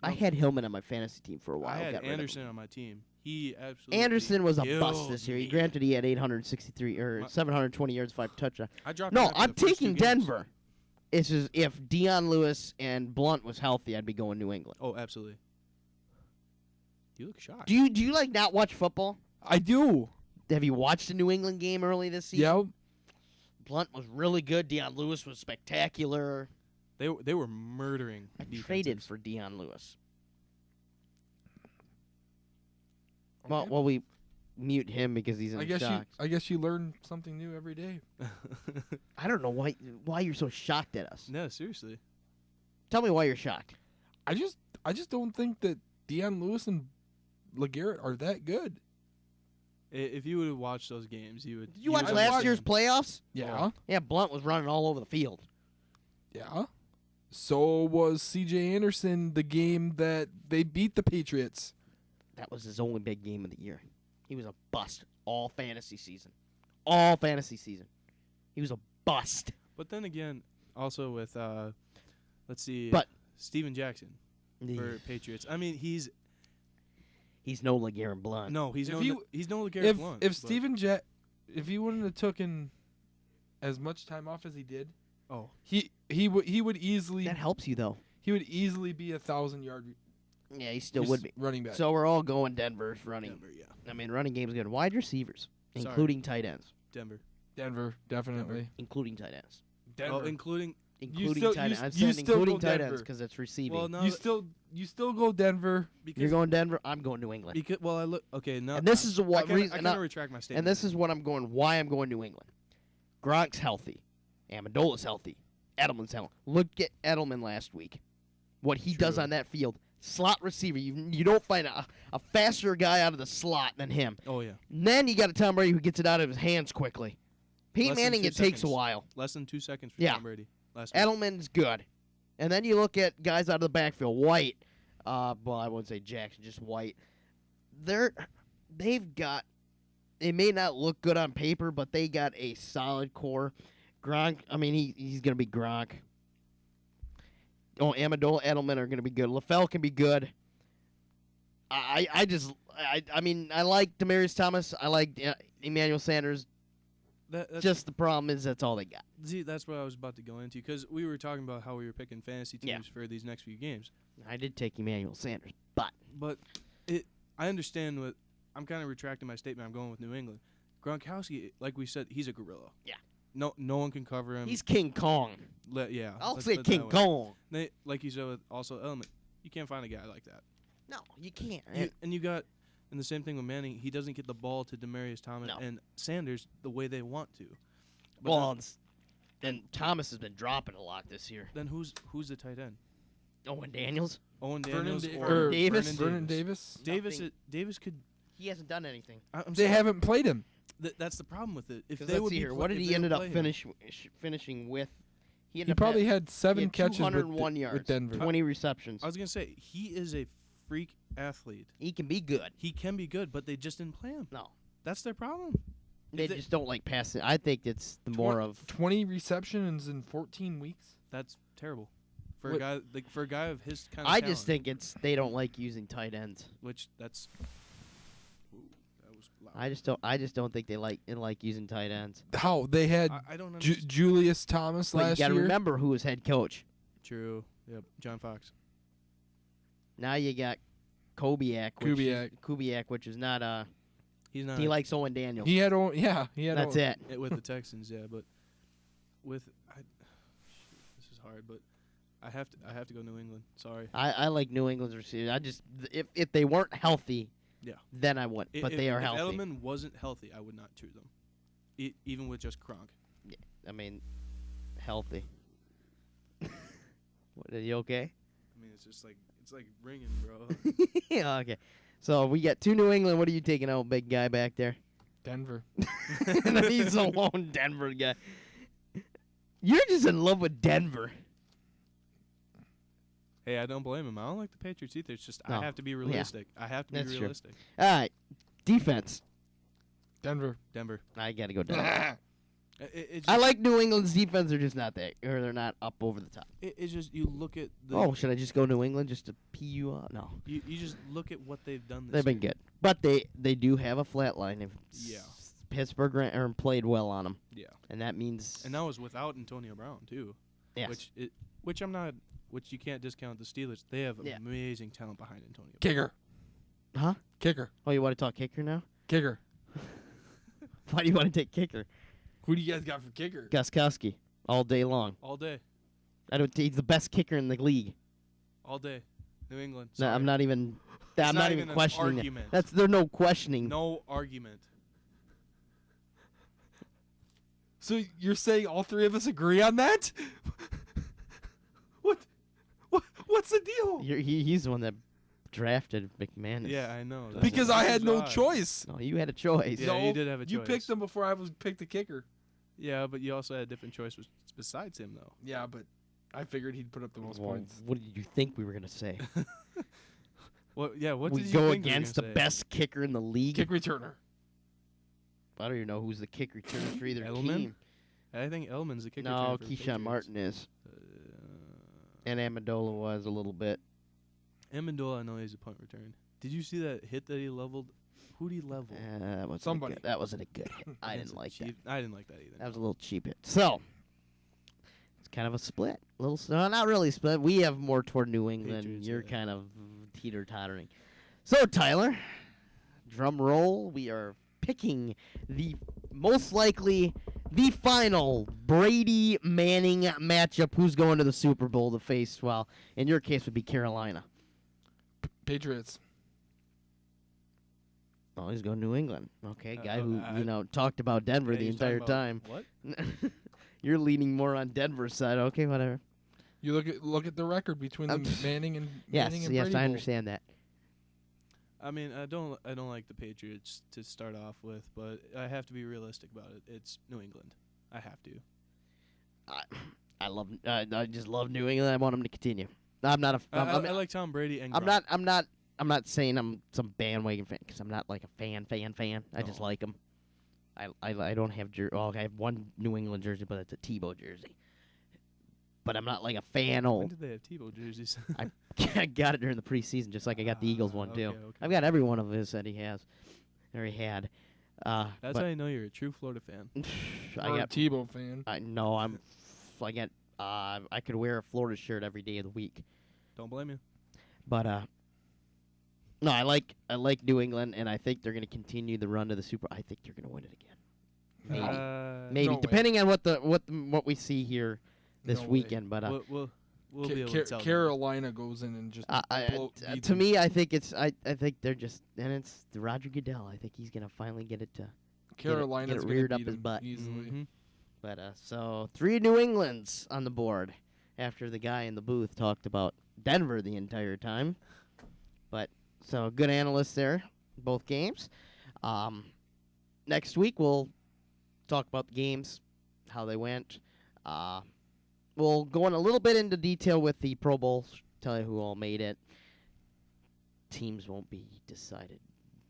I had Hillman on my fantasy team for a while. I had got rid of him. Anderson on my team. He absolutely. Anderson was a bust killed this year. He me. granted he had 863 or My- 720 yards, 5 touchdowns. I dropped. No, him after I'm the first 2 taking games. Denver. It's just if Dion Lewis and Blunt was healthy, I'd be going New England. Oh, absolutely. You look shocked. Do you like not watch football? I do. Have you watched a New England game early this season? Yeah. Blunt was really good. Dion Lewis was spectacular. They were murdering. I defenses. traded for Dion Lewis. Okay. Well, we mute him because he's in I guess shock. I guess you learn something new every day. I don't know why you're so shocked at us. No, seriously. Tell me why you're shocked. I just don't think that Dion Lewis and LeGarrette are that good. If you would have watched those games, you would. Did you watch would last watch year's them. playoffs? Yeah. Yeah, Blunt was running all over the field. Yeah. So was C.J. Anderson the game that they beat the Patriots. That was his only big game of the year. He was a bust all fantasy season. All fantasy season. He was a bust. But then again, also with let's see, But- Steven Jackson for Patriots. I mean, he's He's no LeGarrette Blunt. he's If no you- he's no LeGarrette If Blunt. if but- Steven if he wouldn't have taken as much time off as he did, oh he would easily That helps you, though. be 1,000-yard Yeah, he still would be. running back. So we're all going Denver's running. Denver, yeah, I mean, running game's good. Wide receivers, Sorry. including tight ends. Denver, definitely. Including tight ends. Oh, including Including still- tight you ends. I'm s- you saying still including go tight Denver. ends because it's receiving. well, no, you still go Denver. because You're going Denver. I'm going New England. because I look okay now. And this is what I kinda, reason. I and kind I- of retract my statement. And this is what I'm going. Why I'm going New England. Gronk's healthy. Amendola's healthy. Edelman's healthy. Look at Edelman last week. What he does True. on that field. Slot receiver. You don't find a faster guy out of the slot than him. oh yeah, And then you got a Tom Brady who gets it out of his hands quickly. Peyton Less than Manning, 2 it takes a seconds. while. less than 2 seconds for Yeah. Tom Brady last week. Edelman's good. And then you look at guys out of the backfield. White. Well, I wouldn't say Jackson, just White. They've got. It may not look good on paper, but they got a solid core. Gronk. I mean, he's gonna be Gronk. Oh, Amendola, Edelman are gonna be good. LaFell can be good. I mean, I like Demaryius Thomas. I like Emmanuel Sanders. That's Just the problem is that's all they got. see, that's what I was about to go into because we were talking about how we were picking fantasy teams Yeah. for these next few games. I did take Emmanuel Sanders, but But I understand what I'm kind of retracting my statement. I'm going with New England. Gronkowski, like we said, he's a gorilla. Yeah. No one can cover him. he's King Kong. Yeah. I'll let's say put it that King way. Kong. Like you said with also Element, you can't find a guy like that. No, you can't. And you got, and the same thing with Manning. He doesn't get the ball to Demaryius Thomas No. and Sanders the way they want to. But Well, and Thomas has been dropping a lot this year. then who's the tight end? Owen Daniels, Owen Vernon Daniels Da- or or Davis? Vernon Davis. Davis could. he hasn't done anything. I'm They saying, haven't played him. that's the problem with it. If 'Cause they let's would see be here. pla- What did if he they ended would up play him- finishing with? He ended up probably having- had he 7 had catches 201 with, yards, with Denver. 20 receptions. I was gonna say he is a freak athlete. He can be good. He can be good, but they just didn't play him. No, That's their problem. they they- just don't like passing. I think it's the more of 20 receptions in 14 weeks. That's terrible for What- a guy of his kind of I talent, just think it's they don't like using tight ends. which that's. Ooh, that was loud. I just don't think they like using tight ends. How they had I don't Ju- understand. Julius Thomas But you last got to year. remember who was head coach. True. Yep. John Fox. Now you got Kubiak, which is not He's not. he likes Owen Daniels. He had he had That's it. with the Texans, yeah, but with this is hard, but I have to go New England. Sorry. I like New England's receivers. I just if they weren't healthy, Yeah. then I would. But if, they are if healthy. Edelman wasn't healthy, I would not choose them, even with just Kronk. I mean, healthy. What, are you okay? I mean, it's like ringing, bro. Yeah, okay. So we got 2 New England. What are you taking out, big guy back there? Denver. And then he's a lone Denver guy. You're just in love with Denver. Hey, I don't blame him. I don't like the Patriots either. It's just No. I have to be realistic. I have to That's be true. realistic. All right, defense. Denver. Denver. I gotta go Denver. It's I just, like New England's defense. They're just not there, or they're not up over the top. it's just you look at the. Oh, should I just go New England just to pee you off? No, You just look at what they've done. This they've been year. good, but they do have a flat line. If Yeah. Pittsburgh played well on them, Yeah. and that means And that was without Antonio Brown too. Yes. Which I'm not. Which you can't discount the Steelers. They have Yeah. amazing talent behind Antonio. Kicker. Huh? Kicker. Oh, you want to talk kicker now? Kicker. Why do you want to take kicker? Who do you guys got for kicker? Guskowski all day long. All day. He's the best kicker in the league. All day. New England. No, I'm not even. I'm not even an questioning it. argument. There's no questioning. No argument. So you're saying all three of us agree on that? What's the deal? He's the one that drafted McManus. Yeah, I know. That's Because I had no odd. choice. No, you had a choice. Yeah, No, you did have a You choice. picked him before I was picked the kicker. Yeah, but you also had a different choice besides him, though. Yeah, but I figured he'd put up the most Well, points. what did you think we were gonna say? What? Yeah. What we did you go think we were against the gonna say? best kicker in the league. Kick returner. I don't even know who's the kick returner for either Edelman? team. I think Elman's the kicker. No, returner for the Keyshawn Patriots. Martin is, and Amendola was a little bit. Amendola, I know he's a punt return. Did you see that hit that he leveled? Who'd he level? That wasn't Somebody. that wasn't a good hit. I Against didn't a like that. cheap- I didn't like that either. That was a little cheap hit. So it's kind of a split. Not really a split. We have more toward New England. Patriots, You're yeah. kind of teeter-tottering. So Tyler, drum roll. We are picking the most likely the final Brady Manning matchup. Who's going to the Super Bowl to face? Well, in your case, would be Carolina. Patriots. Oh, he's going to New England. Okay, guy oh, who talked about Denver Yeah, the he's talking entire about- time. What? You're leaning more on Denver's side. Okay, whatever. You look at the record between the Manning and Yes, Manning and yes, Brady I Bowl. understand that. I mean, I don't like the Patriots to start off with, but I have to be realistic about it. It's New England. I have to. I just love New England. I want them to continue. I'm not a. I like Tom Brady and I'm Gronk. not. I'm not saying I'm some bandwagon fan because I'm not like a fan. I just No. like them. I don't have I have one New England jersey, but it's a Tebow jersey. But I'm not like a fan. When did they have Tebow jerseys? I got it during the preseason, just like I got the Eagles one too. Okay. I've got every one of his that he has, or he had. That's but how you know you're a true Florida fan. I Or a got. Tebow fan. I know I'm. I got. I could wear a Florida shirt every day of the week. Don't blame you. But no, I like New England, and I think they're going to continue the run to the Super. I think they're going to win it again. Maybe, maybe no way. depending on what we see here this No way. weekend. But We'll be able to tell. them. Carolina goes in and just beat to them. me, I think it's I think they're just, and it's Roger Goodell. I think he's going to finally get it to. Carolina's get it gonna reared up beat his them butt. easily. Mhm. But so 3 New Englands on the board after the guy in the booth talked about Denver the entire time. But so good analysts there, both games. Next week we'll talk about the games, how they went. We'll go in a little bit into detail with the Pro Bowl, tell you who all made it. Teams won't be decided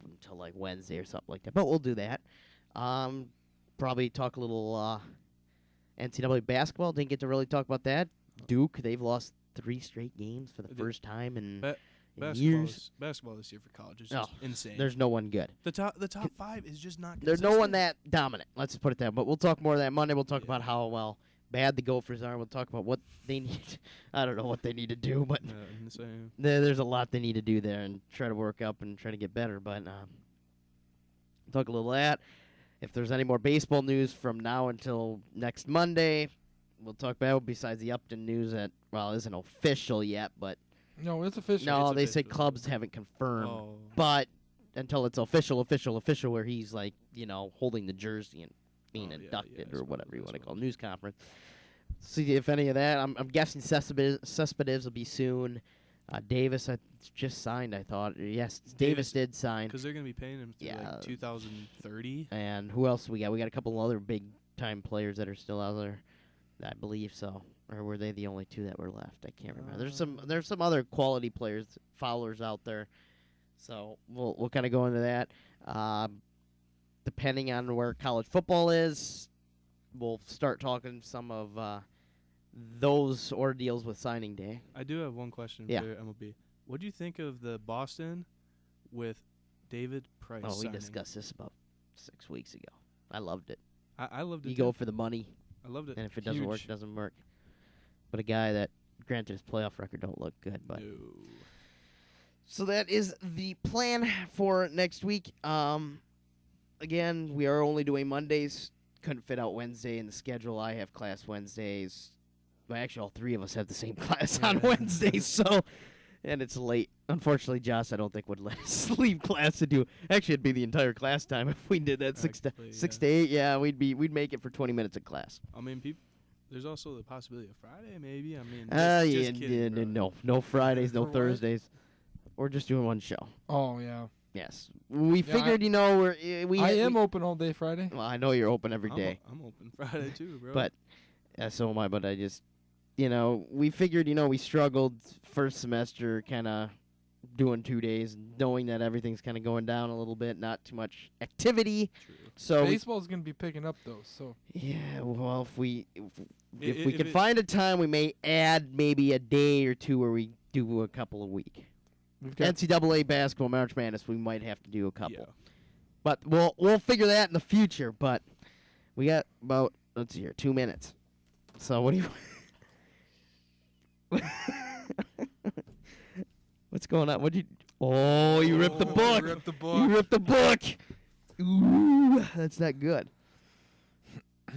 until like Wednesday or something like that, but we'll do that. Probably talk a little NCAA basketball. Didn't get to really talk about that. Duke, they've lost 3 straight games for the first time in years. Basketball this year for college is No, just insane. There's no one good. The top 5 is just not. There's no one consistent. that dominant. Let's put it that. But we'll talk more of that Monday. We'll talk Yeah. about how bad the Gophers are. We'll talk about what they need. I don't know what they need to do, but Insane. there's a lot they need to do there and try to work up and try to get better. But talk a little of that. If there's any more baseball news from now until next Monday, we'll talk about. Besides the Upton news that isn't official yet, but No, it's official. no, It's they say official. clubs haven't confirmed. Oh. But until it's official, where he's like, holding the jersey and being Oh, yeah, inducted yeah, I or whatever you suppose, want I to call news conference. See if any of that. I'm guessing Cespedes will be soon. Davis just signed, I thought. Yes, Davis did sign. Because they're gonna be paying him through Yeah. like 2030. And who else we got? We got a couple other big time players that are still out there, I believe so. Or were they the only 2 that were left? I can't remember. There's some other quality players, foulers out there. So we'll kind of go into that. Depending on where college football is, we'll start talking some of those ordeals with signing day. I do have one question Yeah. for MLB. What do you think of the Boston with David Price? Oh, we signing? discussed this about 6 weeks ago. I loved it. I loved it. You too. go for the money, I loved it. and if it doesn't work, Huge. it doesn't work. but a guy that, granted, his playoff record don't look good. But No. so that is the plan for next week. Again, we are only doing Mondays. Couldn't fit out Wednesday in the schedule. I have class Wednesdays. Well, actually, all three of us have the same class on Wednesdays, so, and it's late. Unfortunately, Joss, I don't think would let us leave class to do. Actually, it'd be the entire class time if we did that, six to Practically, 8. Yeah, we'd make it for 20 minutes of class. I mean, there's also the possibility of Friday, maybe. I mean, Yeah, just kidding, bro. no Fridays, no For what? Thursdays. We're just doing one show. Oh yeah. Yes, we Yeah, figured, I am open all day Friday. Well, I know you're open every day. I'm open Friday too, bro. But so am I. But I just, we figured, we struggled first semester, kind of doing 2 days, knowing that everything's kind of going down a little bit, not too much activity. True. So Baseball's gonna be picking up though. So yeah, well, if we If can it- find a time, we may add maybe a day or two where we do a couple a week. we've got NCAA basketball, March Madness, we might have to do a couple. Yeah. But we'll figure that in the future. But we got about, let's see here, 2 minutes. So what do you? What's going on? What'd you? Oh, you ripped the book. Ripped the You book. ripped the book. Ooh, that's not good.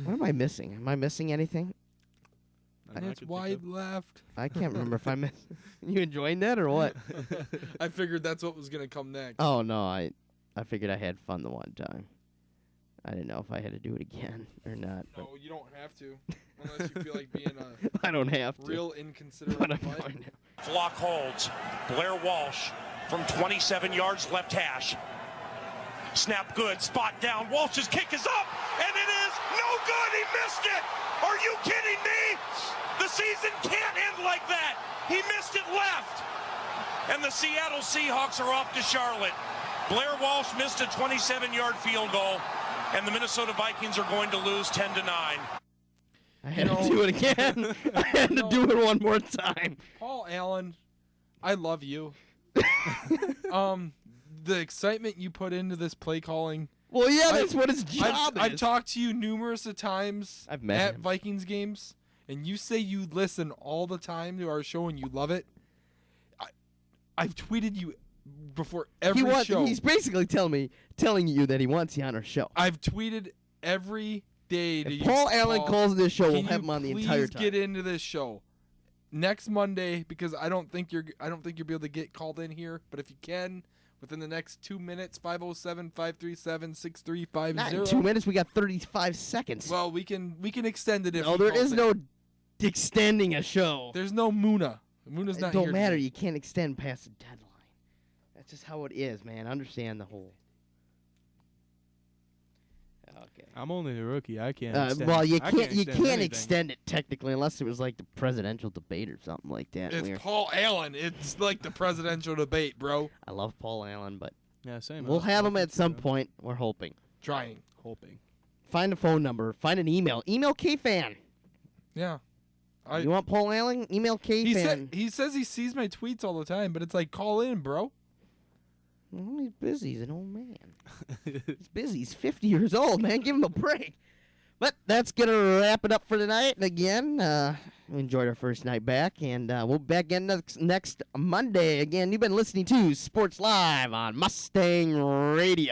What am I missing? Am I missing anything? Nothing I It's could think wide of. left. I can't remember if I missed. You enjoying that or what? I figured that's what was gonna come next. Oh no, I figured I had fun the one time. I didn't know if I had to do it again or not. No, you don't have to, unless you feel like being a I don't have to. real inconsiderate. But I'm butt. going to. Block holds. Blair Walsh from 27 yards left hash. Snap good. Spot down. Walsh's kick is up, and it is no good. He missed it. Are you kidding me? The season can't end like that. He missed it left. And the Seattle Seahawks are off to Charlotte. Blair Walsh missed a 27-yard field goal, and the Minnesota Vikings are going to lose 10-9. I had to do it again. I had to do it one more time. Paul Allen, I love you. The excitement you put into this play calling. Well, yeah, I- that's what his job I've is. talked to you numerous of times I've met at him. Vikings games, and you say you listen all the time to our show and you love it. I've tweeted you before every show. He's basically telling you that he wants you on our show. I've tweeted every day to If you. Paul Allen calls this show, we'll can have you him on the please entire time. get into this show next Monday, because I don't think you'll be able to get called in here. But if you can, within the next 2 minutes, 507-537-6350. Not in 2 minutes. We got 35 seconds. Well, we can extend it if no, he there calls is in. no extending a show. There's no Muna. Muna's It not don't here matter. today. You can't extend past the deadline. That's just how it is, man. Understand the whole. Okay. I'm only a rookie. I can't. Well, you I can't. You can't anything. extend it technically unless it was like the presidential debate or something like that. It's Weird. Paul Allen. It's like the presidential debate, bro. I love Paul Allen, but Yeah, same. we'll have him I'll at some consider point. We're hoping. Trying. hoping. Find a phone number. Find an email. Email KFan. Yeah. You want Paul Allen? Email KFan. He says he sees my tweets all the time, but it's like, call in, bro. Well, he's busy. He's an old man. He's busy. He's 50 years old, man. Give him a break. But that's going to wrap it up for tonight. And again, we enjoyed our first night back, and we'll be back again next Monday. Again, you've been listening to Sports Live on Mustang Radio.